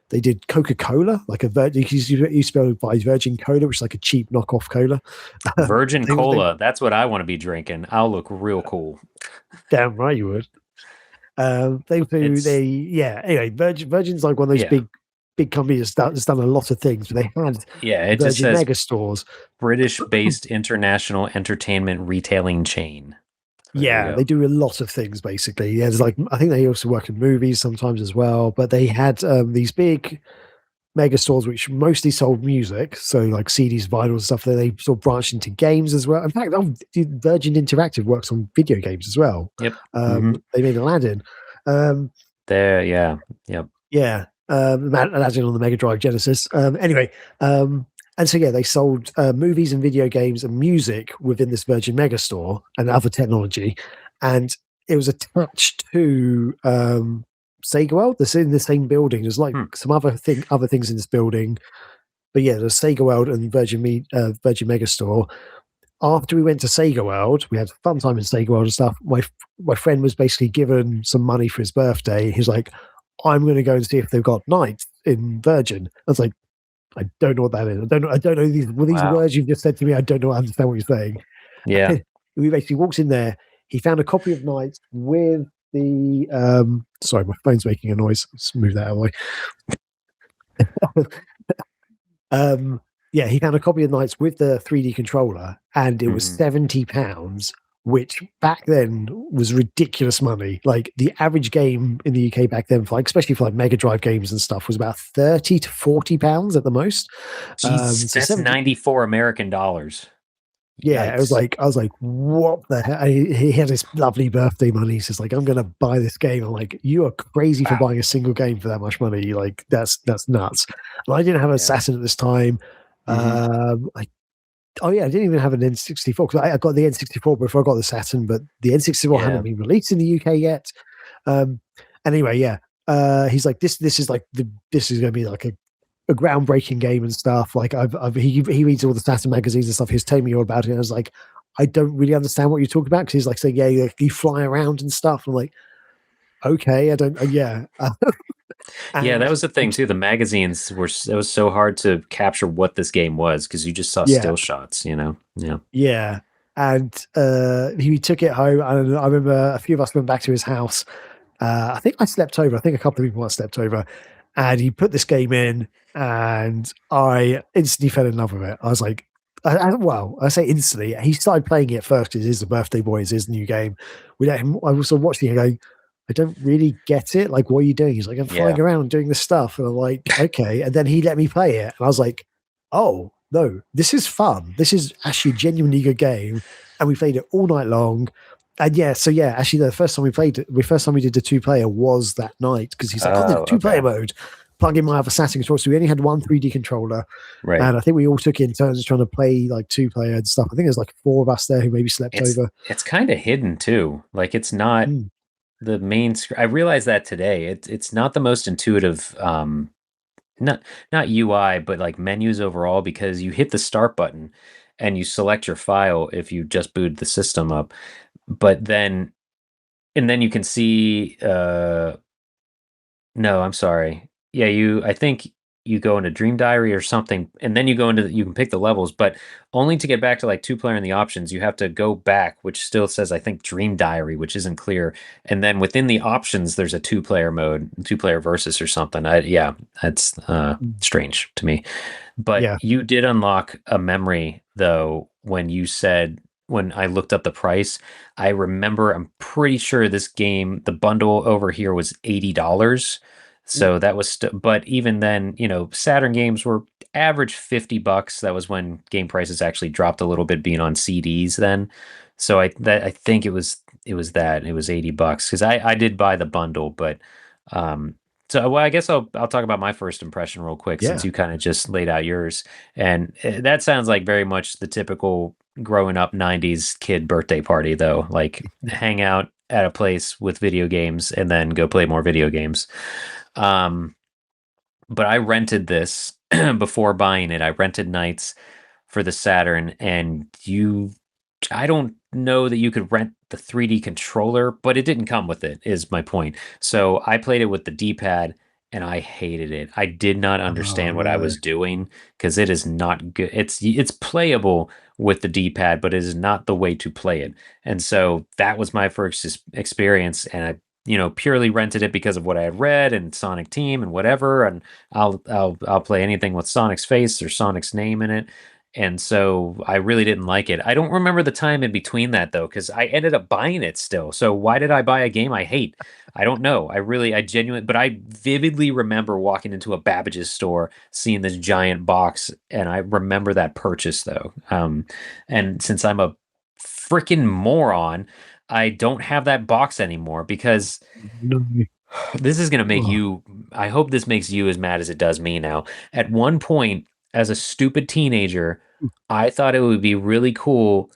Speaker 2: They did Coca-Cola, like you used to be able to buy Virgin Cola, which is like a cheap knockoff cola.
Speaker 1: Virgin Cola, that's what I want to be drinking. I'll look real cool.
Speaker 2: Damn right you would. Anyway, Virgin's like one of those big companies that's done a lot of things, but they had
Speaker 1: it
Speaker 2: Virgin
Speaker 1: just says
Speaker 2: Mega Stores.
Speaker 1: British-based international entertainment retailing chain.
Speaker 2: Yeah, they do a lot of things basically. There's I think they also work in movies sometimes as well, but they had these big mega stores which mostly sold music, so like CDs, vinyl and stuff. Then they sort of branched into games as well. In fact, Virgin Interactive works on video games as well.
Speaker 1: Yep.
Speaker 2: They made Aladdin.
Speaker 1: Aladdin
Speaker 2: on the Mega Drive Genesis. And so, they sold movies and video games and music within this Virgin Megastore and other technology. And it was attached to Sega World. That's in the same building. There's like some other things in this building. But there's Sega World and Virgin Megastore. After we went to Sega World, we had a fun time in Sega World and stuff. My friend was basically given some money for his birthday. He's like, I'm going to go and see if they've got Knights in Virgin. I was like, I don't know what that is. I don't know these
Speaker 1: Wow.
Speaker 2: words you've just said to me. I don't know. I understand what you're saying.
Speaker 1: Yeah.
Speaker 2: He basically walks in there. He found a copy of NiGHTS with the. Sorry, my phone's making a noise. Let's move that out of the way. Yeah, he found a copy of NiGHTS with the 3D controller, and it was £70, which back then was ridiculous money. Like the average game in the UK back then, for like, especially for like Mega Drive games and stuff, was about £30 to £40 at the most.
Speaker 1: Jeez,
Speaker 2: So
Speaker 1: that's
Speaker 2: 70,
Speaker 1: 94 American dollars.
Speaker 2: yeah,
Speaker 1: Yikes.
Speaker 2: I was like, what the hell? He had this lovely birthday money. He's just like, I'm gonna buy this game. I'm like, you are crazy for
Speaker 1: Wow.
Speaker 2: buying a single game for that much money. Like that's nuts. And I didn't have an
Speaker 1: Yeah.
Speaker 2: Saturn at this time. I I didn't even have an N64 because I got the N64 before I got the Saturn, but the N64
Speaker 1: Yeah.
Speaker 2: hadn't been released in the UK yet. Anyway, yeah, he's like, this is like this is going to be like a groundbreaking game and stuff. Like he reads all the Saturn magazines and stuff. He was telling me all about it. And I was like, I don't really understand what you're talking about because he's like saying, yeah, you fly around and stuff. I'm like, okay, I don't, yeah.
Speaker 1: Yeah, that
Speaker 2: And
Speaker 1: was the thing too. The magazines were it was so hard to capture what this game was because you just saw
Speaker 2: yeah,
Speaker 1: still shots, you know. Yeah.
Speaker 2: yeah. And he took it home, and I remember a few of us went back to his house. I think I slept over. I think a couple of people might have slept over, and he put this game in, and I instantly fell in love with it. I was like, well, I say instantly. He started playing it first because it is the birthday boy, it's his new game. We let him. I was sort of watching it going, I don't really get it. Like, what are you doing? He's like, I'm flying around doing this stuff. And I'm like, okay. And then he let me play it. And I was like, oh, no, this is fun. This is actually a genuinely good game. And we played it all night long. And actually, the first time we played it, the first time we did the 2-player was that night because he's like, the 2-player mode. Plug in my other Saturn controller. So we only had one 3D controller.
Speaker 1: Right.
Speaker 2: And I think we all took it in turns trying to play like 2-player and stuff. I think there's like 4 of us there who maybe slept over.
Speaker 1: It's kind of hidden too. Like it's not the main screen. I realized that today. It's not the most intuitive not UI, but like menus overall, because you hit the start button and you select your file if you just booted the system up. But then you can see no, I'm sorry. Yeah, I think you go into Dream Diary or something, and then you go into you can pick the levels, but only to get back to like 2-player in the options, you have to go back, which still says I think Dream Diary, which isn't clear. And then within the options, there's a 2-player mode, 2-player versus or something. That's strange to me. But you did unlock a memory though when you said when I looked up the price. I remember I'm pretty sure this game, the bundle over here was $80. So that was, but even then, Saturn games were average $50. That was when game prices actually dropped a little bit, being on CDs then. So I think it was $80 because I did buy the bundle, but so I guess I'll talk about my first impression real quick since you kind of just laid out yours, and that sounds like very much the typical growing up 90s kid birthday party though, like hang out at a place with video games and then go play more video games. But I rented this before buying it. I rented NiGHTS for the Saturn, and I don't know that you could rent the 3D controller, but it didn't come with it, is my point. So I played it with the D-pad, and I hated it. I did not understand what I was doing because it is not good. It's playable with the D-pad, but it is not the way to play it. And so that was my first experience, and I purely rented it because of what I had read and Sonic Team and whatever. And I'll play anything with Sonic's face or Sonic's name in it. And so I really didn't like it. I don't remember the time in between that though, because I ended up buying it still. So why did I buy a game I hate? I don't know. But I vividly remember walking into a Babbage's store, seeing this giant box, and I remember that purchase though. And since I'm a freaking moron, I don't have that box anymore because this is going to make you, I hope this makes you as mad as it does me now. At one point, as a stupid teenager, I thought it would be really cool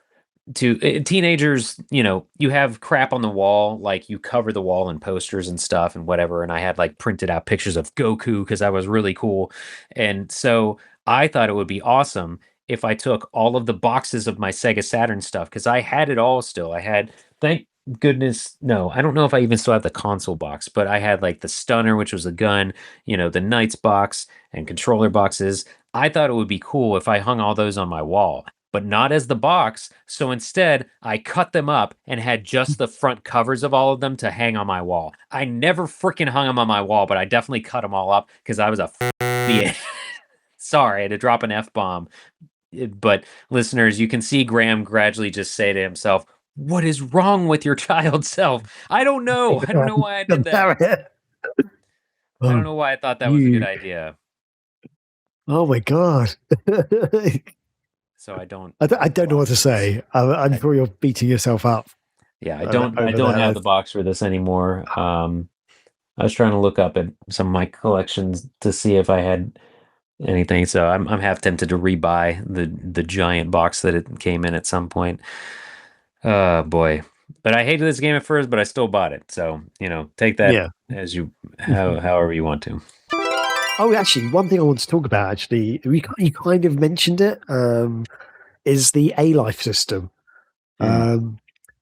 Speaker 1: to teenagers, you have crap on the wall, like you cover the wall in posters and stuff and whatever. And I had like printed out pictures of Goku because I was really cool. And so I thought it would be awesome if I took all of the boxes of my Sega Saturn stuff, because I had it all still. I had, thank goodness, no, I don't know if I even still have the console box, but I had like the stunner, which was a gun, the NiGHTS box and controller boxes. I thought it would be cool if I hung all those on my wall, but not as the box. So instead, I cut them up and had just the front covers of all of them to hang on my wall. I never freaking hung them on my wall, but I definitely cut them all up because I was a idiot. Sorry, I had to drop an F-bomb. But listeners, you can see Graham gradually just say to himself, "What is wrong with your child self? I don't know. I don't know why I did that. I don't know why I thought that was a good idea."
Speaker 2: Oh my god!
Speaker 1: So I don't
Speaker 2: know what to say. I'm sure you're beating yourself up.
Speaker 1: Yeah, I don't have the box for this anymore. I was trying to look up at some of my collections to see if I had anything. So I'm half tempted to rebuy the giant box that it came in at some point. Oh boy. But I hated this game at first, but I still bought it. So, take that as however you want to.
Speaker 2: Oh, actually, one thing I want to talk about, actually, you kind of mentioned it, is the A-Life system.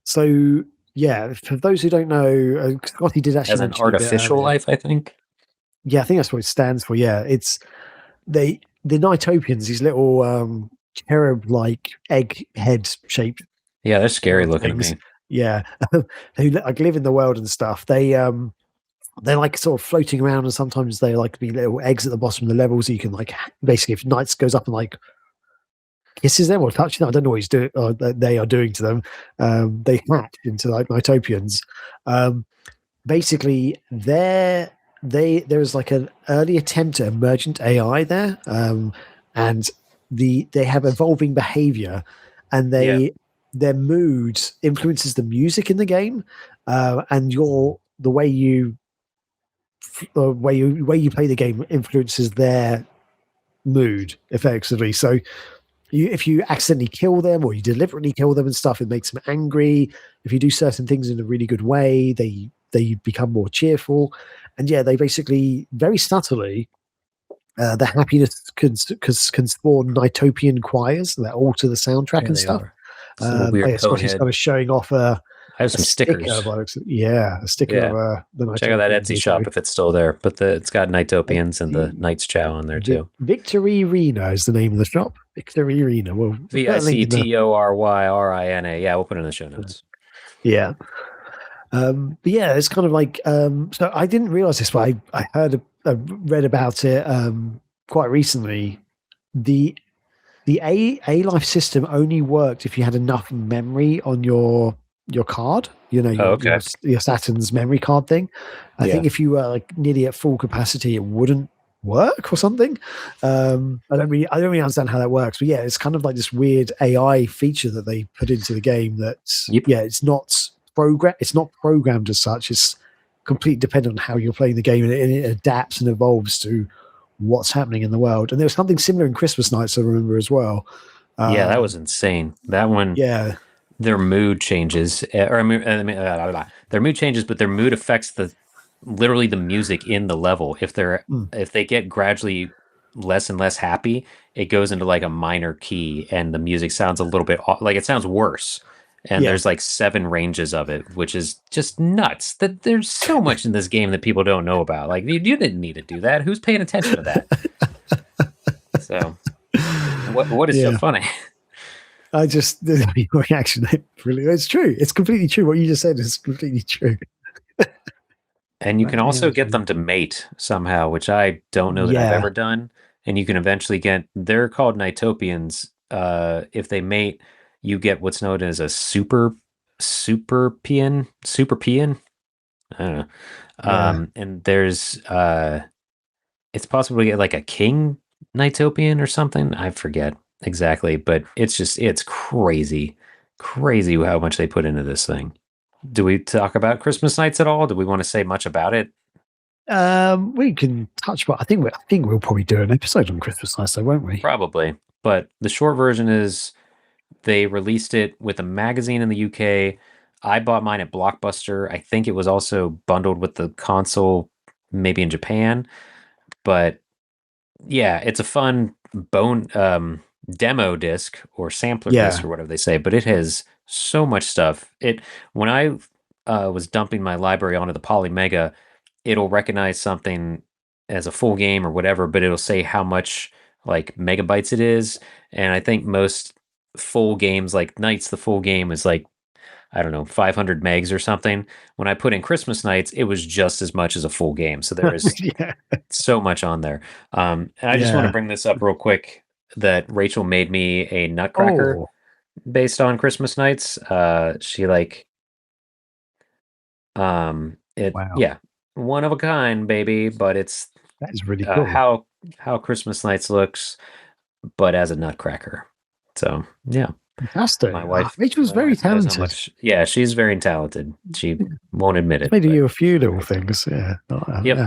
Speaker 2: So, yeah, for those who don't know, Scotty did actually
Speaker 1: as an artificial life, I think.
Speaker 2: Yeah, I think that's what it stands for. Yeah, it's the NiGHTS, these little cherub-like egg head shaped.
Speaker 1: Yeah, they're scary looking.
Speaker 2: Yeah, they like live in the world and stuff. They're like sort of floating around, and sometimes they like to be little eggs at the bottom of the level, so you can like basically if Knights goes up and like kisses them or touches them, I don't know what he's doing or they are doing to them. They hatch into like NiGHTS. Basically, there's like an early attempt at emergent AI there, and they have evolving behavior, and their mood influences the music in the game, and the way you play the game influences their mood effectively. So if you accidentally kill them or you deliberately kill them and stuff, it makes them angry. If you do certain things in a really good way, they become more cheerful. And yeah, they basically very subtly the happiness can spawn NiGHTS choirs that alter the soundtrack and stuff. Scotty's kind of showing off
Speaker 1: I have some stickers.
Speaker 2: A sticker of the NiGHTS.
Speaker 1: Check out that Etsy shop if it's still there. But it's got NiGHTS and the Knight's Chow on there too.
Speaker 2: Victory Arena is the name of the shop. Victory Arena. Well,
Speaker 1: VICTORYRINA. Yeah, we'll put it in the show notes.
Speaker 2: Yeah. But yeah, it's kind of like so I didn't realize this, but I read about it quite recently. The A-Life system only worked if you had enough memory on your card, your Saturn's memory card thing. I think if you were like nearly at full capacity, it wouldn't work or something. I don't really understand how that works, but yeah, it's kind of like this weird AI feature that they put into the game that's it's not programmed as such. It's completely dependent on how you're playing the game, and it adapts and evolves to what's happening in the world. And there was something similar in Christmas Nights, I remember as well.
Speaker 1: That was insane. That one, their mood changes, their mood changes, but their mood affects literally the music in the level. If they get gradually less and less happy, it goes into like a minor key, and the music sounds a little bit like it sounds worse. And there's like 7 ranges of it, which is just nuts. That there's so much in this game that people don't know about. Like you didn't need to do that. Who's paying attention to that? So, what is so funny?
Speaker 2: I just your reaction. It's true. It's completely true. What you just said is completely true.
Speaker 1: And you can also get them to mate somehow, which I don't know that I've ever done. And you can eventually get. They're called NiGHTS. If they mate, you get what's known as a superpian. I don't know. And there's it's possible to get like a king NiGHTS or something. I forget exactly, but it's crazy how much they put into this thing. Do we talk about Christmas Nights at all? Do we want to say much about it?
Speaker 2: We can touch, but I think we'll probably do an episode on Christmas Nights, though, won't we?
Speaker 1: Probably. But the short version is they released it with a magazine in the UK. I bought mine at Blockbuster. I think it was also bundled with the console, maybe in Japan. But yeah, it's a fun demo disc or sampler disc or whatever they say. But it has so much stuff. When I was dumping my library onto the Polymega, it'll recognize something as a full game or whatever, but it'll say how much like megabytes it is. And I think most full games like Nights, the full game is like, I don't know, 500 megs or something. When I put in Christmas Nights, it was just as much as a full game. So there is
Speaker 2: Yeah.
Speaker 1: so much on there. And I just want to bring this up real quick that Rachel made me a nutcracker based on Christmas Nights. She like, yeah, one of a kind, baby, but it's
Speaker 2: that is really cool.
Speaker 1: How Christmas Nights looks, but as a nutcracker. So yeah.
Speaker 2: Fantastic.
Speaker 1: My wife,
Speaker 2: Rachel's very talented.
Speaker 1: Yeah, she's very talented. She won't admit it.
Speaker 2: Maybe you a few little things. Yeah.
Speaker 1: Yep.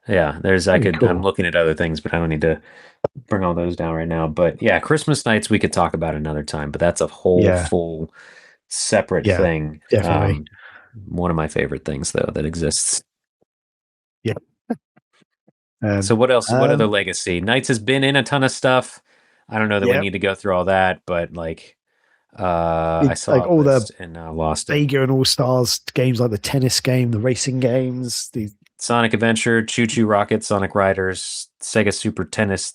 Speaker 1: Yeah. I'm looking at other things, but I don't need to bring all those down right now. But yeah, Christmas Nights we could talk about another time, but that's a whole full separate thing.
Speaker 2: Definitely.
Speaker 1: One of my favorite things though that exists.
Speaker 2: Yeah.
Speaker 1: So what else? What other legacy? Nights has been in a ton of stuff. I don't know that we need to go through all that, but like I saw
Speaker 2: like all the
Speaker 1: and lost it.
Speaker 2: Sega and All Stars games, like the tennis game, the racing games, the
Speaker 1: Sonic Adventure, Choo Choo Rocket, Sonic Riders, Sega Superstars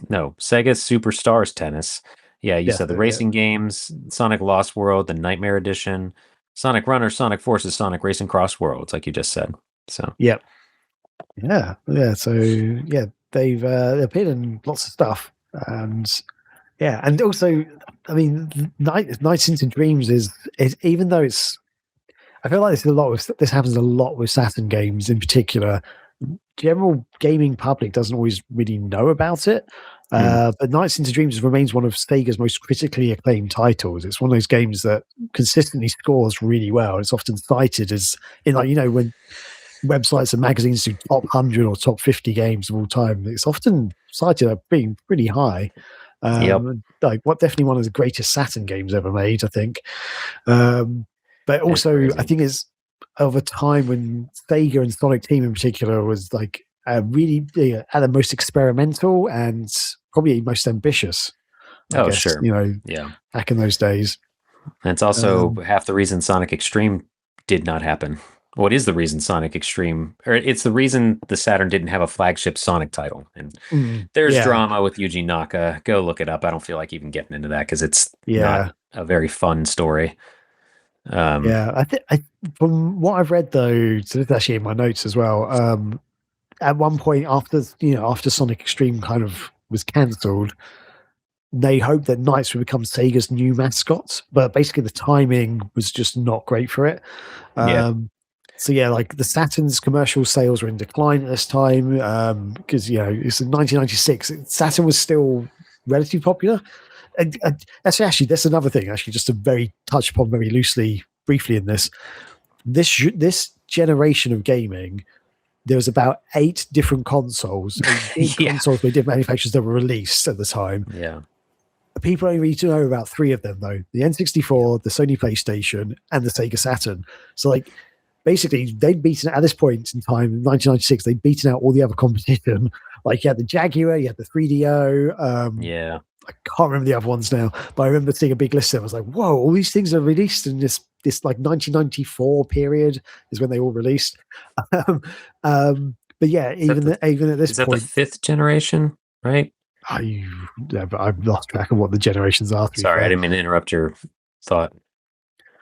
Speaker 1: Tennis. Yeah, you said the racing games, Sonic Lost World, the Nightmare Edition, Sonic Runner, Sonic Forces, Sonic Racing Cross Worlds, like you just said. So
Speaker 2: yeah. So yeah, they've appeared in lots of stuff, and yeah, and also, I mean, Nights into Dreams is even though it's, I feel like this happens a lot with Saturn games in particular. General gaming public doesn't always really know about it, but Nights into Dreams remains one of Sega's most critically acclaimed titles. It's one of those games that consistently scores really well. It's often cited as in, like, when websites and magazines do top 100 or top 50 games of all time, it's often cited as being pretty high. Like definitely one of the greatest Saturn games ever made, I think. But also, I think it's of a time when Sega and Sonic Team in particular was like really at the most experimental and probably most ambitious. I guess,
Speaker 1: sure.
Speaker 2: Back in those days.
Speaker 1: And it's also half the reason Sonic Extreme did not happen. What is the reason Sonic Extreme, or it's the reason the Saturn didn't have a flagship Sonic title? And there's drama with Yuji Naka. Go look it up. I don't feel like even getting into that because it's not a very fun story.
Speaker 2: I think from what I've read though, so this is actually in my notes as well. At one point after Sonic Extreme kind of was cancelled, they hoped that Knights would become Sega's new mascot, but basically the timing was just not great for it. So yeah, like the Saturn's commercial sales were in decline at this time because it's in 1996. Saturn was still relatively popular. And that's another thing. Actually, just to very touch upon very briefly in this generation of gaming, there was about 8 different consoles, consoles by different manufacturers that were released at the time.
Speaker 1: Yeah.
Speaker 2: People only need to know about 3 of them though: the N64, the Sony PlayStation, and the Sega Saturn. So like, basically, they'd beaten at this point in time, in 1996, they'd beaten out all the other competition. Like you had the Jaguar, you had the 3DO. I can't remember the other ones now, but I remember seeing a big list. I was like, "Whoa! All these things are released in this like 1994 period is when they all released." But yeah, even at this point,
Speaker 1: is that the 5th generation, right?
Speaker 2: I've lost track of what the generations are.
Speaker 1: Sorry, I didn't mean to interrupt your thought.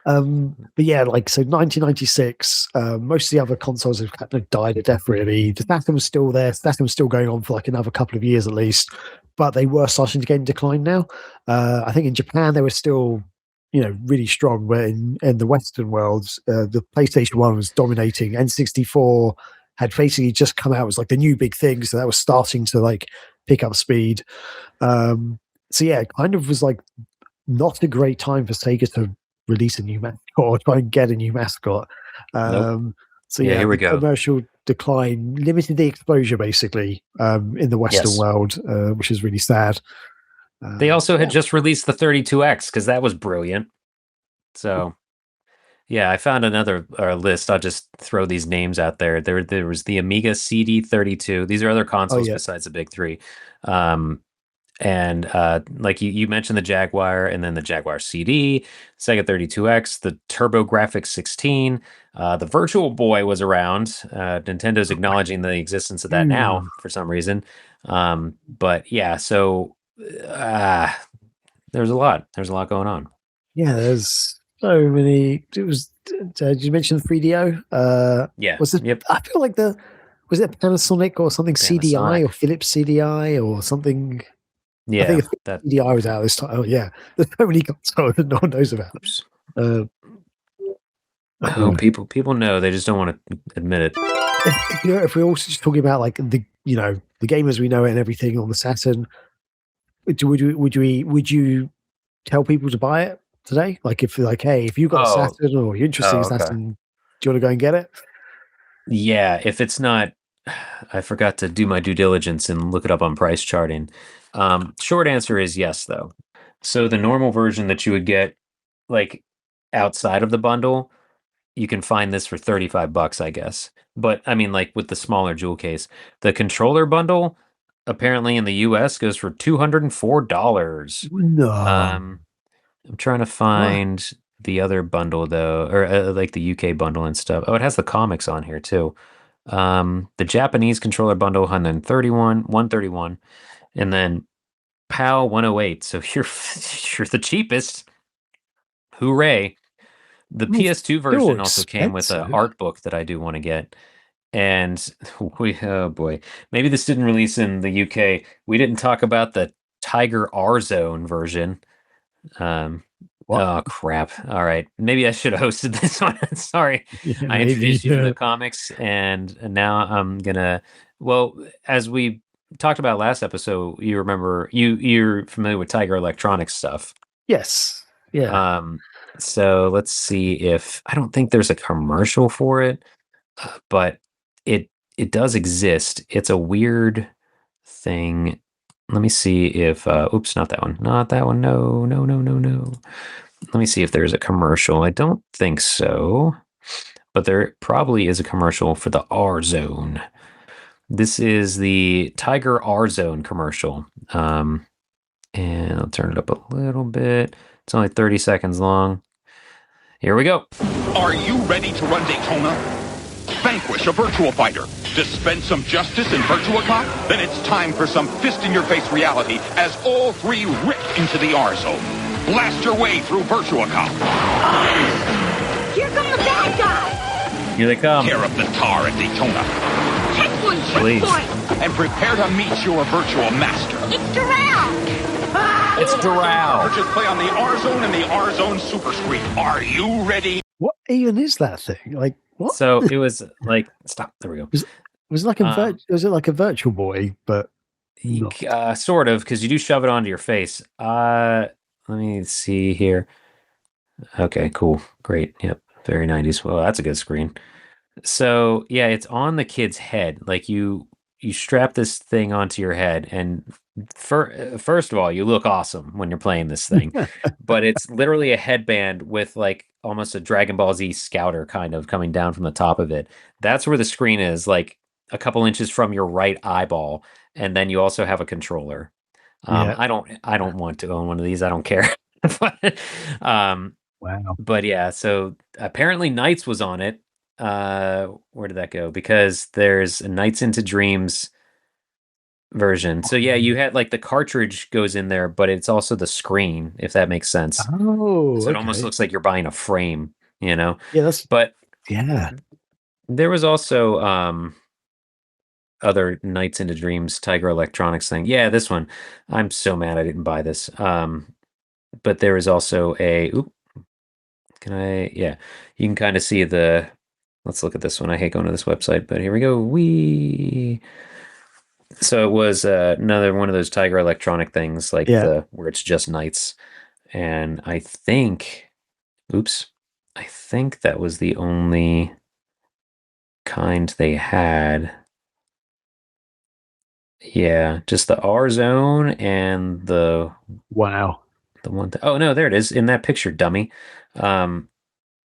Speaker 2: But yeah, like, so 1996, most of the other consoles have kind of died a death, really. The Saturn was still there. Saturn was still going on for like another couple of years at least, but they were starting to get in decline now. I think in Japan they were still, really strong, but in the Western world, the PlayStation 1 was dominating. N64 had basically just come out as like the new big thing, so that was starting to like pick up speed. So yeah, it kind of was like not a great time for Sega to release a new mascot or try and get a new mascot. So yeah,
Speaker 1: here we go.
Speaker 2: Commercial decline limited the exposure basically in the Western world, which is really sad.
Speaker 1: They also had just released the 32X because that was brilliant. So yeah, I found another list. I'll just throw these names out there. There was the Amiga CD32. These are other consoles besides the big 3. And like you mentioned the Jaguar, and then the Jaguar CD, Sega 32X, the TurboGrafx 16, the Virtual Boy was around. Nintendo's acknowledging the existence of that now for some reason. But yeah, so there's a lot going on.
Speaker 2: Yeah, there's so many. Did you mention the 3DO?
Speaker 1: Yeah.
Speaker 2: Was it?
Speaker 1: Yep.
Speaker 2: I feel like was it Panasonic or something CDI
Speaker 1: Panasonic.
Speaker 2: or Philips CDI or something? I
Speaker 1: Yeah,
Speaker 2: think CDI was out this time. Oh yeah, there's so many consoles that no one knows about.
Speaker 1: Oops.
Speaker 2: Uh,
Speaker 1: Oh, people know, they just don't want to admit it.
Speaker 2: If we're also just talking about like the gamers we know and everything on the Saturn, would you tell people to buy it today? Like if hey, if you've got a Saturn or you're interested in
Speaker 1: okay.
Speaker 2: Saturn, do you want to go and get it?
Speaker 1: Yeah, if it's not, I forgot to do my due diligence and look it up on price charting. Short answer is yes, though. So the normal version that you would get, like outside of the bundle, you can find this for $35, I guess. But I mean, like with the smaller jewel case, the controller bundle apparently in the US goes for $204.
Speaker 2: No.
Speaker 1: I'm trying to find the other bundle though, or like the UK bundle and stuff. Oh, it has the comics on here too. The Japanese controller bundle 131, and then PAL 108. So you're the cheapest. Hooray. The PS2 version also came with an art book that I do want to get. And oh boy, maybe this didn't release in the UK. We didn't talk about the Tiger R Zone version. Oh crap! All right, maybe I should have hosted this one. Sorry,
Speaker 2: Yeah,
Speaker 1: I introduced you to the comics, and now I'm gonna. Well, as we talked about last episode, you remember you're familiar with Tiger Electronics stuff.
Speaker 2: Yes. Yeah.
Speaker 1: So let's see if I don't think there's a commercial for it, but it does exist. It's a weird thing. Let me see if oops, not that one. Not that one. No, no, no, no, no. Let me see if there's a commercial. I don't think so. But there probably is a commercial for the R Zone. This is the Tiger R Zone commercial. And I'll turn it up a little bit. It's only 30 seconds long. Here we go.
Speaker 4: Are you ready to run Daytona? Vanquish a virtual fighter. Dispense some justice in Virtua Cop? Then it's time for some fist-in-your-face reality as all three rip into the R-Zone. Blast your way through Virtua Cop.
Speaker 5: Here come the bad guys!
Speaker 1: Here they come.
Speaker 4: Tear up the tar at Daytona.
Speaker 5: Checkpoint,
Speaker 1: Please.
Speaker 5: checkpoint!
Speaker 4: And prepare to meet your virtual master.
Speaker 5: It's Doral!
Speaker 1: It's Doral.
Speaker 4: Purchase play on the R-Zone and the R-Zone Super Screen. Are you ready?
Speaker 2: What even is that thing? Like what?
Speaker 1: So it was like stop. There we go.
Speaker 2: Was it like was it like a Virtual Boy, but
Speaker 1: sort of, because you do shove it onto your face. Let me see here. Okay, cool. Great. Yep. Very 90s. Well, that's a good screen. So yeah, it's on the kid's head. Like you strap this thing onto your head, and first of all, you look awesome when you're playing this thing. But it's literally a headband with like almost a Dragon Ball Z scouter kind of coming down from the top of it. That's where the screen is, like a couple inches from your right eyeball, and then you also have a controller. I don't want to own one of these. I don't care. But,
Speaker 2: wow.
Speaker 1: But yeah, so apparently Knights was on it. Where did that go? Because there's a Nights into Dreams version. So yeah, you had like the cartridge goes in there, but it's also the screen, if that makes sense.
Speaker 2: Oh,
Speaker 1: so it almost looks like you're buying a frame, you know?
Speaker 2: Yeah,
Speaker 1: yeah. There was also other Nights into Dreams Tiger Electronics thing. Yeah, this one. I'm so mad I didn't buy this. But there is also yeah, you can kind of see let's look at this one. I hate going to this website, but here we go. So it was another one of those Tiger Electronic things, like where it's just Knights. And I think that was the only kind they had. Yeah, just the R Zone and the one. Oh no, there it is in that picture, dummy.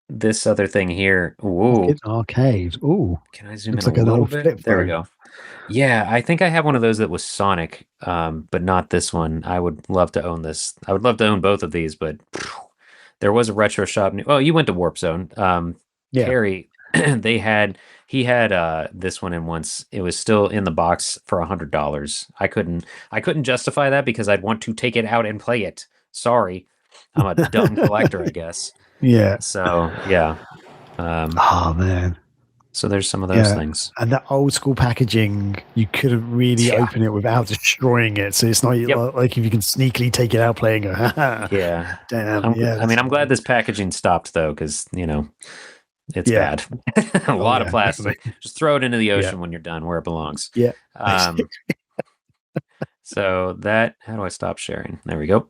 Speaker 1: This other thing here. Whoa,
Speaker 2: arcade. Ooh,
Speaker 1: can I zoom in a little bit? There we go. Yeah, I think I have one of those that was Sonic, but not this one. I would love to own this. I would love to own both of these, but there was a retro shop. Oh, you went to Warp Zone. Carrie he had this one in once. It was still in the box for $100. I couldn't justify that because I'd want to take it out and play it. Sorry. I'm a dumb collector, I guess.
Speaker 2: Yeah.
Speaker 1: So yeah.
Speaker 2: Oh man.
Speaker 1: So there's some of those things.
Speaker 2: And that old school packaging, you couldn't really open it without destroying it. So it's not like if you can sneakily take it out playing.
Speaker 1: Yeah.
Speaker 2: Damn.
Speaker 1: I'm glad this packaging stopped though, because it's bad. A lot of plastic. Just throw it into the ocean when you're done, where it belongs.
Speaker 2: Yeah.
Speaker 1: So how do I stop sharing? There we go.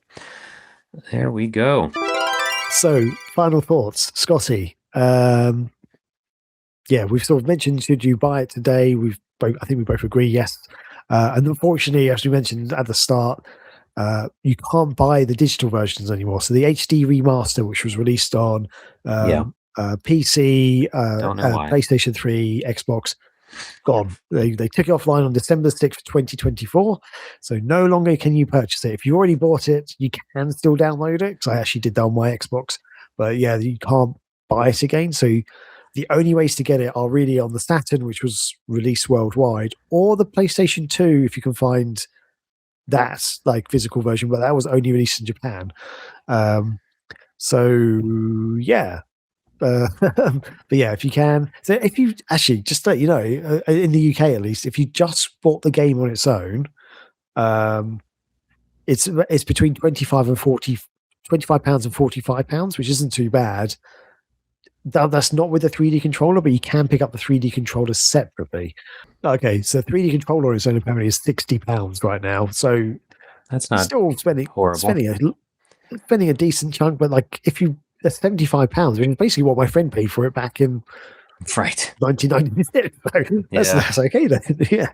Speaker 1: There we go.
Speaker 2: So final thoughts, Scotty. We've sort of mentioned, should you buy it today? I think we both agree, yes. And unfortunately, as we mentioned at the start, you can't buy the digital versions anymore. So the HD remaster, which was released on PC, PlayStation 3, Xbox, gone. They took it offline on December 6th, 2024. So no longer can you purchase it. If you already bought it, you can still download it, because I actually did that on my Xbox. But yeah, you can't buy it again. So the only ways to get it are really on the Saturn, which was released worldwide, or the PlayStation 2, if you can find that like physical version, but that was only released in Japan. So yeah. But yeah, if you can, so if you actually just let you know, in the UK at least, if you just bought the game on its own, it's between £25 and £45, which isn't too bad. That's not with the 3D controller, but you can pick up the 3D controller separately. Okay, so 3D controller is only apparently is £60 right now. So
Speaker 1: that's not
Speaker 2: still
Speaker 1: horrible.
Speaker 2: Spending a decent chunk, but like if you that's £75, which is basically what my friend paid for it back in 1996. So that's okay then. Yeah.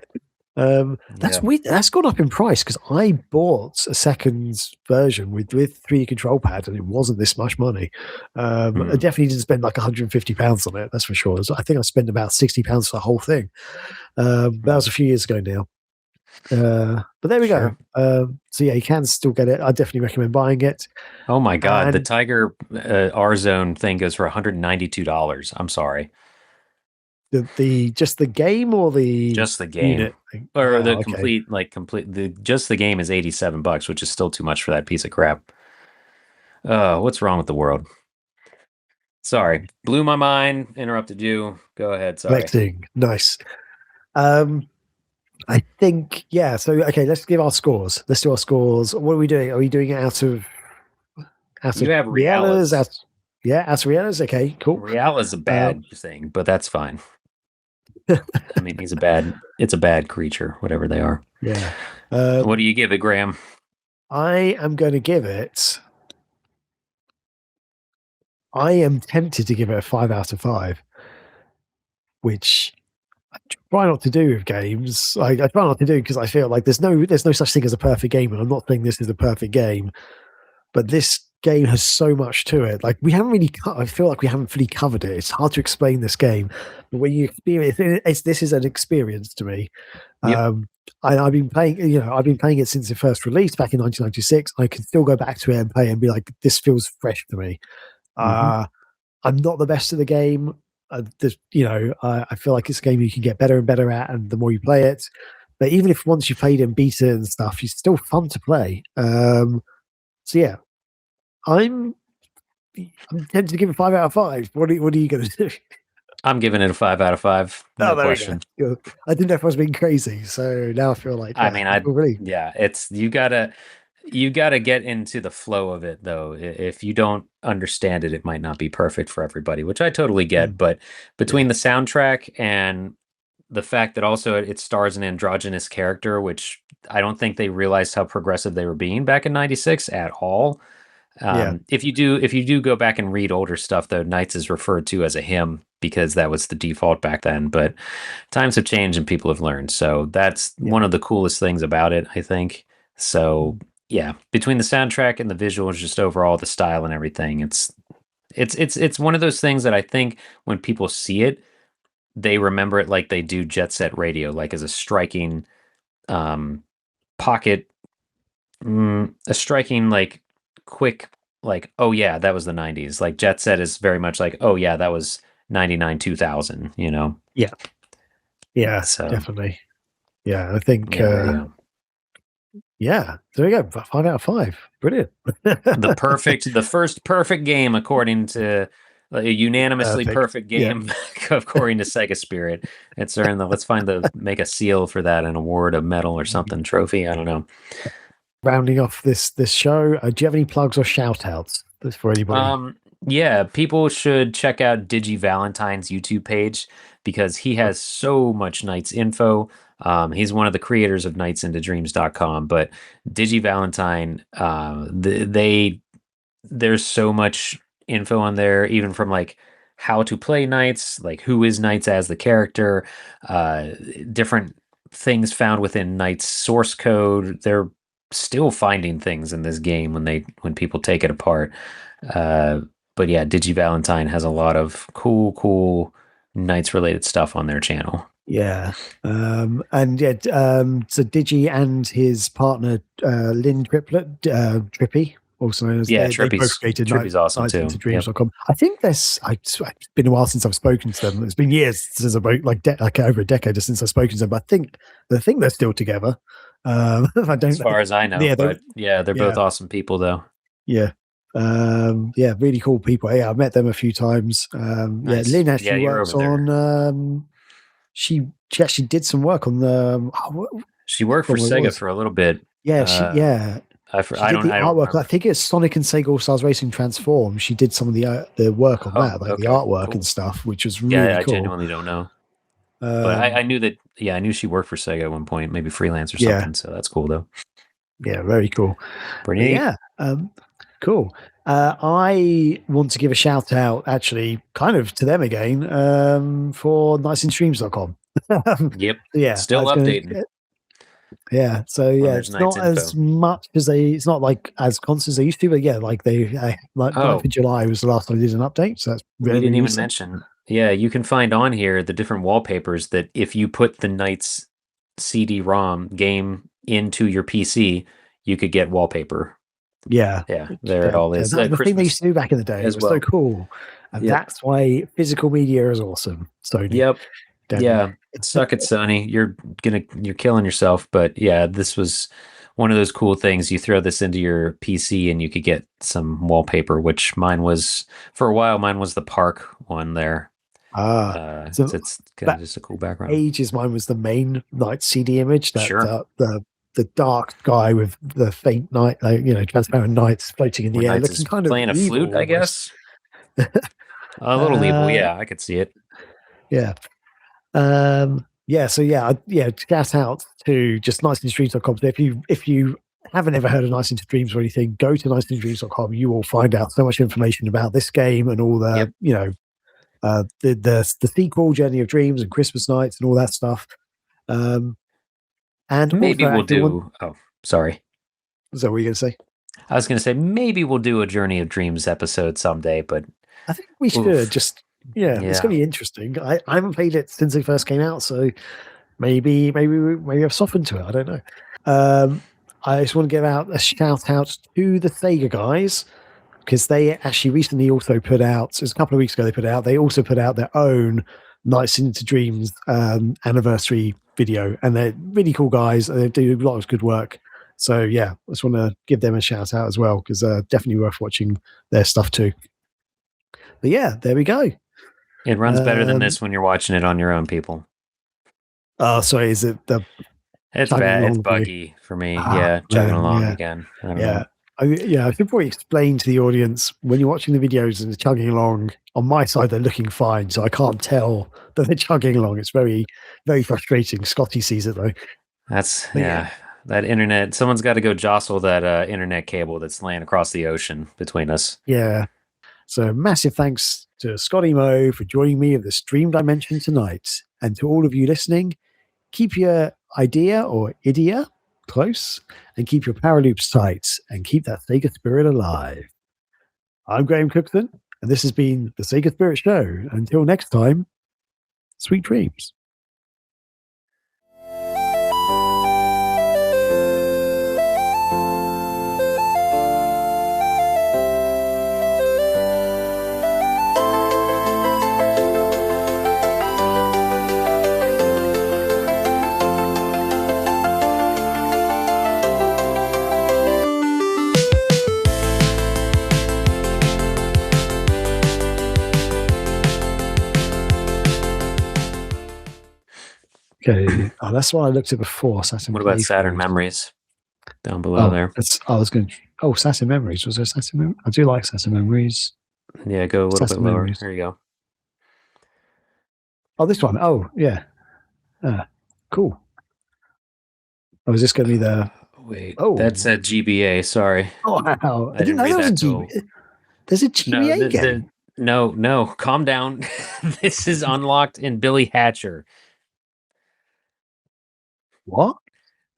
Speaker 2: That's weird. That's gone up in price because I bought a second version with 3D control pad and it wasn't this much money. I definitely didn't spend like £150 on it. That's for sure. I think I spent about £60 for the whole thing. That was a few years ago now. But there we go. So yeah, you can still get it. I definitely recommend buying it.
Speaker 1: Oh my god, the Tiger R Zone thing goes for $192. I'm sorry.
Speaker 2: Just the game or
Speaker 1: just the game
Speaker 2: unit?
Speaker 1: Or just the game is $87, which is still too much for that piece of crap. What's wrong with the world? Sorry, blew my mind, interrupted you. Go ahead. Sorry.
Speaker 2: Collecting. Nice. I think, yeah. So, okay, let's give our scores. Let's do our scores. What are we doing? Are we doing it out of
Speaker 1: you have Realis?
Speaker 2: Out of Realis. Okay, cool.
Speaker 1: Real is a bad thing, but that's fine. I mean, it's a bad creature, whatever they are.
Speaker 2: Yeah.
Speaker 1: What do you give it, Graham?
Speaker 2: I am going to give it. I am tempted to give it a 5 out of 5, which I try not to do with games. I try not to do because I feel like there's no such thing as a perfect game, and I'm not saying this is a perfect game, but this game has so much to it. Like I feel like we haven't fully covered it. It's hard to explain this game, but when you experience it, this is an experience to me. Yep. I've been playing it since it first released back in 1996. I can still go back to it and play and be like, this feels fresh to me. I'm not the best at the game. I feel like it's a game you can get better and better at, and the more you play it. But even if once you played and beat it and stuff, it's still fun to play. So yeah, I'm tempted to give it 5 out of 5. What are you going to do?
Speaker 1: I'm giving it a 5 out of 5. No question.
Speaker 2: I didn't know if I was being crazy, so now I feel like
Speaker 1: it's you gotta get into the flow of it though. If you don't understand it, it might not be perfect for everybody, which I totally get. But between the soundtrack and the fact that also it stars an androgynous character, which I don't think they realized how progressive they were being back in '96 at all. If you do go back and read older stuff, though, Knights is referred to as a him because that was the default back then. But times have changed and people have learned. So that's one of the coolest things about it, I think. So yeah, between the soundtrack and the visuals, just overall the style and everything, it's one of those things that I think when people see it, they remember it like they do Jet Set Radio, like as a striking pocket, a striking quick, oh yeah, that was the 90s. Like Jet Set is very much like, oh yeah, that was 99 2000, you know.
Speaker 2: Yeah,
Speaker 1: So
Speaker 2: definitely. Yeah, I think.
Speaker 1: yeah, there you go.
Speaker 2: Yeah, there you go. 5 out of 5. Brilliant.
Speaker 1: The first perfect game according to a unanimously perfect game according to Sega Spirit. It's earned the make a seal for that, an award, a medal or something, trophy. I don't know.
Speaker 2: Rounding off this show, do you have any plugs or shout outs for anybody?
Speaker 1: Yeah, people should check out Digi Valentine's YouTube page because he has so much Nights info. He's one of the creators of nightsinto dreams.com, but Digi Valentine, there's so much info on there, even from like how to play Knights, like who is Knights as the character, different things found within Knights source code. They're still finding things in this game when people take it apart. But yeah, Digi Valentine has a lot of cool Knights related stuff on their channel.
Speaker 2: Yeah. And yeah, so Digi and his partner, Lynn Trippy, also known as they both created
Speaker 1: Trippy's awesome too.
Speaker 2: dreams.com. I think it's been a while since I've spoken to them. It's been years since about like over a decade since I've spoken to them, but I think they're still together. I don't
Speaker 1: as far as I know,
Speaker 2: yeah,
Speaker 1: but they're both awesome people though.
Speaker 2: Yeah. Really cool people. Yeah, I've met them a few times.
Speaker 1: Nice.
Speaker 2: Lynn actually works on she actually did some work on the
Speaker 1: she worked for Sega for a little bit.
Speaker 2: Yeah, she did the artwork. I think it's Sonic and Sega All Stars Racing Transform. She did some of the work on that, like the artwork and stuff, which was really cool.
Speaker 1: I genuinely don't know. But I knew that. Yeah, I knew she worked for Sega at one point, maybe freelance or something. So that's cool though.
Speaker 2: Yeah, very cool.
Speaker 1: Pretty neat.
Speaker 2: Yeah, cool. I want to give a shout out, actually, kind of to them again, for nightsinstreams.com.
Speaker 1: Yep.
Speaker 2: Yeah.
Speaker 1: Still updating.
Speaker 2: Yeah. So yeah, it's not as much as it's not like as constant as they used to, but yeah, like like 9th of July was the last time I did an update. So that's
Speaker 1: really we didn't even mention. Yeah, you can find on here the different wallpapers that if you put the Knights CD-ROM game into your PC, you could get wallpaper.
Speaker 2: Yeah,
Speaker 1: there it all is.
Speaker 2: That's the thing they used to do back in the day. It was so cool, and that's why physical media is awesome. Sony.
Speaker 1: Yep. Yeah, suck it, Sony. You're killing yourself. But yeah, this was one of those cool things. You throw this into your PC and you could get some wallpaper. Which mine was for a while. Mine was the park one there. So it's kind of just a cool background.
Speaker 2: Ages mine was the main Night CD image. The dark sky with the faint night, transparent nights floating in the air, looking kind of
Speaker 1: playing a flute, almost. I guess. A little evil, yeah, I could see it.
Speaker 2: Yeah. Shout out to just nightsinstodreams.com. So if you haven't ever heard of Nights into Dreams or anything, go to nightsinstodreams.com. You will find out so much information about this game and all the the sequel, Journey of Dreams and Christmas Nights and all that stuff. And
Speaker 1: maybe we'll do. Oh, sorry.
Speaker 2: Is that what you're going to say?
Speaker 1: I was going to say maybe we'll do a Journey of Dreams episode someday, but
Speaker 2: I think we should it's going to be interesting. I haven't played it since it first came out, so maybe I've softened to it. I don't know. I just want to give out a shout out to the Sega guys because they actually recently also put out. It was a couple of weeks ago. They also put out their own Nights into Dreams anniversary video, and they're really cool guys. They do a lot of good work. So yeah, I just want to give them a shout out as well because definitely worth watching their stuff too. But yeah, there we go.
Speaker 1: It runs better than this when you're watching it on your own, people.
Speaker 2: Oh, sorry, is it the?
Speaker 1: It's bad. It's buggy for me. Chugging along again. I don't know.
Speaker 2: I should probably explain to the audience when you're watching the videos and they're chugging along. On my side, they're looking fine, so I can't tell that they're chugging along. It's very, very frustrating. Scotty sees it though.
Speaker 1: That's that internet. Someone's got to go jostle that internet cable that's laying across the ocean between us.
Speaker 2: Yeah. So massive thanks to Scotty Mo for joining me in this Dream Dimension tonight, and to all of you listening. Keep your idea or idea close, and keep your power loops tight, and keep that Sega spirit alive. I'm Graham Cookson, and this has been the Sega Spirit Show. Until next time, sweet dreams. Okay. Oh, that's what I looked at before. Saturn
Speaker 1: What about Saturn
Speaker 2: playthroughs.
Speaker 1: Memories? Down below there.
Speaker 2: I was going to. Oh, Saturn Memories. Was there Saturn Memories? I do like Saturn Memories.
Speaker 1: Yeah, go a little
Speaker 2: Saturn
Speaker 1: bit lower.
Speaker 2: Memories.
Speaker 1: There you go.
Speaker 2: Oh, this one. Oh, yeah. Cool. Oh, is this going to be the...
Speaker 1: Wait,
Speaker 2: Oh.
Speaker 1: that's a GBA. Sorry.
Speaker 2: Oh, wow.
Speaker 1: I didn't
Speaker 2: know
Speaker 1: read
Speaker 2: there was
Speaker 1: that
Speaker 2: a
Speaker 1: till...
Speaker 2: There's a GBA game.
Speaker 1: No, calm down. This is unlocked in Billy Hatcher.
Speaker 2: What?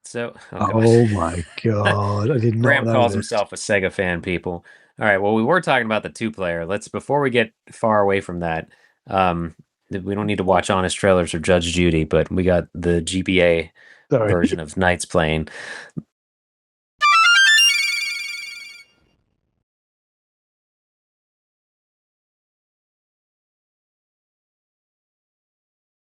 Speaker 1: So,
Speaker 2: oh my god! I did not
Speaker 1: Graham
Speaker 2: know
Speaker 1: calls
Speaker 2: this.
Speaker 1: himself a Sega fan, people. All right, well, we were talking about the 2-player. Before we get far away from that, we don't need to watch Honest Trailers or Judge Judy, but we got the GBA version of Knights playing.